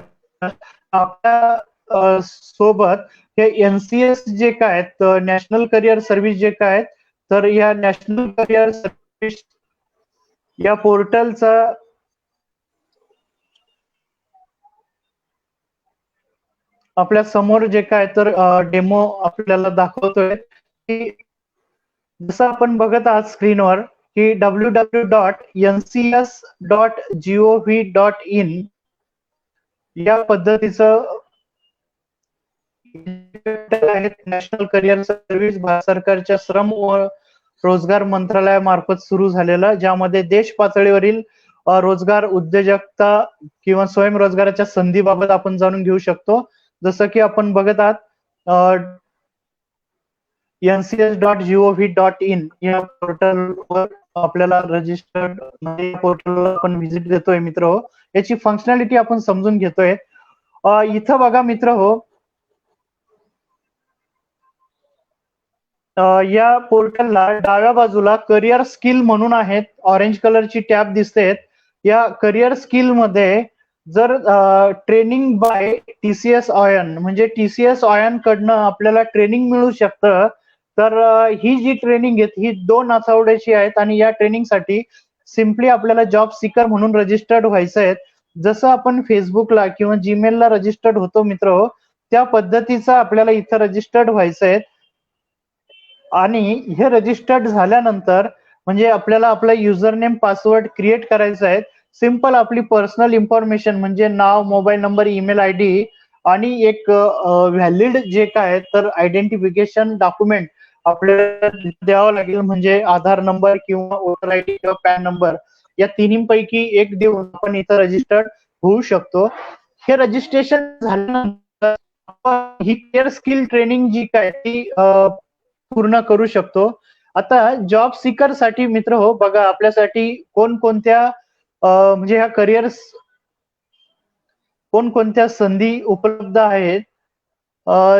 आपल्या सोबत हे एनसीएस जे काय नॅशनल करिअर सर्व्हिस जे काय तर या नॅशनल करिअर सर्व्हिस या पोर्टलचा आपल्या समोर जे काय तर डेमो आपल्याला दाखवतोय की जसं आपण बघत आहात स्क्रीनवर की www.ncs.gov.in या पद्धतीचं नॅशनल करिअर सर्व्हिस भारत सरकारच्या श्रम व रोजगार मंत्रालयामार्फत सुरू झालेला, ज्यामध्ये देश पातळीवरील रोजगार, उद्योजकता किंवा स्वयंरोजगाराच्या संधीबाबत आपण जाणून घेऊ शकतो. जसं की आपण बघत आहात ncs.gov.in या पोर्टलवर आपल्याला रजिस्टर्ड पोर्टलवर आपण व्हिजिट देतोय मित्र हो. याची फंक्शनॅलिटी आपण समजून घेतोय. इथं बघा मित्र हो, या पोर्टलला डाव्या बाजूला करिअर स्किल म्हणून आहेत, ऑरेंज कलरची टॅब दिसते. या करिअर स्किल मध्ये जर ट्रेनिंग बाय टीसीएस ऑयन म्हणजे टीसीएस ऑयन कडनं आपल्याला ट्रेनिंग मिळू शकतं. तर ही जी ट्रेनिंग आहे ही 2 आठवड्याची आहेत आणि या ट्रेनिंगसाठी सिम्पली आपल्याला जॉब सीकर म्हणून रजिस्टर्ड व्हायचं आहे. जसं आपण फेसबुकला किंवा जीमेलला रजिस्टर्ड होतो मित्र हो, त्या पद्धतीचं आपल्याला इथं रजिस्टर्ड व्हायचं आहे. आणि हे रजिस्टर्ड झाल्यानंतर म्हणजे आपल्याला आपला युजर नेम पासवर्ड क्रिएट करायचा आहे. सिंपल आपली पर्सनल इन्फॉर्मेशन म्हणजे नाव, मोबाईल नंबर, ईमेल आयडी आणि एक व्हॅलिड जे काय तर आयडेंटिफिकेशन डॉक्युमेंट आपल्याला द्यावं लागेल, म्हणजे आधार नंबर किंवा वोटर आयडी किंवा पॅन नंबर या तिन्हीपैकी एक देऊन आपण इथं रजिस्टर्ड होऊ शकतो. हे रजिस्ट्रेशन झाल्यानंतर ही केअर स्किल ट्रेनिंग जी काय ती पूर्ण करू शकतो. आता जॉब सीकर साठी मित्र हो बघा आपल्यासाठी कोणकोणत्या म्हणजे ह्या करिअर्स कोणकोणत्या संधी उपलब्ध आहेत,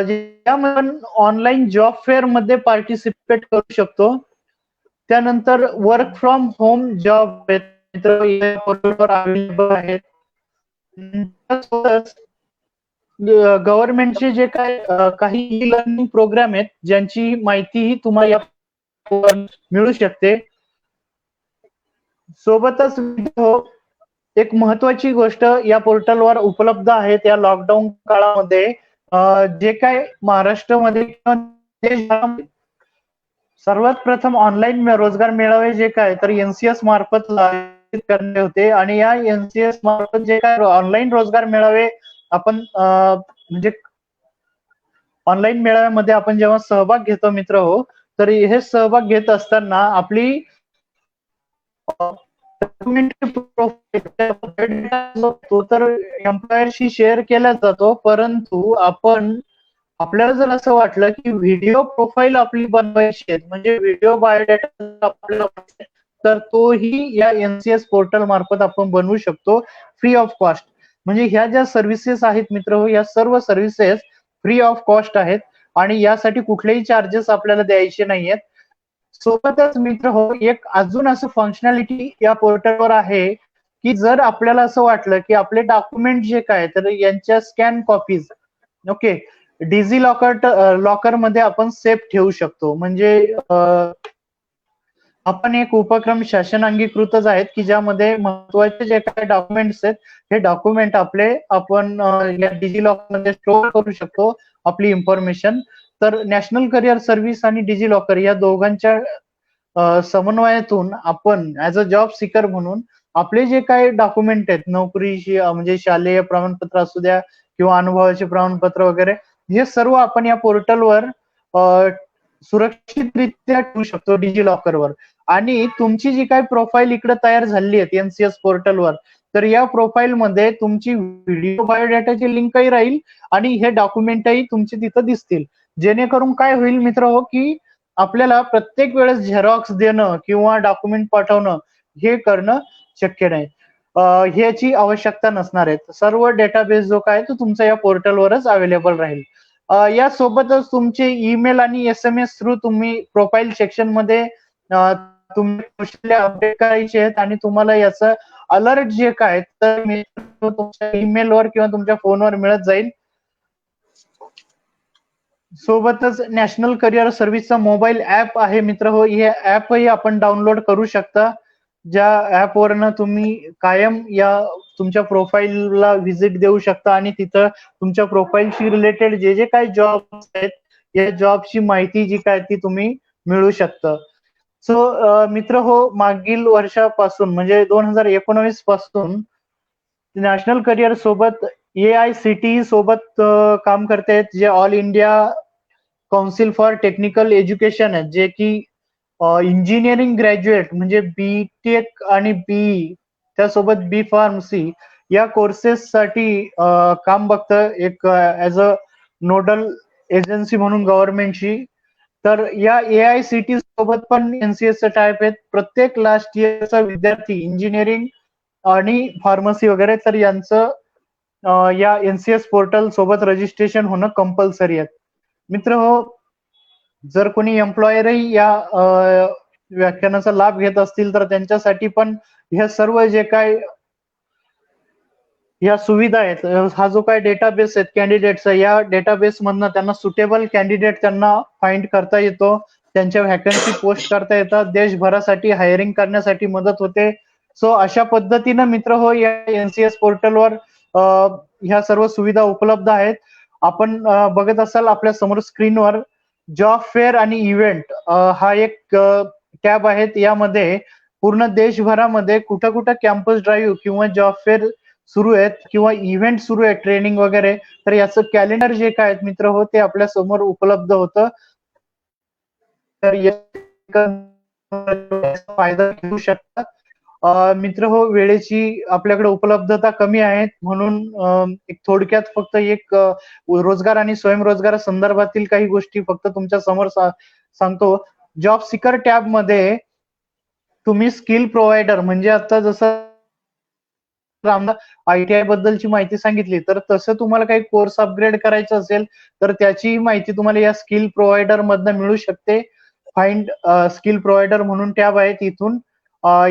ज्यामध्ये ऑनलाईन जॉब फेअर मध्ये पार्टिसिपेट करू शकतो. त्यानंतर work from home job available आहेत. गव्हर्नमेंटचे जे काही ई लर्निंग प्रोग्राम आहेत ज्यांची माहितीही तुम्हाला मिळू शकते. सोबतच एक महत्वाची गोष्ट या पोर्टलवर उपलब्ध आहे त्या लॉकडाऊन काळामध्ये जे काय महाराष्ट्रामध्ये सर्वात प्रथम ऑनलाईन रोजगार मेळावे जे काय तर एनसीएस मार्फत करणे होते आणि या एनसीएस मार्फत जे काय ऑनलाईन रोजगार मेळावे आपण म्हणजे ऑनलाईन मेळाव्यामध्ये आपण जेव्हा सहभाग घेतो मित्र हो, तर हे सहभाग घेत असताना आपली तो तर एम्प्लॉयरशी शेअर केला जातो. परंतु आपल्याला जर असं वाटलं की व्हिडिओ प्रोफाईल आपली बनवायची आहे म्हणजे व्हिडिओ बायोडेटा आपल्याला, तर तोही या एनसीएस पोर्टल मार्फत आपण बनवू शकतो फ्री ऑफ कॉस्ट. म्हणजे ह्या ज्या सर्व्हिसेस आहेत मित्र हो, या सर्व सर्व्हिसेस फ्री ऑफ कॉस्ट आहेत आणि यासाठी कुठलेही चार्जेस आपल्याला द्यायचे नाहीयेत. सोबतच मित्र हो एक अजून असं फंक्शनॅलिटी या पोर्टलवर आहे की जर आपल्याला असं वाटलं की आपले डॉक्युमेंट जे काय तर यांच्या स्कॅन कॉपीज ओके डिझी लॉकर मध्ये आपण सेफ ठेवू शकतो. म्हणजे आपण एक उपक्रम शासन अंगीकृतच आहेत की ज्यामध्ये महत्वाचे जे काही डॉक्युमेंट्स आहेत हे डॉक्युमेंट आपण या डिजी लॉकर मध्ये स्टोअर करू शकतो आपली इन्फॉर्मेशन. तर नॅशनल करिअर सर्व्हिस आणि डिजी लॉकर या दोघांच्या समन्वयातून आपण ऍज अ जॉब सिकर म्हणून आपले जे काही डॉक्युमेंट आहेत नोकरीशी म्हणजे शालेय प्रमाणपत्र असू द्या किंवा अनुभवाचे प्रमाणपत्र वगैरे हे सर्व आपण या पोर्टलवर सुरक्षितरित्या ठेवू शकतो डिजी लॉकरवर. आणि तुमची जी काही प्रोफाईल इकडे तयार झाली आहे एनसीएस पोर्टलवर तर या प्रोफाईल मध्ये तुमची व्हिडिओ बायोडाटाची लिंकही राहील आणि हे डॉक्युमेंटही तुमचे तिथं दिसतील. जेणेकरून काय होईल मित्र हो की आपल्याला प्रत्येक वेळेस झेरॉक्स देणं किंवा डॉक्युमेंट पाठवणं हे करणं शक्य नाही. ह्याची आवश्यकता नसणार आहे. सर्व डेटाबेस जो काय तो तुमचा या पोर्टलवरच अवेलेबल राहील. यासोबतच तुमचे ईमेल आणि SMS थ्रू तुम्ही प्रोफाईल सेक्शन मध्ये तुम्ही कौशल्य अपडेट करायचे आहेत आणि तुम्हाला याचं अलर्ट जे काय तर तुमच्या ईमेलवर किंवा तुमच्या फोनवर मिळत जाईल. सोबतच नॅशनल करिअर सर्व्हिसचा मोबाईल ऍप आहे मित्र हो. हे ऍपही आपण डाउनलोड करू शकता. ज्या ऍपवरनं तुम्ही कायम या तुमच्या प्रोफाईलला व्हिजिट देऊ शकता आणि तिथं तुमच्या प्रोफाईलशी रिलेटेड जे जे काही जॉब आहेत या जॉबची माहिती जी काय ती तुम्ही मिळू शकता. सो मित्र हो मागील वर्षापासून म्हणजे 2019 पासून नॅशनल करिअर सोबत AICTE सोबत काम करतायत जे all India council for technical education आहे जे की इंजिनिअरिंग ग्रॅज्युएट म्हणजे BTech आणि BE त्यासोबत B फार्मसी या कोर्सेस साठी काम बघतं एक ऍज अ नोडल एजन्सी म्हणून गव्हर्नमेंटची. तर या AICTE सोबत पण NCS चा टाइप आहेत. प्रत्येक लास्ट इयरचा विद्यार्थी इंजिनिअरिंग आणि फार्मसी वगैरे तर यांचं या NCS पोर्टल सोबत रजिस्ट्रेशन होणं कंपल्सरी आहे. मित्र हो जर कोणी एम्प्लॉयरही या व्याख्यानाचा लाभ घेत असतील तर त्यांच्यासाठी पण ह्या सर्व जे काय या सुविधा आहेत हा जो काय डेटाबेस आहेत कॅन्डिडेटचा या डेटाबेस मधनं त्यांना सुटेबल कॅन्डिडेट त्यांना फाइंड करता येतो. त्यांच्या व्हॅकन्सी पोस्ट करता येतात. देशभरासाठी हायरिंग करण्यासाठी मदत होते. सो अशा पद्धतीनं मित्र हो या NCS पोर्टलवर ह्या सर्व सुविधा उपलब्ध आहेत. आपण बघत असाल आपल्या समोर स्क्रीनवर जॉब फेअर आणि इव्हेंट हा एक टॅब आहेत. यामध्ये पूर्ण देशभरामध्ये कुठं कुठं कॅम्पस ड्राईव्ह किंवा जॉब फेअर सुरू आहेत किंवा इव्हेंट सुरू आहेत ट्रेनिंग वगैरे तर याचं कॅलेंडर जे काय मित्र हो ते आपल्या समोर उपलब्ध होतं. तर फायदा घेऊ शकतात. मित्र हो वेळेची आपल्याकडे उपलब्धता कमी आहे म्हणून एक थोडक्यात फक्त एक रोजगार आणि स्वयंरोजगार संदर्भातील काही गोष्टी फक्त तुमच्या समोर सांगतो. जॉब सिकर टॅब मध्ये तुम्ही स्किल प्रोव्हायडर म्हणजे आता जसं ITI बद्दलची माहिती सांगितली तर तसं तुम्हाला काही कोर्स अपग्रेड करायचं असेल तर त्याची माहिती तुम्हाला या स्किल प्रोव्हायडर मधनं मिळू शकते. फाइंड स्किल प्रोव्हायडर म्हणून टॅब आहे तिथून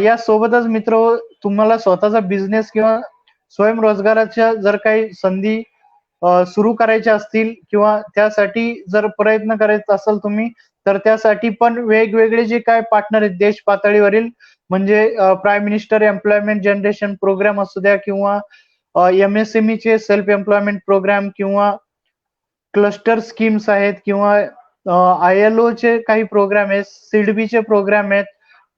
या सोबतच मित्र तुम्हाला स्वतःचा बिझनेस किंवा स्वयंरोजगाराच्या जर काही संधी सुरू करायच्या असतील किंवा त्यासाठी जर प्रयत्न करायचा असेल तुम्ही तर त्यासाठी पण वेगवेगळे जे काय पार्टनर आहेत देश पातळीवरील म्हणजे Prime Minister Employment Generation Programme असू द्या किंवा MSME चे सेल्फ एम्प्लॉयमेंट प्रोग्राम किंवा क्लस्टर स्कीम्स आहेत किंवा ILO चे काही प्रोग्राम आहेत SIDBI चे प्रोग्राम आहेत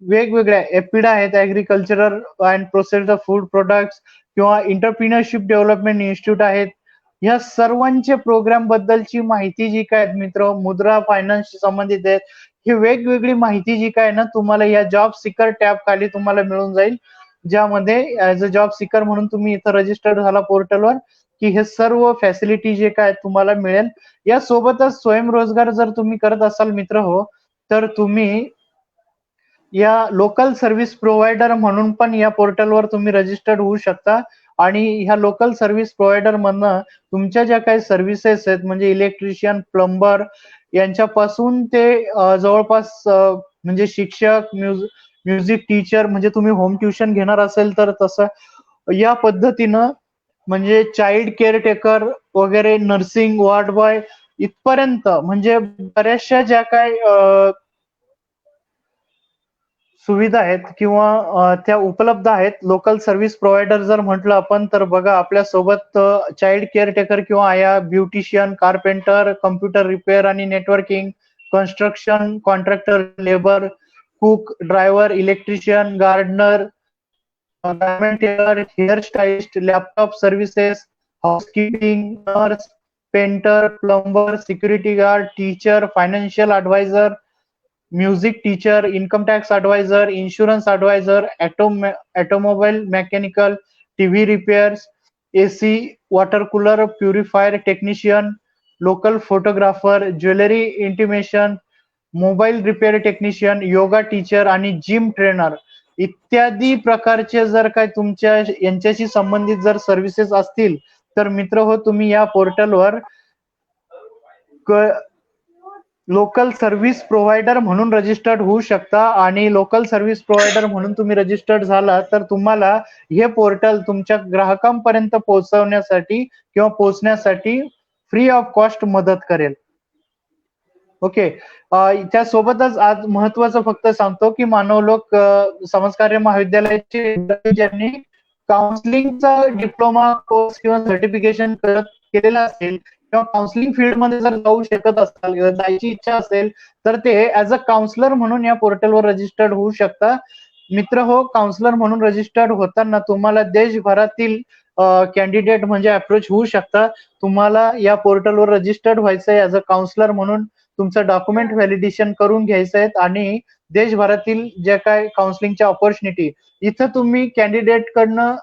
वेगवेगळ्या एपिडा आहेत agricultural and processed food products किंवा एंटरप्रिनरशिप डेव्हलपमेंट इन्स्टिट्यूट आहेत. या सर्वांचे प्रोग्राम बद्दलची माहिती जी काय मित्र मुद्रा फायनान्स संबंधित आहेत ही वेगवेगळी माहिती जी काय ना तुम्हाला या जॉब सिकर टॅब खाली तुम्हाला मिळून जाईल. ज्यामध्ये ऍज अ जॉब सिकर म्हणून तुम्ही इथं रजिस्टर्ड झाला पोर्टलवर की हे सर्व फॅसिलिटी जे काय तुम्हाला मिळेल. या सोबतच स्वयंरोजगार जर तुम्ही करत असाल मित्र हो तर तुम्ही या लोकल सर्व्हिस प्रोव्हायडर म्हणून पण या पोर्टलवर तुम्ही रजिस्टर्ड होऊ शकता आणि ह्या लोकल सर्व्हिस प्रोव्हायडर मधनं तुमच्या ज्या काही सर्व्हिसेस आहेत म्हणजे इलेक्ट्रिशियन प्लंबर यांच्यापासून ते जवळपास म्हणजे शिक्षक म्युझिक टीचर म्हणजे तुम्ही होम ट्युशन घेणार असेल तर तसं या पद्धतीनं म्हणजे चाइल्ड केअर टेकर वगैरे, नर्सिंग वॉर्ड बॉय इथपर्यंत म्हणजे बऱ्याचशा ज्या काय सुविधा आहेत किंवा त्या उपलब्ध आहेत. लोकल सर्व्हिस प्रोव्हायडर जर म्हटलं आपण तर बघा आपल्या सोबत चाइल्ड केअर टेकर किंवा आया, ब्युटिशियन, कारपेंटर, कम्प्युटर रिपेअर आणि networking, construction, contractor, labour, cook, driver, electrician, gardener, garment tailor, hair stylist, laptop services, housekeeping, nurse, painter, plumber, security guard, teacher, financial adviser, music teacher, income tax adviser, insurance adviser, automobile mechanical, TV repairs, AC, water cooler, purifier technician, local photographer, jewellery intimation, mobile repair technician, yoga teacher आणि gym trainer इत्यादी प्रकारचे जर काय तुमच्या यांच्याशी संबंधित जर services असतील तर मित्र हो तुम्ही या पोर्टलवर लोकल सर्व्हिस प्रोव्हायडर म्हणून रजिस्टर्ड होऊ शकता आणि लोकल सर्व्हिस प्रोव्हायडर म्हणून तुम्ही रजिस्टर्ड झाला तर तुम्हाला हे पोर्टल तुमच्या ग्राहकांपर्यंत पोहोचवण्यासाठी किंवा पोहोचण्यासाठी फ्री ऑफ कॉस्ट मदत करेल. ओके. त्यासोबतच आज महत्वाचं फक्त सांगतो की मानवलोक समाजकार्य महाविद्यालयाचे ज्यांनी काउन्सिलिंगचा डिप्लोमा कोर्स किंवा सर्टिफिकेशन केलेला असेल किंवा काउन्सिलिंग फील्ड मध्ये जर जाऊ शकत असाल जायची इच्छा असेल तर ते ऍज अ काउन्सिलर म्हणून या पोर्टलवर रजिस्टर्ड होऊ शकता. मित्र हो, काउन्सिलर म्हणून रजिस्टर्ड होताना तुम्हाला देशभरातील कॅन्डिडेट म्हणजे अप्रोच होऊ शकता. तुम्हाला या पोर्टलवर रजिस्टर्ड व्हायचंय ऍज अ काउन्सिलर म्हणून तुमचं डॉक्युमेंट व्हॅलिडेशन करून घ्यायचं आहे आणि देशभरातील ज्या काय काउन्सिलिंगच्या ऑपॉर्च्युनिटी इथं तुम्ही कॅन्डिडेट कडनं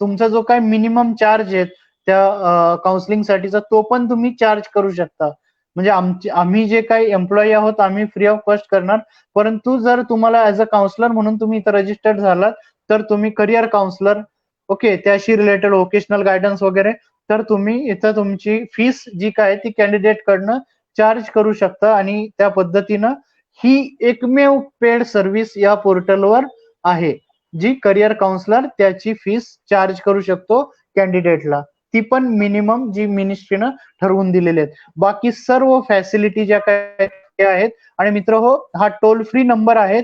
तुमचा जो काय मिनिमम चार्ज आहे त्या काउन्सिलिंग साठीचा तो पण तुम्ही चार्ज करू शकता. म्हणजे आम्ही जे काही एम्प्लॉई आहोत आम्ही फ्री ऑफ कॉस्ट करणार, परंतु जर तुम्हाला ऍज अ काउन्सिलर म्हणून तुम्ही इथं रजिस्टर्ड झालात तर तुम्ही करिअर काउन्सिलर ओके त्याशी रिलेटेड वोकेशनल गायडन्स वगैरे तर तुम्ही इथं तुमची फीस जी काय ती कॅन्डिडेट कडनं चार्ज करू शकता आणि त्या पद्धतीनं ही एकमेव पेड सर्व्हिस या पोर्टलवर आहे जी करिअर काउन्सिलर त्याची फीस चार्ज करू शकतो कॅन्डिडेटला. ती पण मिनिमम जी मिनिस्ट्रीनं ठरवून दिलेली आहेत. बाकी सर्व फॅसिलिटी ज्या काय आहेत आणि मित्र हो हा टोल फ्री नंबर आहे.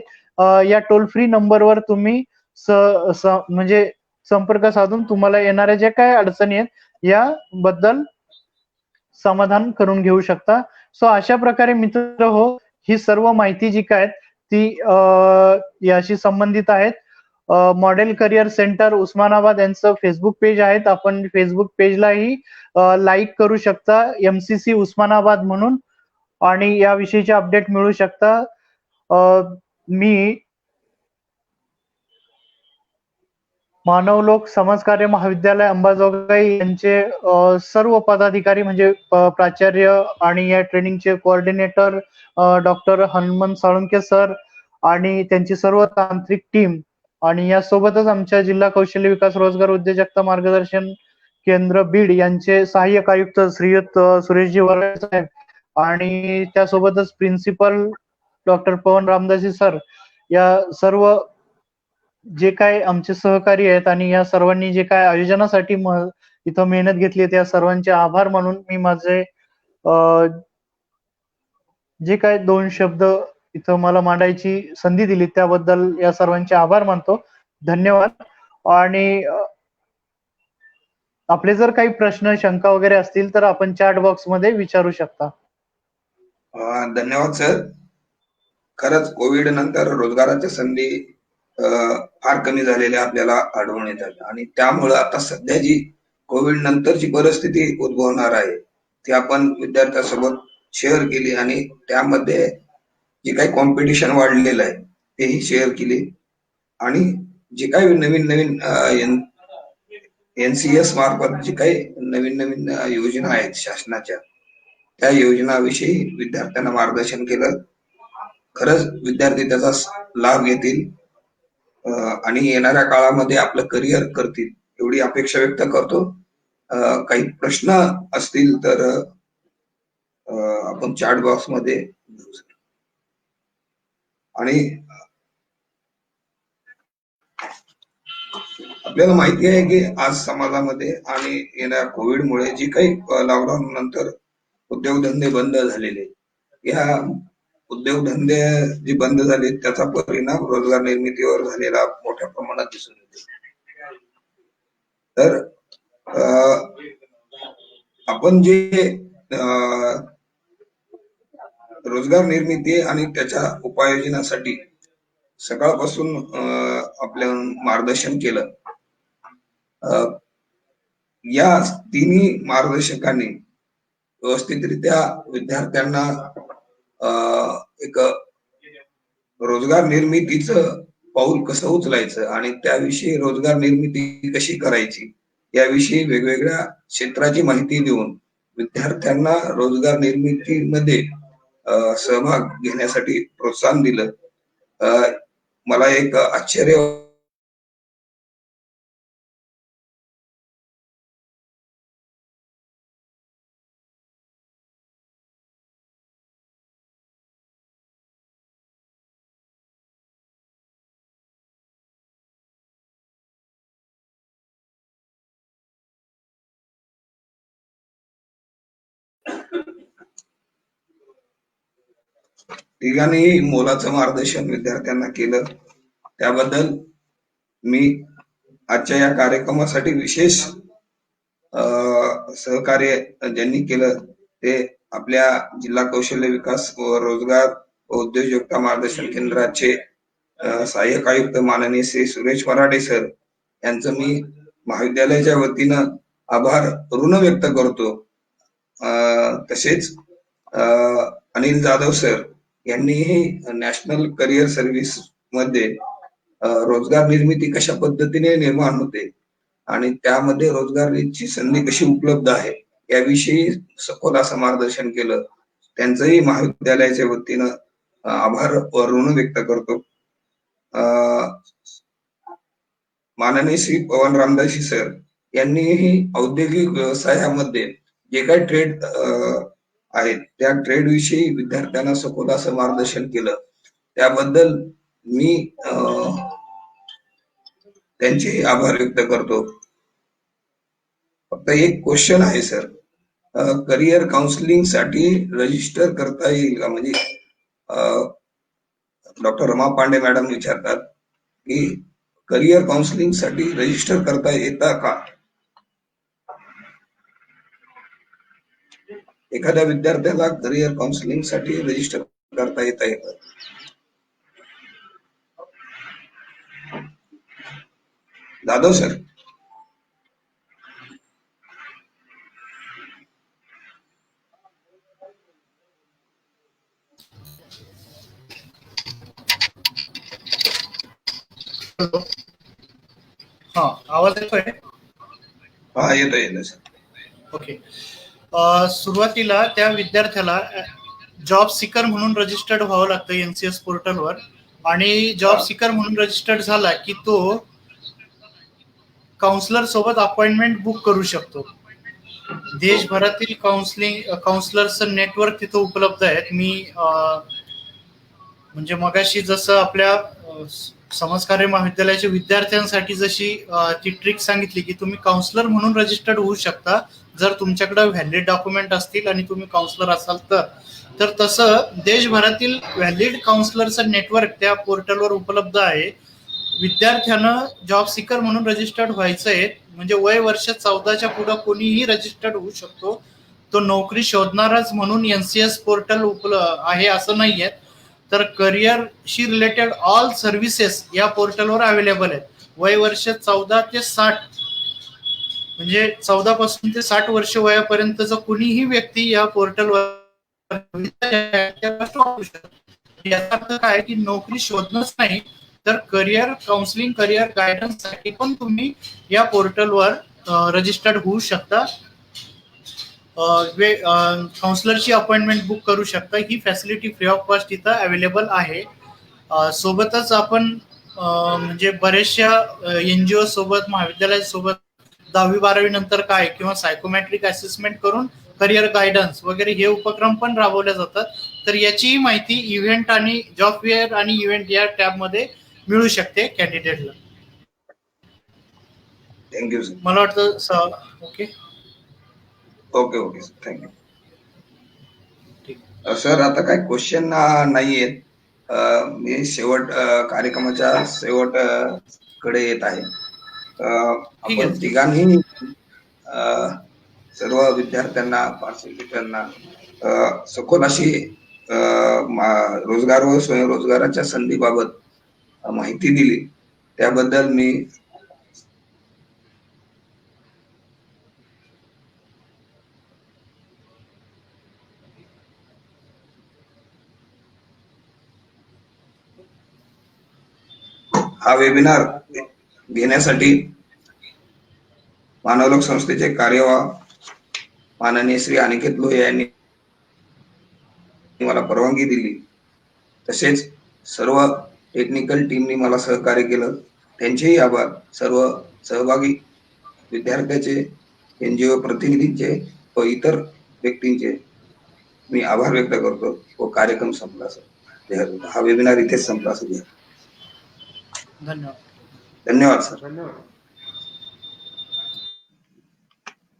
या टोल फ्री नंबरवर तुम्ही म्हणजे संपर्क साधून तुम्हाला येणाऱ्या ज्या काय अडचणी आहेत याबद्दल समाधान करून घेऊ शकता. सो अशा प्रकारे मित्र हो ही सर्व माहिती जी काय ती याशी संबंधित आहेत. मॉडेल करिअर सेंटर उस्मानाबाद यांचं फेसबुक पेज आहेत. आपण फेसबुक पेजलाही लाईक करू शकता MCC उस्मानाबाद म्हणून आणि याविषयीचे अपडेट मिळू शकता. मी मानवलोक समाजकार्य महाविद्यालय अंबाजोगाई यांचे सर्व पदाधिकारी म्हणजे प्राचार्य आणि या ट्रेनिंगचे coordinator doctor Hanumant Salunke sir आणि त्यांची सर्व तांत्रिक टीम आणि यासोबतच आमच्या जिल्हा कौशल्य विकास रोजगार उद्योजकता मार्गदर्शन केंद्र बीड यांचे सहाय्यक आयुक्त श्रीयुत सुरेशजी वरळे साहेब आणि त्यासोबतच प्रिन्सिपल डॉक्टर पवन रामदासी सर या सर्व जे काय आमचे सहकारी आहेत आणि या सर्वांनी जे काय आयोजनासाठी इथं मेहनत घेतली त्या सर्वांचे आभार म्हणून मी माझे जे काय 2 शब्द इथं मला मांडायची संधी दिली त्याबद्दल या सर्वांचे आभार मानतो. धन्यवाद. आणि आपले जर काही प्रश्न शंका वगैरे असतील तर आपण चॅट बॉक्स मध्ये विचारू शकता. धन्यवाद सर. खरंच कोविड नंतर रोजगाराच्या संधी फार कमी झालेल्या आपल्याला आढळून येतात आणि त्यामुळे आता सध्या जी कोविड नंतरची परिस्थिती उद्भवणार आहे ती आपण विद्यार्थ्यांसोबत शेअर केली आणि त्यामध्ये जे काही कॉम्पिटिशन वाढलेलं आहे तेही शेअर केली आणि जे काही नवीन नवीन NCS मार्फत जे काही नवीन नवीन योजना आहेत शासनाच्या त्या योजनाविषयी विद्यार्थ्यांना मार्गदर्शन केलं. खरंच विद्यार्थी त्याचा लाभ घेतील आणि येणाऱ्या काळामध्ये आपलं करिअर करतील एवढी अपेक्षा व्यक्त करतो. काही प्रश्न असतील तर आपण चॅट बॉक्स मध्ये आणि आपल्याला माहिती आहे की आज समाजामध्ये आणि येणाऱ्या कोविडमुळे जी काही लॉकडाऊन नंतर उद्योगधंदे बंद झालेले, ह्या उद्योगधंदे जे बंद झाले त्याचा परिणाम रोजगार निर्मितीवर झालेला मोठ्या प्रमाणात दिसून येतो. तर आपण जे रोजगार निर्मिती आणि त्याच्या उपाययोजनासाठी सकाळपासून आपल्या मार्गदर्शन केलं, या तिन्ही मार्गदर्शकांनी व्यवस्थितरित्या विद्यार्थ्यांना एक रोजगार निर्मितीचं पाऊल कसं उचलायचं आणि त्याविषयी रोजगार निर्मिती कशी करायची याविषयी वेगवेगळ्या क्षेत्राची माहिती देऊन विद्यार्थ्यांना रोजगार निर्मितीमध्ये सहभाग घेण्यासाठी प्रोत्साहन दिलं. मला एक आश्चर्य तिघांनी मोलाचं मार्गदर्शन विद्यार्थ्यांना केलं, त्याबद्दल मी आजच्या या कार्यक्रमासाठी विशेष सहकार्य ज्यांनी केलं ते आपल्या जिल्हा कौशल्य विकास व रोजगार व उद्योजकता मार्गदर्शन केंद्राचे सहाय्यक आयुक्त माननीय श्री सुरेश मराठे सर यांचं मी महाविद्यालयाच्या वतीनं आभार ऋण व्यक्त करतो. तसेच अनिल जाधव सर यांनीही नॅशनल करिअर सर्व्हिस मध्ये रोजगार निर्मिती कशा पद्धतीने निर्माण होते आणि त्यामध्ये रोजगाराची संधी कशी उपलब्ध आहे याविषयी सखोल असं मार्गदर्शन केलं. त्यांचंही महाविद्यालयाच्या वतीनं आभार व ऋण व्यक्त करतो. माननीय श्री पवन रामदासी सर यांनीही औद्योगिक व्यवसायामध्ये जे काही ट्रेड आहेत त्या ट्रेड विषयी विद्यार्थ्यांना सखोल असं मार्गदर्शन केलं, त्याबद्दल मी त्यांचे आभार व्यक्त करतो. फक्त एक क्वेश्चन आहे सर, करिअर काउन्सिलिंग साठी रजिस्टर करता येईल का? म्हणजे डॉक्टर रमा पांडे मॅडम विचारतात की करिअर काउन्सिलिंग साठी रजिस्टर करता येतं का? एखाद्या विद्यार्थ्याला करिअर काउन्सिलिंग साठी रजिस्टर करता येतं? जाधव सर. हा, आवाज येतोय? हा, येतोय सर. ओके. सुरुवातीला त्या विद्यार्थ्याला जॉब सिकर म्हणून रजिस्टर्ड व्हावं लागतं एनसीएस पोर्टलवर, आणि जॉब सिकर म्हणून रजिस्टर्ड झाला की तो काउन्सलर सोबत अपॉइंटमेंट बुक करू शकतो. देशभरातील काउन्सलरचं नेटवर्क तिथं उपलब्ध आहेत. मी म्हणजे मगाशी जसं आपल्या समाजकार्य महाविद्यालयाच्या विद्यार्थ्यांसाठी जशी ती ट्रिक सांगितली की तुम्ही काउन्सलर म्हणून रजिस्टर्ड होऊ शकता जर तुमच्याकडे व्हॅलिड डॉक्युमेंट असतील आणि तुम्ही काउन्सलर असाल तर तसं देशभरातील व्हॅलिड काउन्सलरचं नेटवर्क त्या पोर्टलवर उपलब्ध आहे. विद्यार्थ्यानं जॉब सिकर म्हणून रजिस्टर्ड व्हायचंय म्हणजे वय वर्ष 14च्या पुढे कोणीही रजिस्टर्ड होऊ शकतो. तो नोकरी शोधणारच म्हणून एनसीएस पोर्टल आहे असं नाहीये. तर करिअरशी रिलेटेड ऑल सर्व्हिसेस या पोर्टलवर अवेलेबल आहेत. वय वर्ष 14 ते 60 म्हणजे 14 पासून ते 60 वर्ष वयापर्यंतचा कुणीही व्यक्ती या पोर्टलवर याचा अर्थ काय की नोकरी शोधणंच नाही तर करिअर काउन्सिलिंग करिअर गायडन्स साठी पण तुम्ही या पोर्टलवर रजिस्टर्ड होऊ शकता. काउन्सलरची अपॉइंटमेंट बुक करू शकता. ही फॅसिलिटी फ्री ऑफ कॉस्ट इथं अवेलेबल आहे. सोबतच आपण म्हणजे बरेचशा एनजीओ सोबत महाविद्यालयासोबत 10वी-12वी नंतर काय किंवा सायकोमॅट्रिक असेसमेंट करून करिअर गायडन्स वगैरे हे उपक्रम पण राबवले जातात. तर याचीही माहिती इव्हेंट आणि जॉब फेअर आणि इव्हेंट या टॅब मध्ये मिळू शकते कॅन्डिडेटला. Thank you sir. मला वाटतं okay. Okay okay sir, thank you. ठीक. सर आता काय क्वेश्चन नाहीयेत. मी कार्यक्रमाच्या शेवट कडे येत आहे. ठीक आहे. आपण तिघांनी सर्व विद्यार्थ्यांना पार्टिसिपेंटांना सखोल अशी रोजगार व स्वयंरोजगाराच्या संधीबाबत माहिती दिली, त्याबद्दल मी हा वेबिनार घेण्यासाठी मानवलोक संस्थेचे कार्यवाह माननीय श्री अनिकेत लोहे यांनी मला परवानगी दिली. तसेच सर्व टेक्निकल टीमनी मला सहकार्य केलं, त्यांचेही आभार. सर्व सहभागी विद्यार्थ्याचे, NGO प्रतिनिधींचे व इतर व्यक्तींचे मी आभार व्यक्त करतो व कार्यक्रम संपला सर. हा वेबिनार इथेच संपला सर. धन्यवाद. धन्यवाद सर. धन्यवाद.